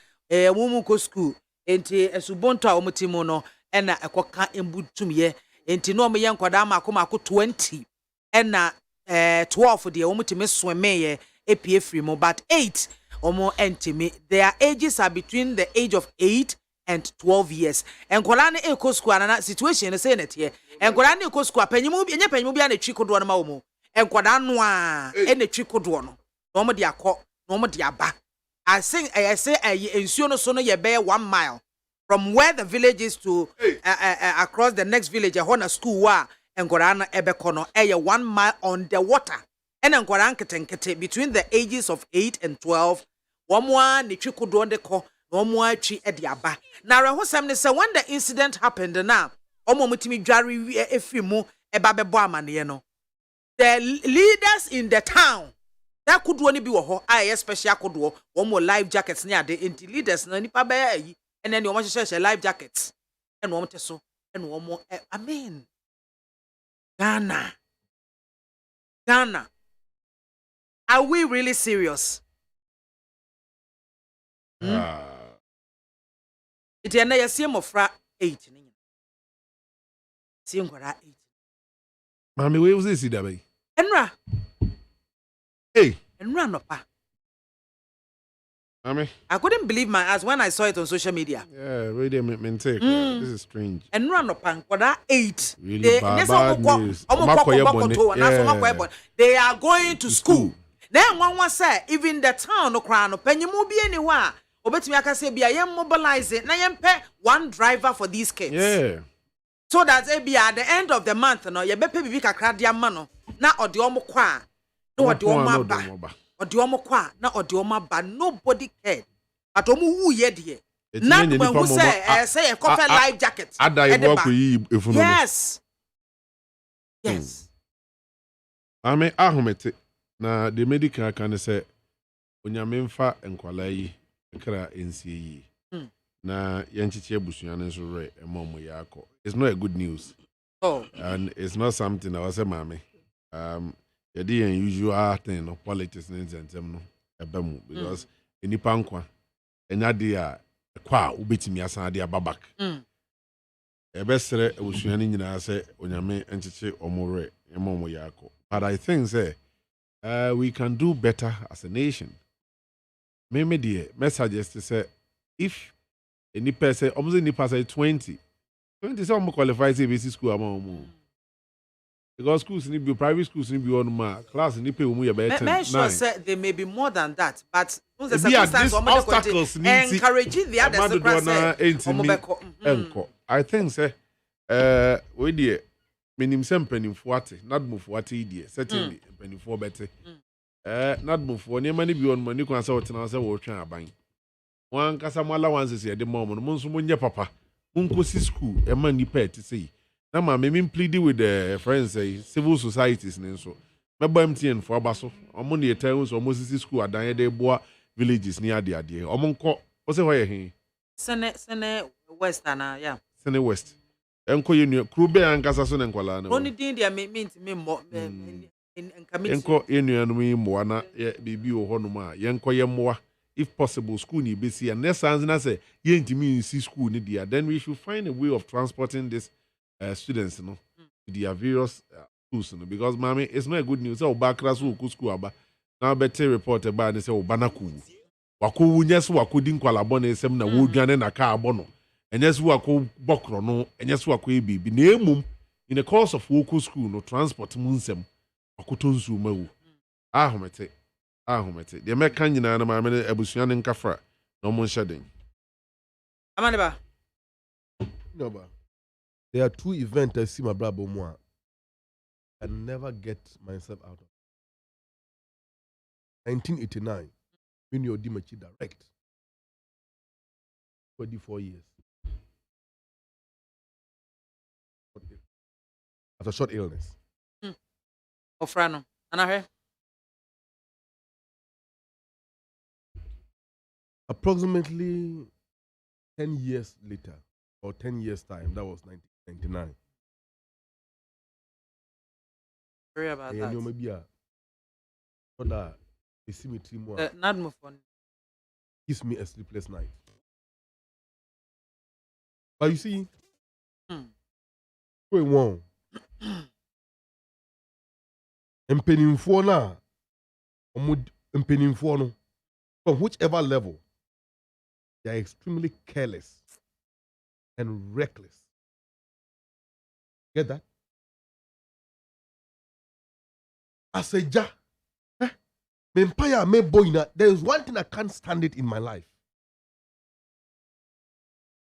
wo ko school enti esubonto a omutimu no ena ekoka embutumye enti no omye nkwada makoma 20 ena 12 de omutime sweme ye epie free mo but 8 omo entimi their ages are between the age of 8 and 12 years. And Kolani Eko Square and situation is saying it here. And Kolani Eko Square, Pennymu, and Pennymu, and a chico do one momo. And Kodanwa, and a chico do one. No dia co, no dia back. I say, in Siono Sono, ye bear 1 mile from where the village is to across the next village, a Hona school wa, and Korana Ebekono, 1 mile on the water. And then Koranketenkete between the ages of 8 and 12. One, the chico do one the co. Omoachi ediaba. Now, Rahosam ne say when the incident happened now, Omomutimi Jari Efimu Ebabeboamanieno. The leaders in the town that could only be a special could one more life jackets near the inti leaders no nipa bay and then you want to say life jackets and one so and one more. Amen. Ghana. Are we really serious? Iti ena ya siye mofra 8 ni. Siye ngora 8. Mami, where was this dabe? Enra. Hey. Enra no pa. Mami. I couldn't believe my eyes when I saw it on social media. Yeah, really take. This is strange. Enra no pa ngora 8. Really bad news. They are going to school. Then one was say even the town no cry no penyimu bi anywhere. Obetumi akase bia yem mobilize na yem pe one driver for these kids. Yeah. So that at the end of the month no ye be pe bibi kakra dia ma no na ode omo kwa na ode omo aba. Ode omo kwa na ode omo aba. Nobody cared. But omo wu ye de. Na when who say a cover life jacket. Yes. Yes. Ame ahomete na the medical can say onyamemfa enkwala yi kra NCE na yanchiche busua ne so re emom yako. It's not a good news. Oh. And it's not something I was say mame. The unusual thing of politics and them no ebemu because enipa nkwa enya de a kwa ubetimi asan de ababak. Ebesere busua ne nyina say onyame enchiche omore emom yako. But I think say we can do better as a nation. Maybe the messages to say if any person almost any person 20 some qualified CBC school among because schools need be private schools need be on class need pay sure say there may be more than that, but obstacles encouraging the others. I think say we dear minim sem penifo ate not move what idea certainly penifo better not move for near many beyond money can say what na say wo twan aban wan kasa mo allowance say the mom no nso monye papa unkosi school e man ni pet say na ma me plead with the friends say civil societies nso meba MTN for abaso omo ne etan so omo sisi school adan de boa villages ni ade omo nko o say why he sene west na yeah sene west enko yenu krube ankasa so ne nkwala na oni din dia me mo enko yenu anu mi mo na bibi wo honum a yenko ye moa if possible school ni besi and next sans na say yentimi see school ni dia then we should find a way of transporting these students no to their various because mommy, it's not good news. So back class who school aba. Now better report about and say obanaku. Waku nyes waku din kwalabone sem na wodwane na ka abono. Enyes waku bokro no, enyes waku ebi. Na emum in the course of woku school no transport munsem waku tonsu mawu. Ahomete. The American nyina na mamene ebusua ne nkafra no mo nhye Amaneba. No, but there are two events I see my brother Bomoa. I never get myself out of. 1989, when you Dimachi direct. 24 years. After short illness. Ofrano. Anahe. Approximately 10 years later, or 10 years time, that was 1999. Sorry about that. Maybe that symmetry more. Not more fun. Gives me a sleepless night. But you see, going on. Empenning na, empenning from whichever level, they are extremely careless and reckless. Get that? As a ja, there is one thing I can't stand it in my life.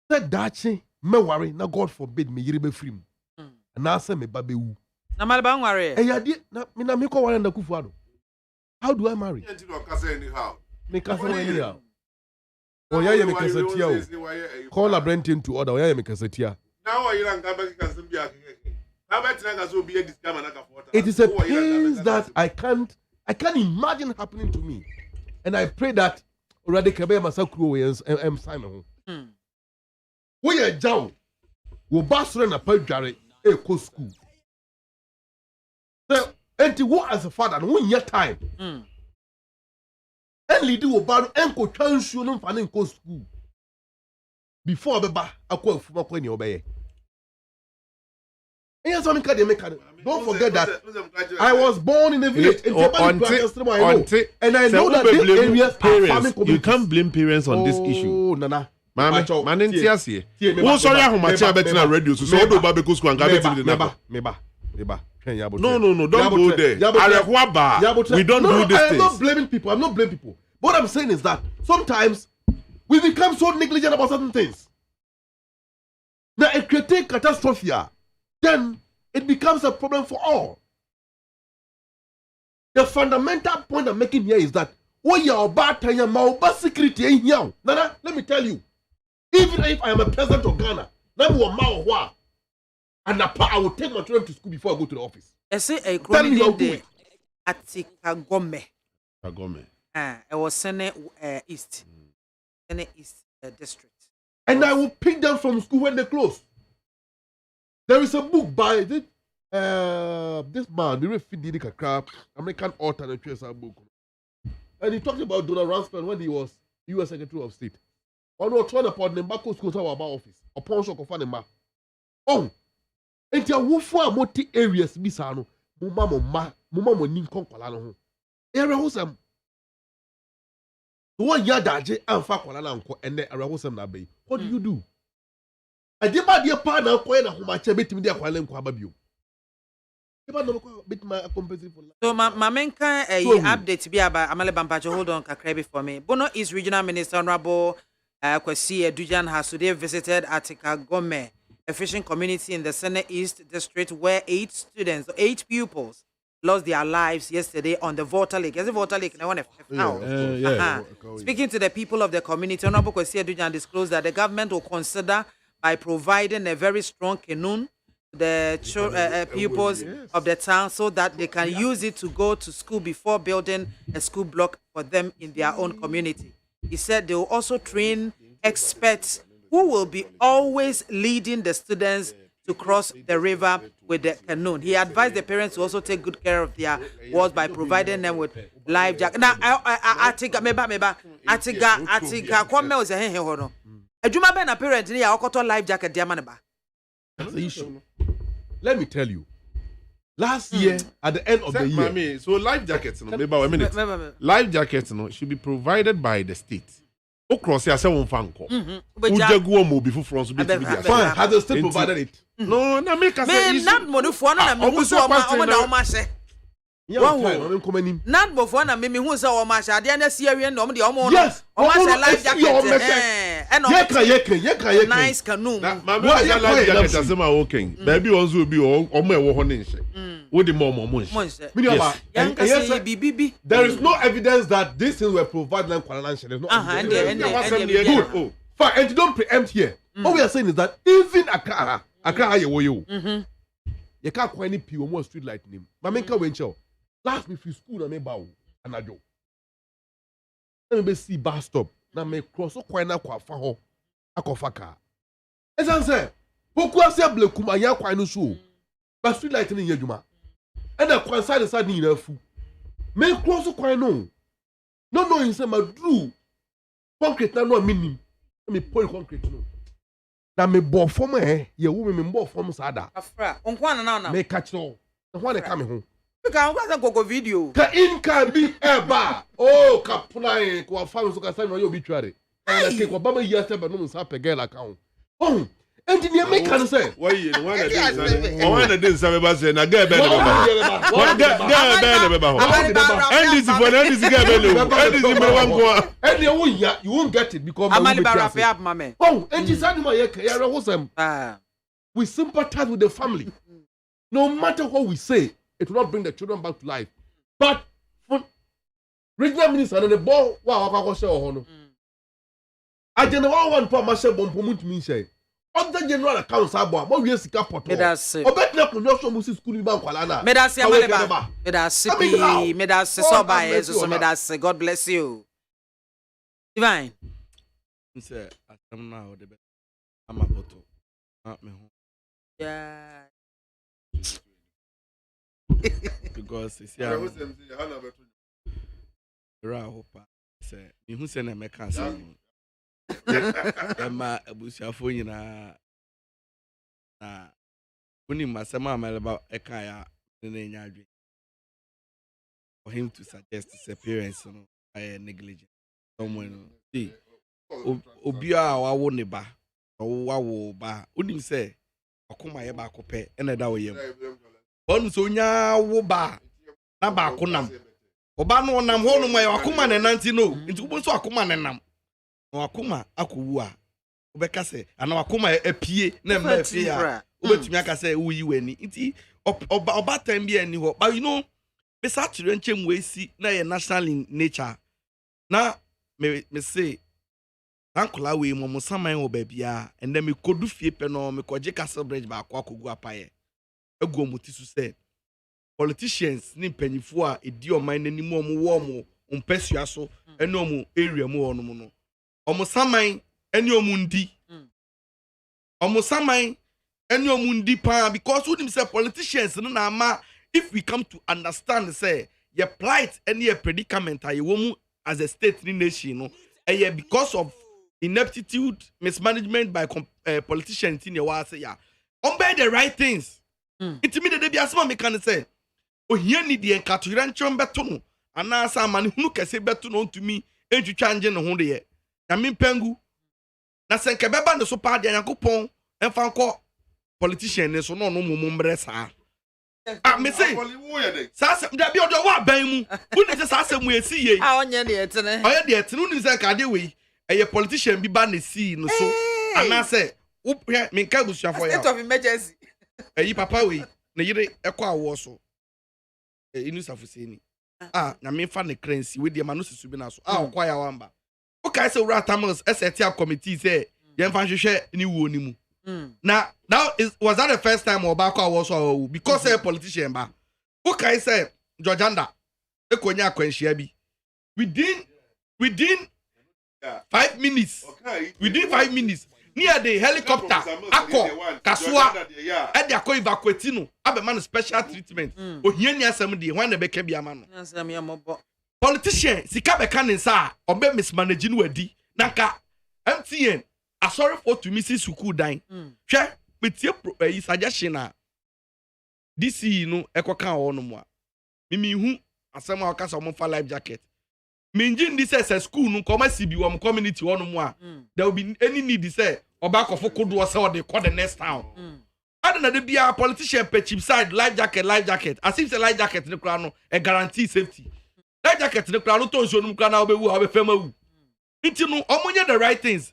That dachi me worry, now God forbid me yiribe free. And now say me babe wu. Na malaba worry. Eh yadi na me na me ko worry na kufuado. How do I marry? Me kasa anyhow. Oh yeah, me kasa tia. Call a Brenton to order. Oh yeah, me kasa tia. Now you don't come back and be it is a pain that I can't imagine happening to me. And I pray that already Kabe Masakru and Simon. We are down. We basra na pajare e ko school. So, and to work as a father, and when your time. And lead you about and go transfer no fan in school. Before Baba, AKWAFO when you obey. Don't forget that I was born in a village and I know that these areas are farming communities. You can't blame parents on this issue. Nana. Man, sorry, how much I bet na radio so do ba because go and get meba. No, don't go there. We don't do this. I'm not blaming people. What I'm saying is that sometimes we become so negligent about certain things. Now, it creates catastrophe. Then it becomes a problem for all. The fundamental point I'm making here is that what you're about to your security in here. Nana, let me tell you, even if I am a president of Ghana, and I will take my children to school before I go to the office. I say a chronic Atikagome. I was Senate East. Senate East district. And I will pick them from school when they close. There is a book by this man, the American author, and book. And he talked about Donald Rumsfeld when he was U.S. Secretary of State. On what one upon the back of school about office, upon shock of Fanema. Oh, and your woofa multi areas, Missano, Mumma Ninko Colano. Area Hosam. One yadaje and Fakwala and then Arahosam Nabe. What do you do? I did my dear partner, Quena, whom I chabit me there, Qualam Quababu. So, my main update be about Amale Bampacho. Hold on, Kakrebi for me. Bono East Regional Minister Honorable Kwesi Dujan has today visited Atikagome, a fishing community in the Senate East District, where 8 pupils lost their lives yesterday on the Volta Lake. Is it Volta Lake? Speaking to the people of the community, Honorable Kwesi Dujan disclosed that the government will consider by providing a very strong canoe to the pupils of the town so that they can use it to go to school before building a school block for them in their own community. He said they will also train experts who will be always leading the students to cross the river with the canoe. He advised the parents to also take good care of their wards by providing them with life jacket. Now, I think Kwame was a hen. Ejuma be na parent ni ya okoto life jacket dia maneba. That's the issue. Let me tell you. Last year, at the end of the year. So life jackets, no, maybe a minute. Life jackets, no, should be provided by the state. Across here, someone fanko. Ujaguo mo before France be to be fine. Has the state provided it? No, na make us say. Not more for na me who so ma say. Not before na me who so ma say. Ade na Syrian no de omo no. O ma say life jacket. Yeka. Nice canoe. Na life jacket asema okay. Baby onzo obi omo ewo ho ne nse. Wo de mo nse. There is no evidence that these things were provided financially. No. Good. Oh, fine. And you don't preempt here. What we are saying is that even Accra ye wo you. You can't quite any people more street light name. Mamenka wencho. Last me free school na me bawo anajo. Let me see bus stop. Na me cross kwa na kwa fa ho. Akofa car. Esan say, poku ase blekum anya kwa no so. But street light ni yadwuma. And the kwa side ni na fu. Me cross kwa no. No knowing say ma drew concrete na no minim. Me pour concrete no. Na me bo form ye wo me bo form sada. Afra, onkwa na. Me catch no. Na ho na ka me ho. Ka ngwa go video. Ka in can be eba. Oh, kapuna ko fa so ka say no you obituary. Na ke ko baba yi ase be no nsa pe girl account. Oh, engineer make can say. Why you one na dey say be say na girl be na be. What girl be na be. And this for and this girl be no. And this be one go. And you won't get it because Amali Barafi up mama. Oh, and this animal ye ya hosem. We sympathize with the family. No matter what we say, it will not bring the children back to life. But for regional minister and the ball, wow, I say no. I general one for myself on promote me say. On the general account sabo, but we sika poto. Obet na kunyo so musi school ba kwala na. Medasi amaleba. Medasi so ba yeso so medasi. God bless you. Divine. Say atam na o de be. Ama poto. Me ho. Yeah. Because it's hopa say me hu say na me kan say ma abusiafo nyina na kuni masema ameleba eka ya ne nya adwe for him to suggest his appearance no negligent someone see obi a wawo ne ba wawo ba unim say akoma ye ba akopɛ ena da oyem onu so nya wo ba na ba akonam oba no nam ho no mai akoma ne nanti no nti wo so akoma ne nam akoma akowu a obeka se ana akoma apie na mma afie a obetumi aka se wo yi wani nti oba time bi ani ho but you know be sa chire nchem we si na ye national in nature na me say ankola we mo saman wo ba bia and then me kodu fie pe no me koje castle bridge ba akogu apaye egu omuti su say politicians ni mpanyifo a edi oman nanim omo wo mpasua so ene omo area mu ono mu no omo saman ene omo ndi omo saman ene omo ndi pa because who them say politicians no na ama if we come to understand say your plight and your predicament are you as a state nation no and because of ineptitude mismanagement by politicians in your wa say ya on the right things it mean that be asma me can say o hia ni de enkatora nchom beto no anasa amane hunu kese beto no ntumi entwitwa nge no ho de ye na mempangu na senke beba ne so pa de yakopon emfa nko politician ne so no no mumbre sa me say sasa da bi odo wa ban mu uni se sasa mu esi ye onye de etene oye de etene uni se ka de we eye politician bi ba na si no so anase wo me nka busuafo ya state of emergency eyi papa we na yire ekwa awo so inu safuseni na me fa ne currency we de ma no susu bi na so okwa ya wamba o kai se wura tamils STA committee say ye mfa hwehwe ni wo ni mu now was that the first time or back was so because a politician ba o kai say Georganda ekonya akwanhia bi within 5 minutes within 5 minutes near the helicopter akọ kasua e de akọ evacuate no abema no special treatment ohia ni asem de hwan na beka bia ma no asem ya mobo politician sika beka ne nsa obe mismanage no wadi nanka MTN sorry for to miss school dying. Share with your suggestion. DC no ekoka ho no mo a mimi hu asem a okasa mo fa life jacket minjin this as school no come CB wo community ho no mo a there will be any need say obakofo kodo say they call the next town and na dey bia politician per cheap side life jacket as if say life jacket no kra no e guarantee safety life jacket no kra no to nso no kra na obewu obefema wu nti no omonye the right things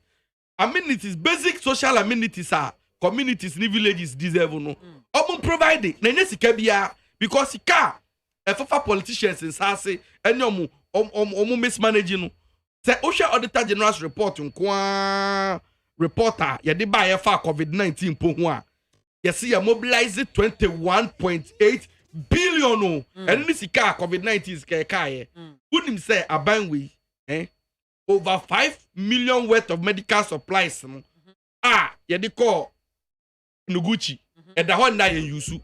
amenities basic social amenities are communities ni villages deserve no omon provide na nya sika bia because sika efafa politicians in sase any omo mismanage no say osha auditor general's report nko reporter ye de ba ye fa covid-19 po ho a ye see ya mobilize 21.8 billion no and ni sika covid-19 sika kai unim say aban we over 5 million worth of medical supplies no ye de call Nuguchi eda ho na ye use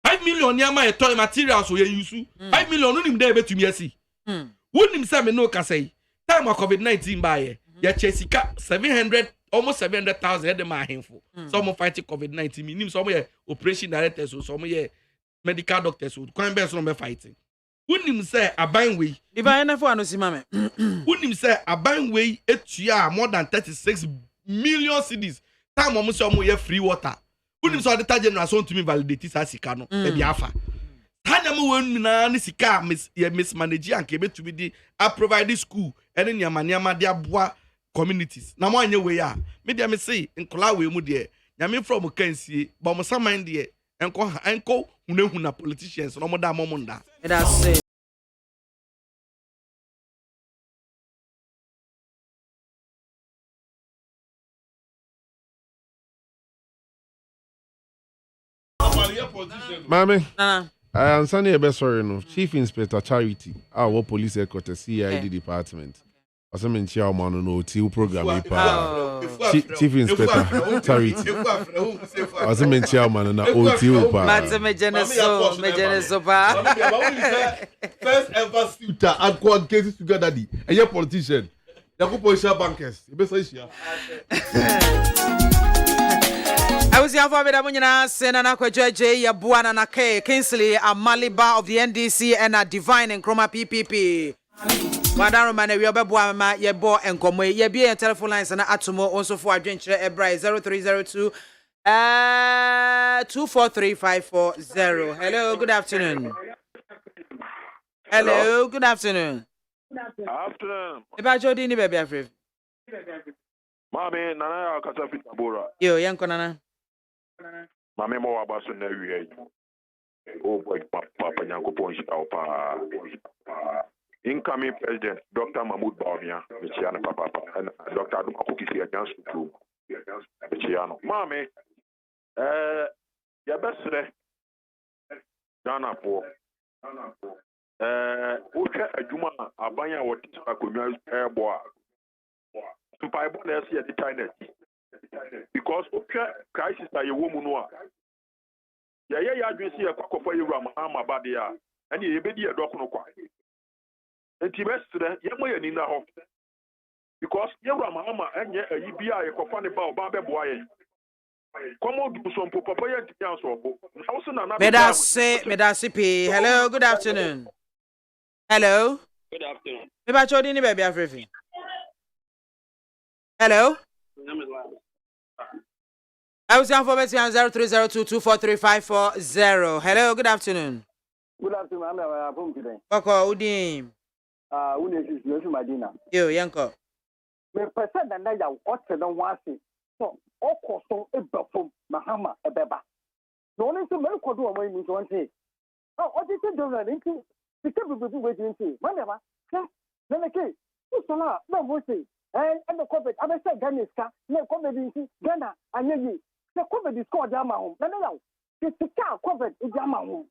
5 million yama e toy materials so ye use 5 million unim dey betumi asi unim say me no ka say time of covid-19 ba ye chesika 700 almost 700,000 head ma ahemfo some fighting covid-19 minim some ye operation directors so some ye medical doctors so kwan be so no be fighting unim say aban we divine na for anosi mame unim say aban we etua more than 36 million cedis time omo say omo ye free water unim say auditor general so to me validate sa sika no e bia afa hanya mo wonu na ni sika mismanage anke betumi di a provide school ene niamaniama de aboa communities na mo anye we ya me dia me say nkola we mu de nyame from kansie ba mo saman de enko hunahuna politicians no mo da mo nda that's it. Mami, I'm Sunny Ebesori no Chief Inspector Charity, our police headquarters CID department. Asem nchia ma no no ti program pa. Chief Inspector Charity. Asem nchia ma no na o ti pa. Mate me geneso pa. First ever shooter AKWAFO cases together di. Eye politician. Yakupo share bankers. E be so share. I was here for Vedamuna, Senana Kwajaje, Yabuana Nake, Kingsley, a Maliba of the NDC, and a Divine and Chroma PPP. Madam Romana, we are Babuama, Yabo and Comwe, Yabi and telephone lines and Atomo, also for adventure, Ebra 0302 243-540. Hello, good afternoon. Hello, good afternoon. Afternoon. About Jodini, baby, Afri. Mami, Nana, Kasafita Bora. Yo, Yankonana. Mami, more about Sunday. Oh, boy, Papa Yanko Ponchita. Incoming President Dr. Mahmoud Bawumia, Michiana Papa, and Dr. Adumakuki against to Michiano. Mami, your best Dana for Ucha Ajuma, Abanya, what is a communal airboy. To Bible, let's see at the time. Because Ucha crisis are a woman. Yeah, you see a cock for you, Ramahama Badia, and you be a doc no quite. And Tibestre, Yamay in the house. Because Yaramahama and Yibia, a cofani about Babe Boy. Come on, do some Popaya to council. Medasipi. Hello, good afternoon. Hello. Good afternoon. Maybe I told you, baby, everything. Hello. I was on for 0302-243-540. Hello, good afternoon. Good afternoon, I'm home today. Oko Udim. Unesis, Madina. Yo, Yanko. Me person and I watch the one thing. So, Oko so a buffoon, Mahama, a beba. No one is a medical do away with one thing. Oh, what is it doing? The people will be waiting to. Whenever, then again, it's a lot, no more say. And the COVID, I said, Ghana, no COVID, Ghana, and you. The COVID is called Yama home. No. It's the car COVID is Yama home.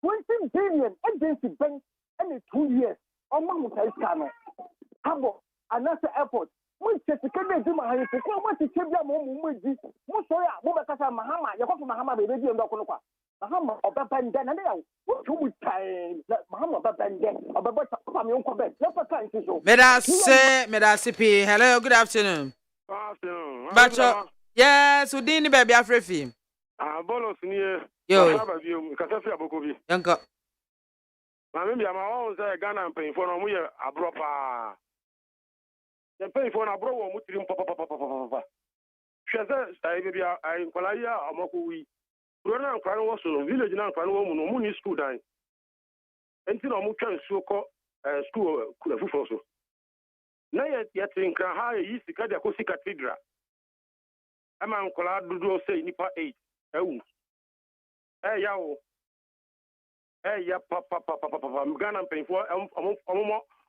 20 billion agency bank and 2 years. Among the Iskano. Habo, another airport. Which is the Kenya Duma, I say, what is Kenya Muji? Musoya, Mubakasa Mahama, Yakofu Mahama, the radio and Dokonoka. Mahama, or Babandan, and now, what 2 weeks time, Mahama Babandan, or Babata, your Quebec, never time to show. Medasipi, hello, good afternoon. Afternoon. Bacho, yes, Udini baby Afrefi. Bolos near Yo. Kasafi abokobi. Yanka. Maame BIAMAH won say Ghana mpanyinfo no mo ye abro pa. The mpanyinfo na abro wo mo tirim papa. Hwese sai bia ai nkola ya amako wi. Bro na nkola no wo so no village na nkola no wo mu no mu ni school dan. Enti na mo twa nsuo kɔ school kufufo so. Na ye tinkra ha yi sika de akosi cathedral. Ama nkola dodo say nipa 8 ewu. Yawo. Ya papa Ghana mpanyinfo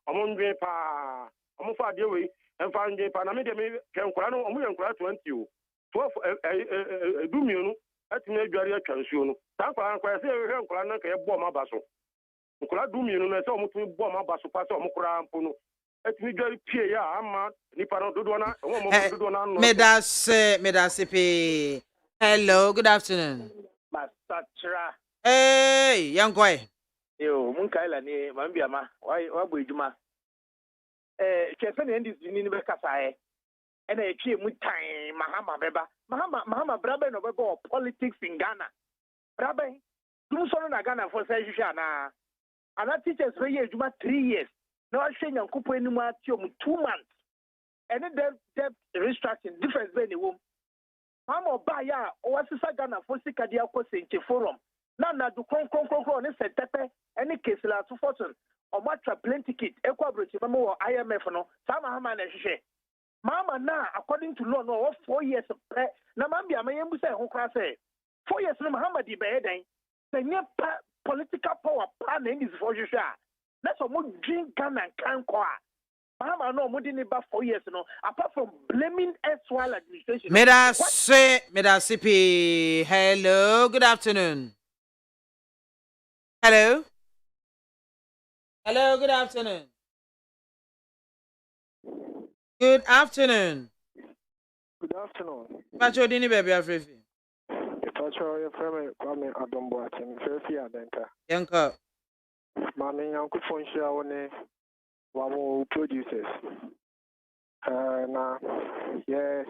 omo ndwe pa. Omo fa de we emfa ndwe pa na me de me nkola no omo ye nkola 20 o. 12 edumionu atime adware atwa nsuo no. Ta nkola say we nkola na ka ye bo ma ba so. Nkola dumienu na say omo tumi bo ma ba so pa say omo kura mpo no. Atime adware pie ya ama nipa no dodo na omo dodo na no. Medase pe. Hello, good afternoon. Masatra. Hey, young boy. Yo, munkaila ni MAAME BIAMAH. Wa boyjuma. Chefe ne ndi ni be kasa e. Na e twie mu tan Mahama beba. Mahama brabe no beba politics in Ghana. Brabe. Dum so na Ghana for say hwehwe ana. Ana teachers we ye ejuma 3 years. Na wa hwe nyankopo enimu ati om 2 months. And debt restructuring difference be ni wom. Mahama ba ya o wasisa Ghana for sikadia ko senche forum. Na do kon ne setepe any case la to fortune o matcha plane ticket ekwa brochi mama wo IMF no sa Mahama na hwehwe mama na according to law no 4 years pre na MAAME BIAMAH yembu say ho kra say 4 years no Mahama di be den the new political power pa na this for hwehwe a na so mo drink Ghana kan kwa Mahama no mo di ne ba 4 years no apart from blaming SWAL administration. Medase pe. Hello, good afternoon. Hello, good afternoon. Good afternoon. Good afternoon. Pacho dini baby afrefi. Pacho your friend Kwame Adombo atin fefi adenta. Yanka. Mami yanku fonshia woni wamo producers. Na ye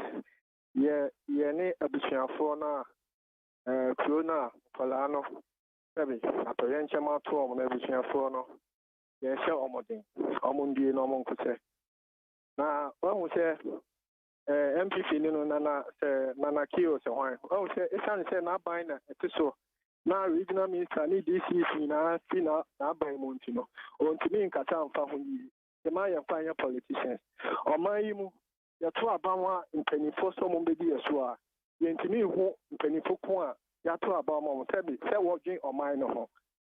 ni abusuafo na corona kolano. Baby, atoye nchema to omo na abusuafo no. Ye hye omodin. Omundie no omonkose. Na wahu se MPP ni no nana kio se hwan. Wahu se esan se na ban na etiso na regional minister ni DCC na fi na ban mu ntino. Ontimi nkata amfa ho yi. The man ya fanya politicians. Oman yi mu ya to abawa mpanifo so mo bedi yeso a. Ye ntimi hu mpanifo ko a ya to abawa mo sebi se wo dwen oman no ho.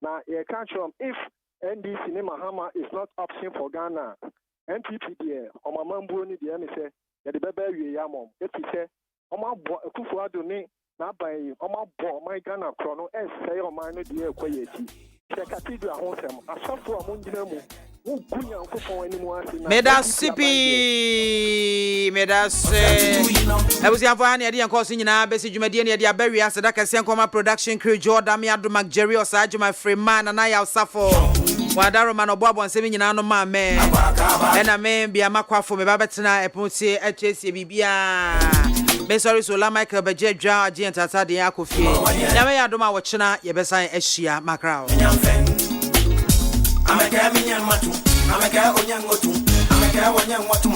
Na ye can show if NDC ni Mahama is not option for Ghana. NPP there, Omamambu ni the say, the bebe we yamom. If he say, Omabo, Kufu Adoni, Nabai, Omabo, my Ghana chrono, say, O minor dear Quayeti. The cathedral hotel, a software among them. Medase adi anko sinyina besi dwumadi ne dia bawia aseda kase ankoma production crew Jordan Adu Jerry Osaje my Freeman na ya Usafo Wadaro man oboabo nsemi nyina no MAAME ena me BIAMAH AKWAFO me babetena epontie atwesie bibia me sorry so la Michael Bejadwa agent atade akofie nyame ya doma wo chena ye besan ahia makrao Ameka minya matu, ameka onyangotu, ameka wanyangotu.